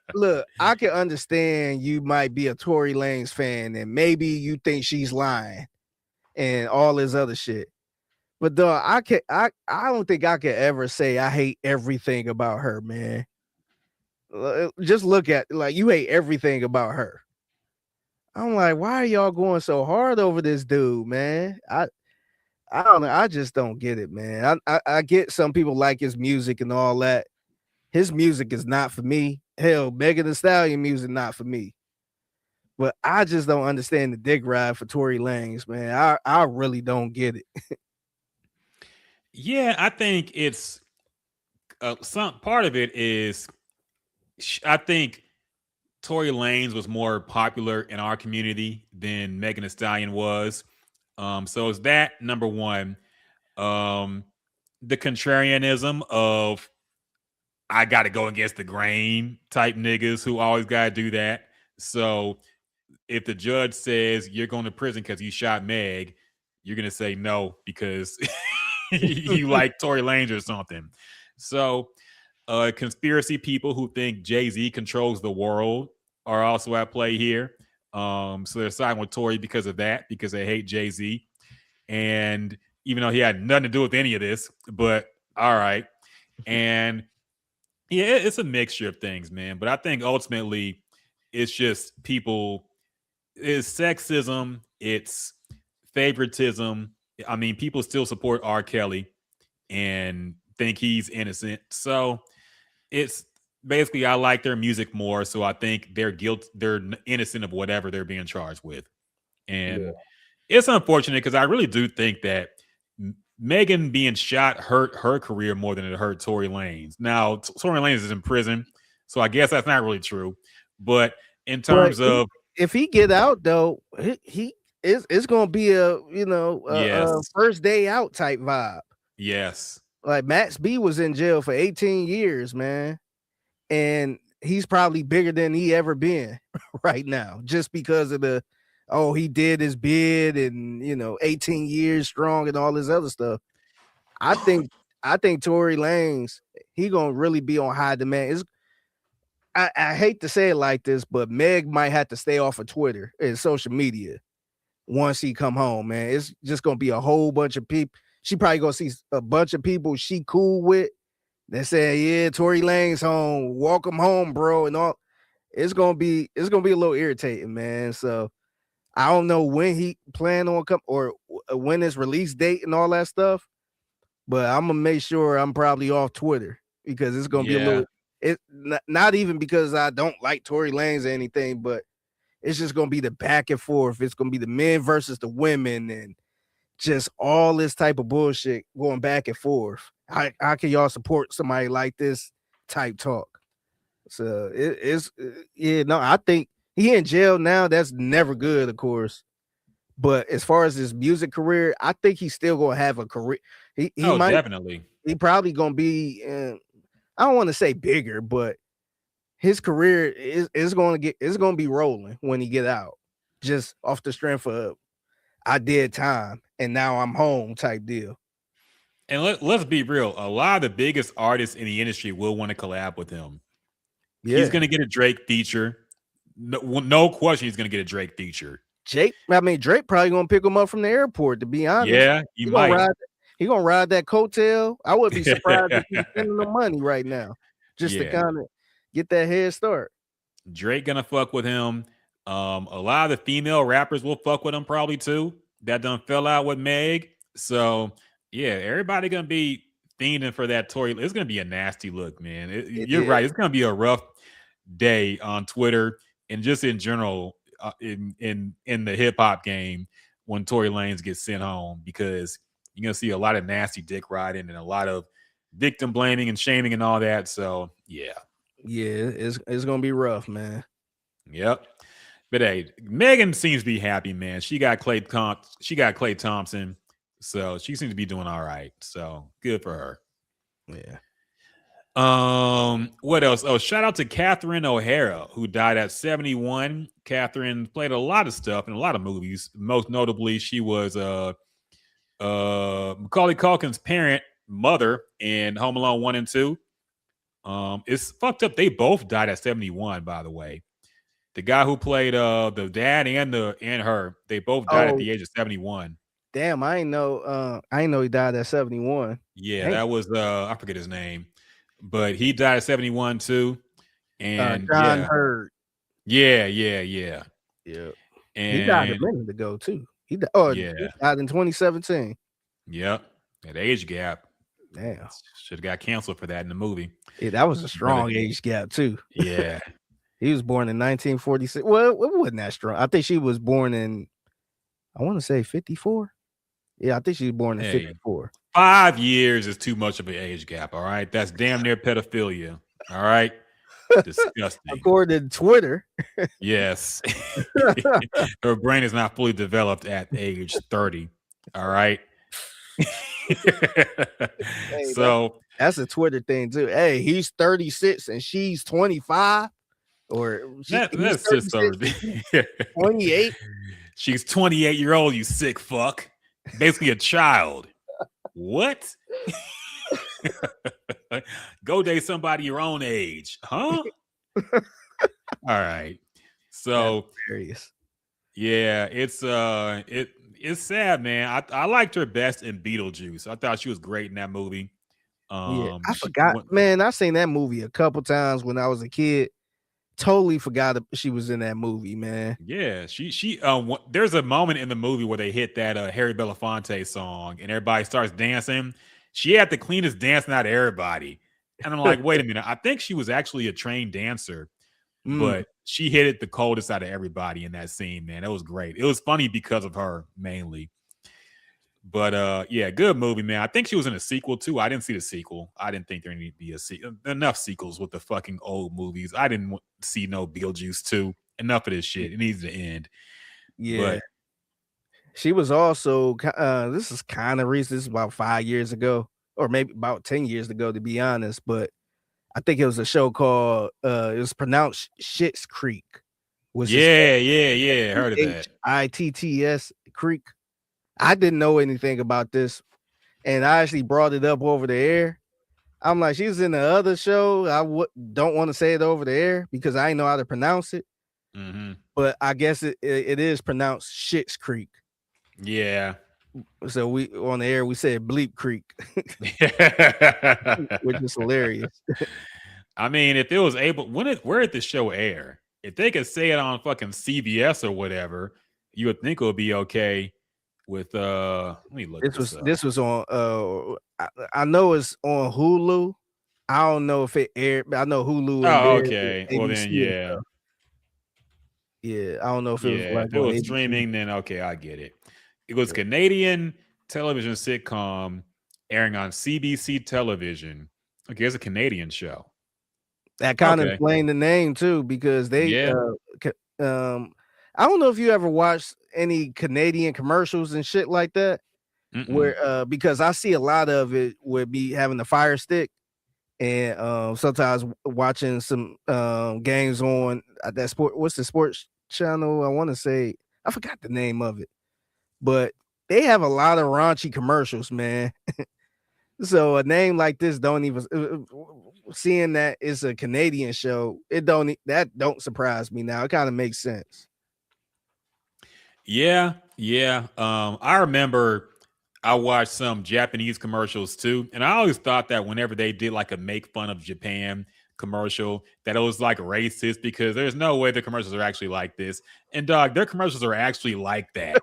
[SPEAKER 10] can understand you might be a Tory Lanez fan and maybe you think she's lying and all this other shit. But dog, I don't think I could ever say I hate everything about her, man. Just look at, like, you hate everything about her. I'm like, why are y'all going so hard over this dude, man? I don't know. I just don't get it, man. I get some people like his music and all that. His music is not for me. Hell, Megan Thee Stallion music not for me. But I just don't understand the dick ride for Tory Lanez, man. I really don't get it.
[SPEAKER 9] Yeah, I think it's some part of it is, I think Tory Lanez was more popular in our community than Megan Thee Stallion was. So is that number one? The contrarianism of I got to go against the grain type niggas who always got to do that. So if the judge says you're going to prison because you shot Meg, you're going to say no because you like Tory Lanez or something. So conspiracy people who think Jay-Z controls the world are also at play here. So they're siding with Tory because of that, because they hate Jay-Z. And even though he had nothing to do with any of this, but all right. And yeah, it's a mixture of things, man. But I think ultimately it's just it's sexism, it's favoritism. I mean, people still support R. Kelly and think he's innocent. So it's basically, I like their music more. So I think they're innocent of whatever they're being charged with. And it's unfortunate because I really do think that Megan being shot hurt her career more than it hurt Tory Lanez. Now, Tory Lanez is in prison, so I guess that's not really true. But in terms of,
[SPEAKER 10] if he get out though, it's gonna be a first day out type vibe.
[SPEAKER 9] Yes,
[SPEAKER 10] like Max B was in jail for 18 years, man, and he's probably bigger than he ever been right now, just because of he did his bid and 18 years strong and all this other stuff. I think Tory Lanez, he gonna really be on high demand. I hate to say it like this, but Meg might have to stay off of Twitter and social media once he come home, man. It's just gonna be a whole bunch of people. She probably gonna see a bunch of people she cool with that say, "Yeah, Tory Lanez home, walk him home, bro," and all. It's gonna be a little irritating, man. So I don't know when he plan on come or when his release date and all that stuff, but I'm gonna make sure I'm probably off Twitter because it's gonna be a little. It not even because I don't like Tory Lanez or anything, but it's just gonna be the back and forth. It's gonna be the men versus the women and just all this type of bullshit going back and forth. How can y'all support somebody like this type talk? So I think he in jail now. That's never good, of course. But as far as his music career, I think he's still gonna have a career. He might
[SPEAKER 9] definitely.
[SPEAKER 10] He probably gonna be. I don't want to say bigger, but his career is going to be rolling when he get out, just off the strength of I did time and now I'm home type deal.
[SPEAKER 9] And let's be real, a lot of the biggest artists in the industry will want to collab with him. Yeah. He's going to get a Drake feature. No question, he's going to get a Drake feature.
[SPEAKER 10] Drake probably going to pick him up from the airport. To be honest,
[SPEAKER 9] yeah, he might.
[SPEAKER 10] He gonna ride that coattail. I would be surprised if he's spending the money right now, just to kind of get that head start.
[SPEAKER 9] Drake gonna fuck with him. A lot of the female rappers will fuck with him probably too. That done fell out with Meg. So yeah, everybody gonna be fiending for that Tory. It's gonna be a nasty look, man. You're right. It's gonna be a rough day on Twitter and just in general in the hip hop game when Tory Lanez gets sent home, because you're going to see a lot of nasty dick riding and a lot of victim blaming and shaming and all that. So, yeah.
[SPEAKER 10] Yeah, it's going to be rough, man.
[SPEAKER 9] Yep. But hey, Megan seems to be happy, man. She got Klay Thompson. So she seems to be doing all right. So good for her.
[SPEAKER 10] Yeah.
[SPEAKER 9] What else? Oh, shout out to Catherine O'Hara, who died at 71. Catherine played a lot of stuff in a lot of movies. Most notably, she was Macaulay Culkin's mother in Home Alone 1 and 2. It's fucked up. They both died at 71, by the way. The guy who played the dad and her, they both died at the age of 71.
[SPEAKER 10] Damn, I ain't know he died at 71.
[SPEAKER 9] Yeah, that was I forget his name, but he died at 71 too. And
[SPEAKER 10] John Hurd.
[SPEAKER 9] Yeah.
[SPEAKER 10] And he died a minute ago too. He died in 2017.
[SPEAKER 9] Yep. That age gap.
[SPEAKER 10] Damn.
[SPEAKER 9] Should have got canceled for that in the movie.
[SPEAKER 10] Yeah, that was a strong age gap too.
[SPEAKER 9] Yeah.
[SPEAKER 10] He was born in 1946. Well, it wasn't that strong. I think she was born in, I want to say 54. Yeah, I think she was born in 54.
[SPEAKER 9] 5 years is too much of an age gap, all right? That's damn near pedophilia, all right? Disgusting.
[SPEAKER 10] According to Twitter.
[SPEAKER 9] Yes. Her brain is not fully developed at age 30, all right? So
[SPEAKER 10] that's a Twitter thing too. Hey, he's 36 and she's 25. Or
[SPEAKER 9] that's just over
[SPEAKER 10] 28.
[SPEAKER 9] She's 28-year-old, you sick fuck. Basically a child. What? Go date somebody your own age, huh? All right. So yeah, it's sad, man. I liked her best in Beetlejuice. I thought she was great in that movie.
[SPEAKER 10] I forgot, man. I seen that movie a couple times when I was a kid. Totally forgot she was in that movie, man.
[SPEAKER 9] Yeah, she there's a moment in the movie where they hit that Harry Belafonte song and everybody starts dancing. She had the cleanest dancing out of everybody. And I'm like, wait a minute. I think she was actually a trained dancer, but she hit it the coldest out of everybody in that scene, man. That was great. It was funny because of her mainly. But yeah, good movie, man. I think she was in a sequel too. I didn't see the sequel. I didn't think there needed to be enough sequels with the fucking old movies. I didn't see no Beetlejuice 2. Enough of this shit. It needs to end.
[SPEAKER 10] Yeah. But she was also this is kind of recent. This is about 5 years ago, or maybe about 10 years ago, to be honest. But I think it was a show called it was pronounced Shit's Creek.
[SPEAKER 9] Yeah. Heard of that.
[SPEAKER 10] Hitts Creek. I didn't know anything about this, and I actually brought it up over the air. I'm like, she was in the other show. I don't want to say it over the air because I didn't know how to pronounce it.
[SPEAKER 9] Mm-hmm.
[SPEAKER 10] But I guess it is pronounced Shit's Creek.
[SPEAKER 9] Yeah.
[SPEAKER 10] So we on the air we said Bleep Creek, which is hilarious.
[SPEAKER 9] I mean, if it was able, where did the show air? If they could say it on fucking CBS or whatever, you would think it would be okay. With let me look.
[SPEAKER 10] This was on I know it's on Hulu. I don't know if it aired, but I know Hulu.
[SPEAKER 9] Oh, okay. Well then, yeah.
[SPEAKER 10] Yeah, I don't know if it was like
[SPEAKER 9] if it was streaming, then okay, I get it. It was Canadian television sitcom airing on CBC television. Okay, it's a Canadian show.
[SPEAKER 10] That kind of explained the name too, because they I don't know if you ever watched any Canadian commercials and shit like that. Where because I see a lot of it would be having the Fire Stick and sometimes watching some games on that sport. What's the sports channel? I want to say I forgot the name of it, but they have a lot of raunchy commercials, man. So a name like this don't even seeing that it's a Canadian show. Don't surprise me now. It kind of makes sense.
[SPEAKER 9] Yeah. I remember I watched some Japanese commercials too, and I always thought that whenever they did like a make fun of Japan commercial, that it was like racist because there's no way the commercials are actually like this. And dog, their commercials are actually like that.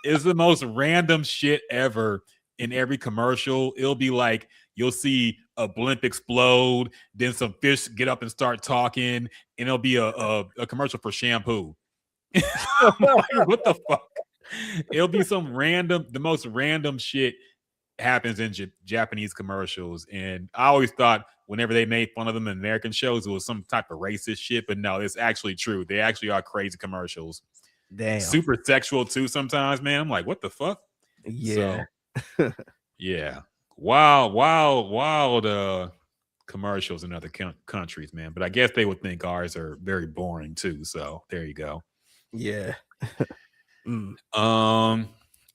[SPEAKER 9] It's the most random shit ever. In every commercial, it'll be like you'll see a blimp explode, then some fish get up and start talking, and it'll be a commercial for shampoo. Like, what the fuck? It'll be the most random shit happens in Japanese commercials. And I always thought whenever they made fun of them in American shows, it was some type of racist shit. But no, it's actually true. They actually are crazy commercials.
[SPEAKER 10] Damn.
[SPEAKER 9] Super sexual too sometimes, man. I'm like, what the fuck?
[SPEAKER 10] Yeah.
[SPEAKER 9] So, yeah. Wild commercials in other countries, man. But I guess they would think ours are very boring too. So there you go.
[SPEAKER 10] Yeah.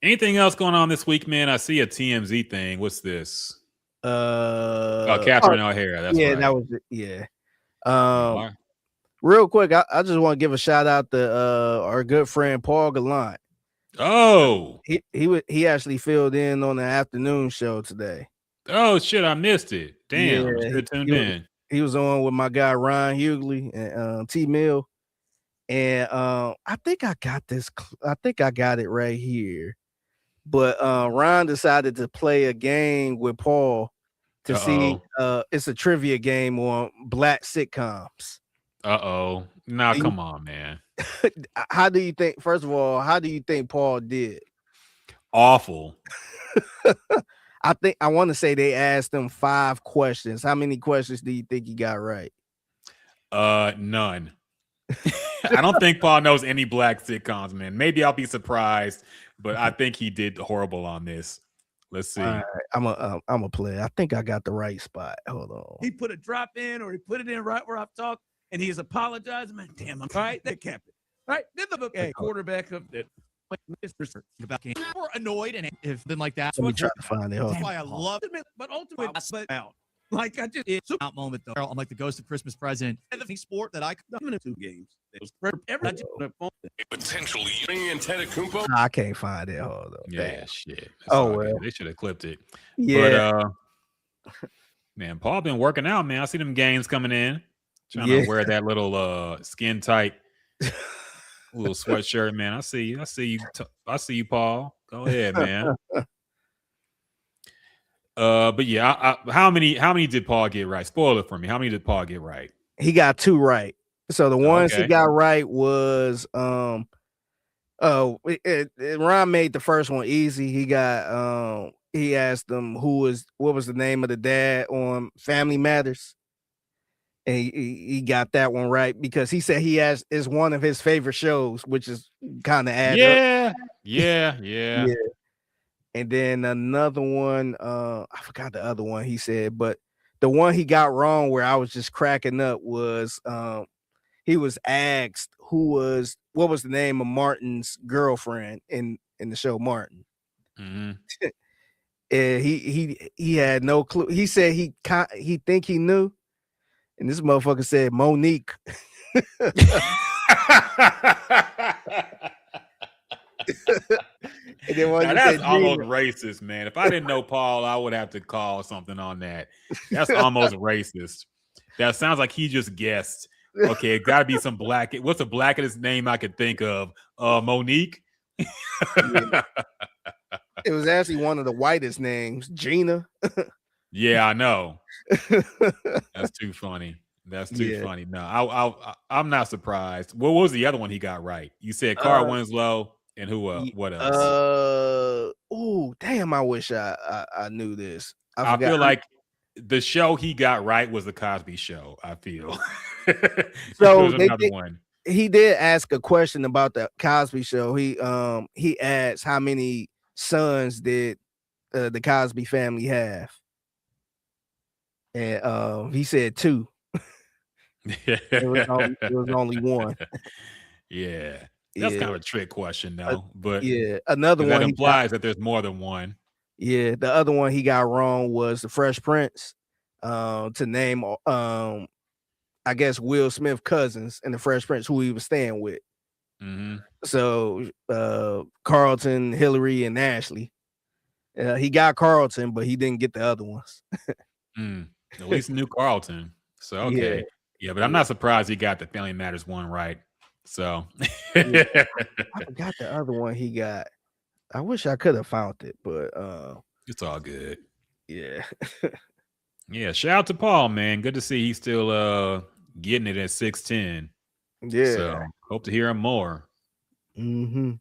[SPEAKER 9] Anything else going on this week, man? I see a TMZ thing. What's this? Catherine O'Hara. That's right.
[SPEAKER 10] That was it. Yeah. Real quick, I just want to give a shout out to our good friend Paul Gallant.
[SPEAKER 9] Oh,
[SPEAKER 10] he actually filled in on the afternoon show today.
[SPEAKER 9] Oh shit, I missed it. Damn, I'm still tuned in.
[SPEAKER 10] He was on with my guy Ron Hughley and T Mill. And I think I got this. I think I got it right here. But Ron decided to play a game with Paul to see. It's a trivia game on black sitcoms.
[SPEAKER 9] Now come on, man.
[SPEAKER 10] How do you think? First of all, how do you think Paul did?
[SPEAKER 9] Awful.
[SPEAKER 10] I want to say they asked him 5 questions. How many questions do you think he got right?
[SPEAKER 9] None. I don't think Paul knows any black sitcoms, man. Maybe I'll be surprised, but I think he did horrible on this. Let's see.
[SPEAKER 10] All right, I'm a play. I think I got the right spot. Hold on.
[SPEAKER 11] He put a drop in, or he put it in right where I've talked, and he's apologizing. Man, damn, I'm right. That kept it. Right? Then the quarterback of that. More annoyed and have been like that.
[SPEAKER 10] Let me try to find it.
[SPEAKER 11] That's why I love it. But ultimately, out. Like I just it's out moment though. I'm like the ghost of Christmas present. And the sport that I could 2 games. It was
[SPEAKER 2] potentially Antetokounmpo.
[SPEAKER 10] I can't find it. Hold on.
[SPEAKER 9] Yeah,
[SPEAKER 10] Damn.
[SPEAKER 9] shit.
[SPEAKER 10] Well,
[SPEAKER 9] they should have clipped it.
[SPEAKER 10] Yeah.
[SPEAKER 9] But man, Paul been working out, man. I see them gains coming in. Trying to wear that little skin tight little sweatshirt, man. I see you. I see you, Paul. Go ahead, man. But yeah, how many did Paul get right? Spoil it for me. How many did Paul get right?
[SPEAKER 10] He got 2 right. So the ones he got right was Ron made the first one easy. He got he asked them what was the name of the dad on Family Matters. And he got that one right because he said is one of his favorite shows, which is kind of add up.
[SPEAKER 9] Yeah.
[SPEAKER 10] And then another one, I forgot the other one he said, but the one he got wrong where I was just cracking up was he was asked what was the name of Martin's girlfriend in the show Martin.
[SPEAKER 9] Mm-hmm.
[SPEAKER 10] And he had no clue. He said he think he knew, and this motherfucker said Monique. And then
[SPEAKER 9] now, that's almost racist, man. If I didn't know Paul, I would have to call something on that. That's almost racist. That sounds like he just guessed. Okay, it got to be some black. What's the blackest name I could think of? Monique.
[SPEAKER 10] Yeah. It was actually one of the whitest names, Gina.
[SPEAKER 9] Yeah, I know. That's too funny. That's too funny. No, I'm not surprised. What was the other one he got right? You said Carl Winslow and who? What else?
[SPEAKER 10] Oh, damn! I wish I knew this.
[SPEAKER 9] I feel like the show he got right was the Cosby Show. I feel.
[SPEAKER 10] So
[SPEAKER 9] another one.
[SPEAKER 10] He did ask a question about the Cosby Show. He asked how many sons did the Cosby family have, and he said 2. It was only 1.
[SPEAKER 9] Yeah, that's kind of a trick question, though. But
[SPEAKER 10] another one
[SPEAKER 9] that implies that there's more than one.
[SPEAKER 10] Yeah, the other one he got wrong was the Fresh Prince. To name, I guess Will Smith cousins and the Fresh Prince who he was staying with.
[SPEAKER 9] Mm-hmm.
[SPEAKER 10] So Carlton, Hillary, and Ashley. He got Carlton, but he didn't get the other ones.
[SPEAKER 9] At least he knew Carlton. So okay. Yeah, but I'm not surprised he got the Family Matters one right. So
[SPEAKER 10] I forgot the other one he got. I wish I could have found it, but
[SPEAKER 9] it's all good.
[SPEAKER 10] Yeah.
[SPEAKER 9] Yeah, shout out to Paul, man. Good to see he's still getting it at 6'10".
[SPEAKER 10] Yeah.
[SPEAKER 9] So hope to hear him more.
[SPEAKER 10] Mm-hmm.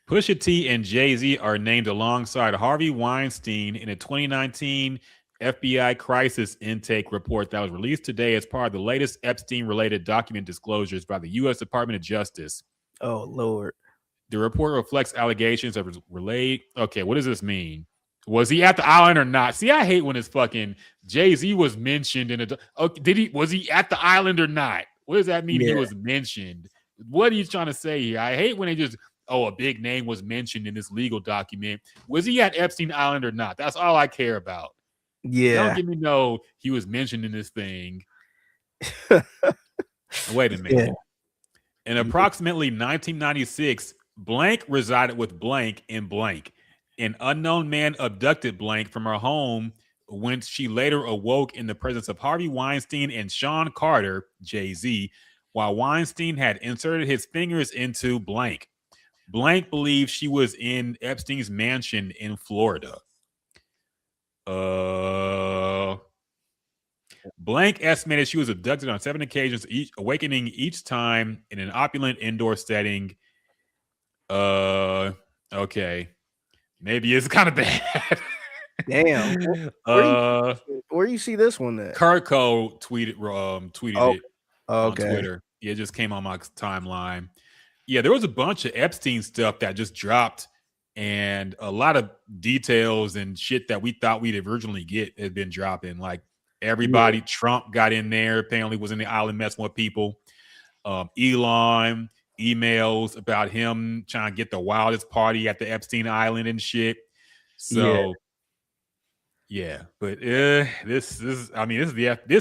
[SPEAKER 9] Pusha T and Jay-Z are named alongside Harvey Weinstein in a 2019 FBI crisis intake report that was released today as part of the latest Epstein-related document disclosures by the U.S. Department of Justice.
[SPEAKER 10] Oh, Lord.
[SPEAKER 9] The report reflects allegations of relayed. Okay, what does this mean? Was he at the island or not? See, I hate when it's fucking Jay-Z was mentioned in a. Okay, was he at the island or not? What does that mean? He was mentioned. What are you trying to say here? I hate when they just, a big name was mentioned in this legal document. Was he at Epstein Island or not? That's all I care about.
[SPEAKER 10] Yeah.
[SPEAKER 9] Don't give me he was mentioned in this thing. Wait a minute.
[SPEAKER 10] Yeah.
[SPEAKER 9] In approximately 1996, blank resided with blank in blank. An unknown man abducted blank from her home when she later awoke in the presence of Harvey Weinstein and Sean Carter, Jay-Z, while Weinstein had inserted his fingers into blank. Blank believed she was in Epstein's mansion in Florida. Blank estimated she was abducted on 7 occasions, awakening each time in an opulent indoor setting. Okay. Maybe it's kind of bad.
[SPEAKER 10] Damn. Where you see this one at?
[SPEAKER 9] Kurko tweeted it on
[SPEAKER 10] Okay.
[SPEAKER 9] Twitter. Yeah, it just came on my timeline. Yeah, there was a bunch of Epstein stuff that just dropped, and a lot of details and shit that we thought we'd originally get had been dropping. Like everybody, Trump got in there, apparently was in the island messing with people. Elon, emails about him trying to get the wildest party at the Epstein Island and shit. So but this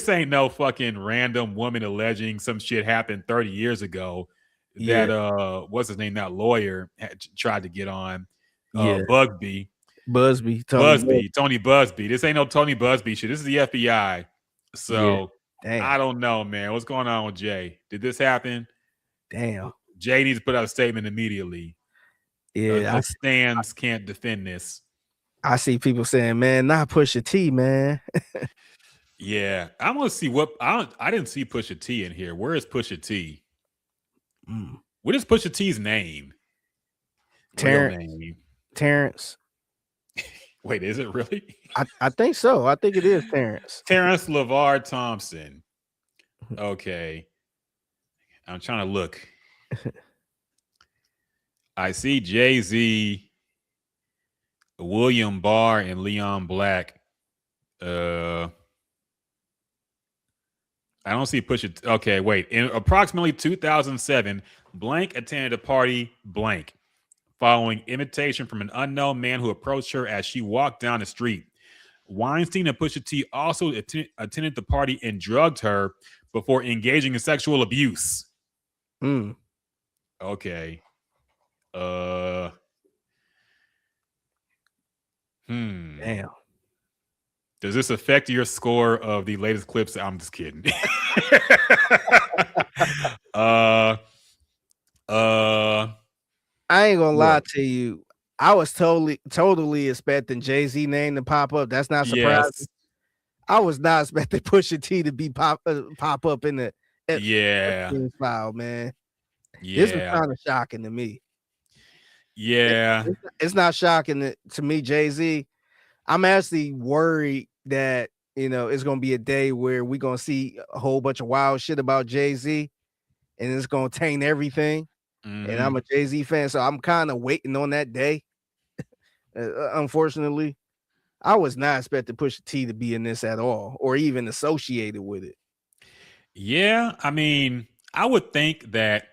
[SPEAKER 9] ain't no fucking random woman alleging some shit happened 30 years ago that what's his name, that lawyer had tried to get on. Tony Busby. This ain't no Tony Busby shit. This is the FBI. So I don't know, man. What's going on with Jay? Did this happen?
[SPEAKER 10] Damn.
[SPEAKER 9] Jay needs to put out a statement immediately.
[SPEAKER 10] Yeah,
[SPEAKER 9] Stans can't defend this.
[SPEAKER 10] I see people saying, "Man, not Pusha T, man."
[SPEAKER 9] Yeah, I'm gonna see what I didn't see Pusha T in here. Where is Pusha T? What is Pusha T's name?
[SPEAKER 10] Terrence.
[SPEAKER 9] Wait, is it really?
[SPEAKER 10] I think so. I think it is Terrence.
[SPEAKER 9] Terrence LeVar Thompson. Okay. I'm trying to look. I see Jay-Z. William Barr and Leon Black. I don't see Pusha T. Okay, wait. In approximately 2007, blank attended a party blank following invitation from an unknown man who approached her as she walked down the street. Weinstein and Pusha T also attended the party and drugged her before engaging in sexual abuse. Okay.
[SPEAKER 10] Damn.
[SPEAKER 9] Does this affect your score of the latest clips? I'm just kidding.
[SPEAKER 10] I ain't gonna lie to you. I was totally expecting Jay-Z name to pop up. That's not surprising.
[SPEAKER 9] Yes.
[SPEAKER 10] I was not expecting Pusha T to be pop up in the file, man. This is kind of shocking to me.
[SPEAKER 9] Yeah.
[SPEAKER 10] It's not shocking to me, Jay-Z. I'm actually worried that, it's going to be a day where we're going to see a whole bunch of wild shit about Jay-Z and it's going to taint everything.
[SPEAKER 9] Mm-hmm.
[SPEAKER 10] And I'm a Jay-Z fan, so I'm kind of waiting on that day. Unfortunately, I was not expecting Pusha T to be in this at all or even associated with it.
[SPEAKER 9] Yeah, I mean, I would think that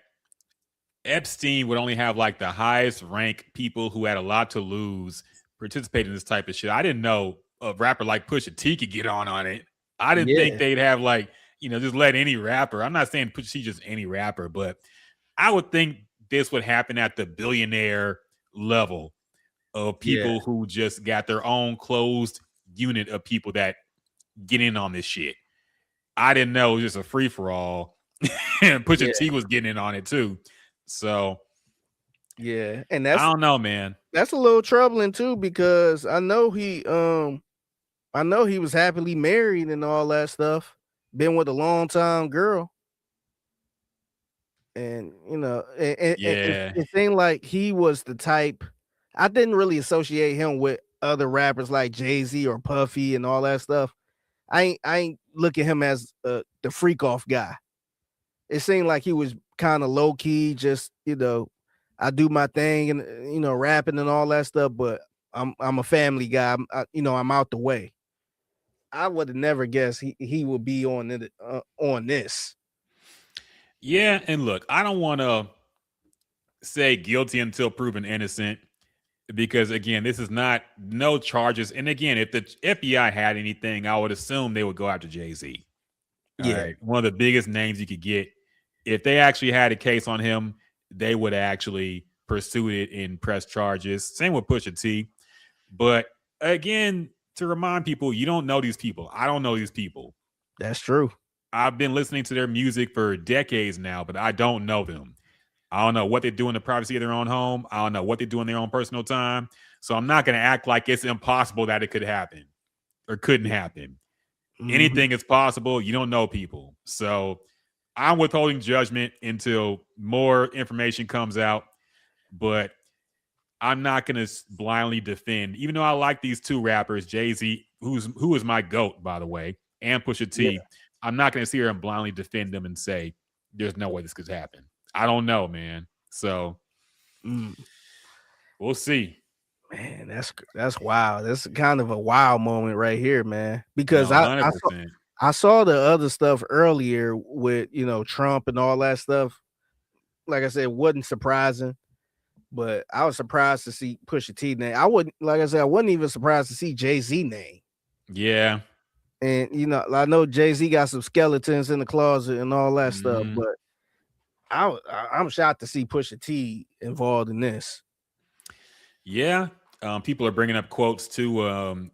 [SPEAKER 9] Epstein would only have like the highest rank people who had a lot to lose participate in this type of shit. I didn't know a rapper like Pusha T could get on it. I didn't think they'd have like, just let any rapper. I'm not saying Pusha T just any rapper, but I would think this would happen at the billionaire level of people who just got their own closed unit of people that get in on this shit. I didn't know it was just a free for all. And Pusha T was getting in on it too. So
[SPEAKER 10] yeah, and that's
[SPEAKER 9] I don't know, man.
[SPEAKER 10] That's a little troubling too because I know he was happily married and all that stuff. Been with a long time girl. And it seemed like he was the type. I didn't really associate him with other rappers like Jay-Z or Puffy and all that stuff. I ain't look at him as the freak off guy. It seemed like he was kind of low key, just I do my thing and rapping and all that stuff, but I'm a family guy. I'm out the way. I would have never guessed he would be on it on this.
[SPEAKER 9] Yeah, and look, I don't want to say guilty until proven innocent because again, this is no charges. And again, if the FBI had anything, I would assume they would go after Jay-Z.
[SPEAKER 10] Yeah,
[SPEAKER 9] right? One of the biggest names you could get. If they actually had a case on him, they would actually pursue it and press charges. Same with Pusha T. But again, to remind people, you don't know these people. I don't know these people.
[SPEAKER 10] That's true.
[SPEAKER 9] I've been listening to their music for decades now, but I don't know them. I don't know what they do in the privacy of their own home. I don't know what they do in their own personal time. So I'm not going to act like it's impossible that it could happen or couldn't happen. Mm-hmm. Anything is possible. You don't know people. So I'm withholding judgment until more information comes out. But I'm not going to blindly defend, even though I like these two rappers, Jay-Z, who is my GOAT, by the way, and Pusha T. Yeah. I'm not going to sit here and blindly defend them and say, there's no way this could happen. I don't know, man. So we'll see.
[SPEAKER 10] Man, that's wild. That's kind of a wild moment right here, man. Because I saw the other stuff earlier with, Trump and all that stuff. Like I said, it wasn't surprising. But I was surprised to see Pusha T name. I wasn't even surprised to see Jay-Z name.
[SPEAKER 9] Yeah.
[SPEAKER 10] And I know Jay-Z got some skeletons in the closet and all that stuff, but I'm shocked to see Pusha T involved in this.
[SPEAKER 9] Yeah. People are bringing up quotes to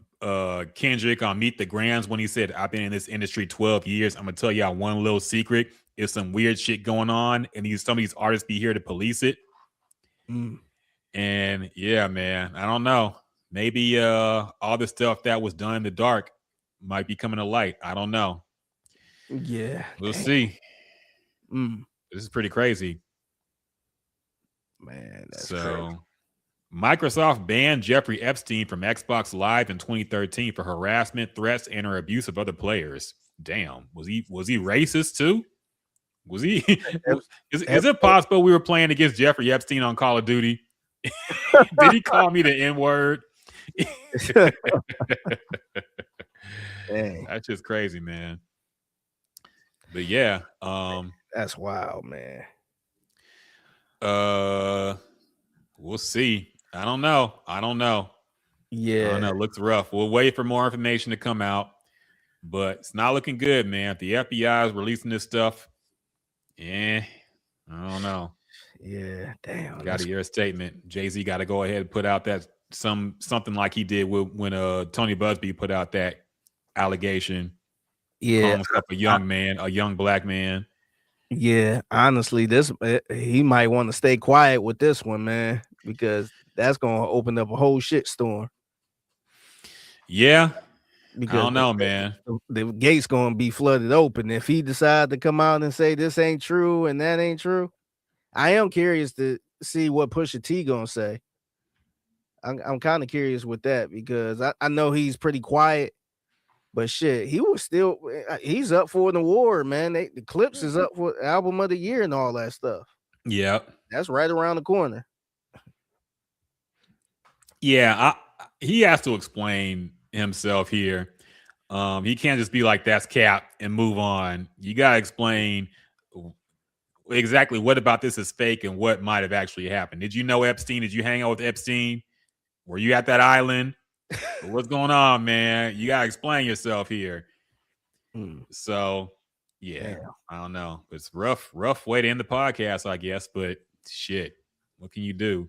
[SPEAKER 9] Kendrick on Meet the Grams when he said, I've been in this industry 12 years. I'm gonna tell y'all one little secret. There's some weird shit going on, and some of these artists be here to police it. And yeah, man, I don't know. Maybe all the stuff that was done in the dark might be coming to light. I don't know.
[SPEAKER 10] Yeah,
[SPEAKER 9] we'll see. This is pretty crazy,
[SPEAKER 10] man. That's crazy.
[SPEAKER 9] Microsoft banned Jeffrey Epstein from Xbox Live in 2013 for harassment, threats, and or abuse of other players. Damn, was he racist too? Was he? Is it possible we were playing against Jeffrey Epstein on Call of Duty? Did he call me the N-word?
[SPEAKER 10] Dang,
[SPEAKER 9] That's just crazy, man. But yeah,
[SPEAKER 10] that's wild, man.
[SPEAKER 9] we'll see. I don't know. I don't know.
[SPEAKER 10] Yeah,
[SPEAKER 9] Looks rough. We'll wait for more information to come out, but it's not looking good, man. If the FBI is releasing this stuff, I don't know.
[SPEAKER 10] yeah. Damn.
[SPEAKER 9] Got to hear a statement. Jay-Z got to go ahead and put out that something like he did when Tony Busby put out that allegation.
[SPEAKER 10] Yeah,
[SPEAKER 9] Calling himself a young man, a young black man.
[SPEAKER 10] yeah. Honestly, this he might want to stay quiet with this one, man, because that's gonna open up a whole shit storm.
[SPEAKER 9] Yeah,
[SPEAKER 10] Because
[SPEAKER 9] I don't know, man.
[SPEAKER 10] the gate's gonna be flooded open if he decide to come out and say this ain't true and that ain't true. I am curious to see what Pusha T gonna say. I'm kind of curious with that because I know he's pretty quiet, but shit, he was still he's up for an award, man. The Clips is up for album of the year and all that stuff.
[SPEAKER 9] Yeah,
[SPEAKER 10] That's right around the corner.
[SPEAKER 9] yeah. He has to explain himself here. He can't just be like that's cap and move on. You gotta explain exactly what about this is fake and what might have actually happened. Did you know Epstein? Did you hang out with Epstein? Were you at that island? What's going on, man? You gotta explain yourself here. So, yeah,
[SPEAKER 10] Damn.
[SPEAKER 9] I don't know. It's rough way to end the podcast, I guess. But shit, what can you do?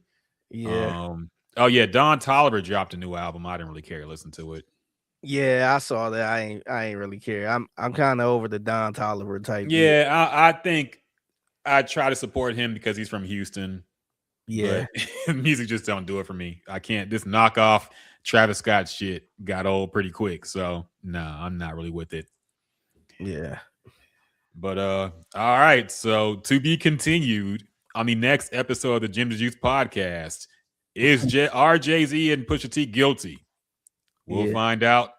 [SPEAKER 10] Yeah.
[SPEAKER 9] Oh yeah, Don Toliver dropped a new album. I didn't really care to listen to it.
[SPEAKER 10] Yeah, I saw that. I ain't really care. I'm kind of over the Don Toliver type.
[SPEAKER 9] Yeah, I think I try to support him because he's from Houston.
[SPEAKER 10] Yeah.
[SPEAKER 9] But music just don't do it for me. I can't. This knockoff Travis Scott shit got old pretty quick. So no, I'm not really with it.
[SPEAKER 10] Yeah.
[SPEAKER 9] But all right. So to be continued on the next episode of the Jim the Juice podcast. Is Jay-Z and Pusha T guilty? We'll find out.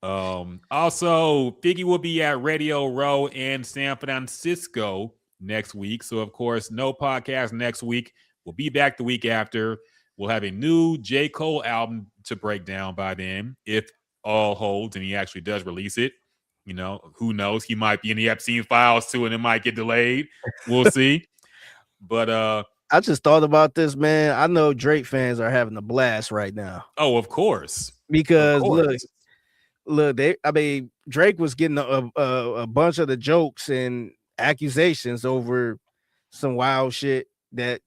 [SPEAKER 9] Also, Figgy will be at Radio Row in San Francisco next week. So, of course, no podcast next week. We'll be back the week after. We'll have a new J. Cole album to break down by then, if all holds and he actually does release it. You know, who knows? He might be in the Epstein files too, and it might get delayed. We'll see. But
[SPEAKER 10] I just thought about this, man. I know Drake fans are having a blast right now.
[SPEAKER 9] Oh, of course.
[SPEAKER 10] Because look, Drake was getting a bunch of the jokes and accusations over some wild shit that,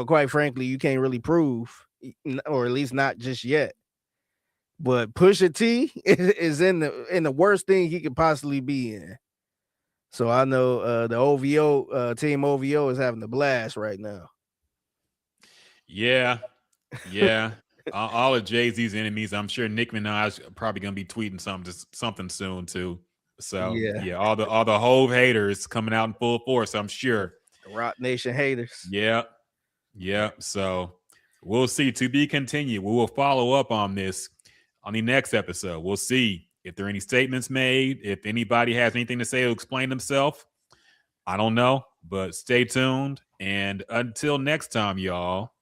[SPEAKER 10] quite frankly, you can't really prove, or at least not just yet. But Pusha T is in the worst thing he could possibly be in. So I know the OVO team OVO is having a blast right now.
[SPEAKER 9] Yeah. All of Jay-Z's enemies. I'm sure Nick Minaj probably gonna be tweeting something soon too. So yeah, all the Hove haters coming out in full force. I'm sure.
[SPEAKER 10] The Rock Nation haters.
[SPEAKER 9] Yeah. So we'll see. To be continued. We will follow up on this on the next episode. We'll see if there are any statements made. If anybody has anything to say to explain themselves, I don't know. But stay tuned. And until next time, y'all.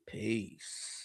[SPEAKER 10] Peace.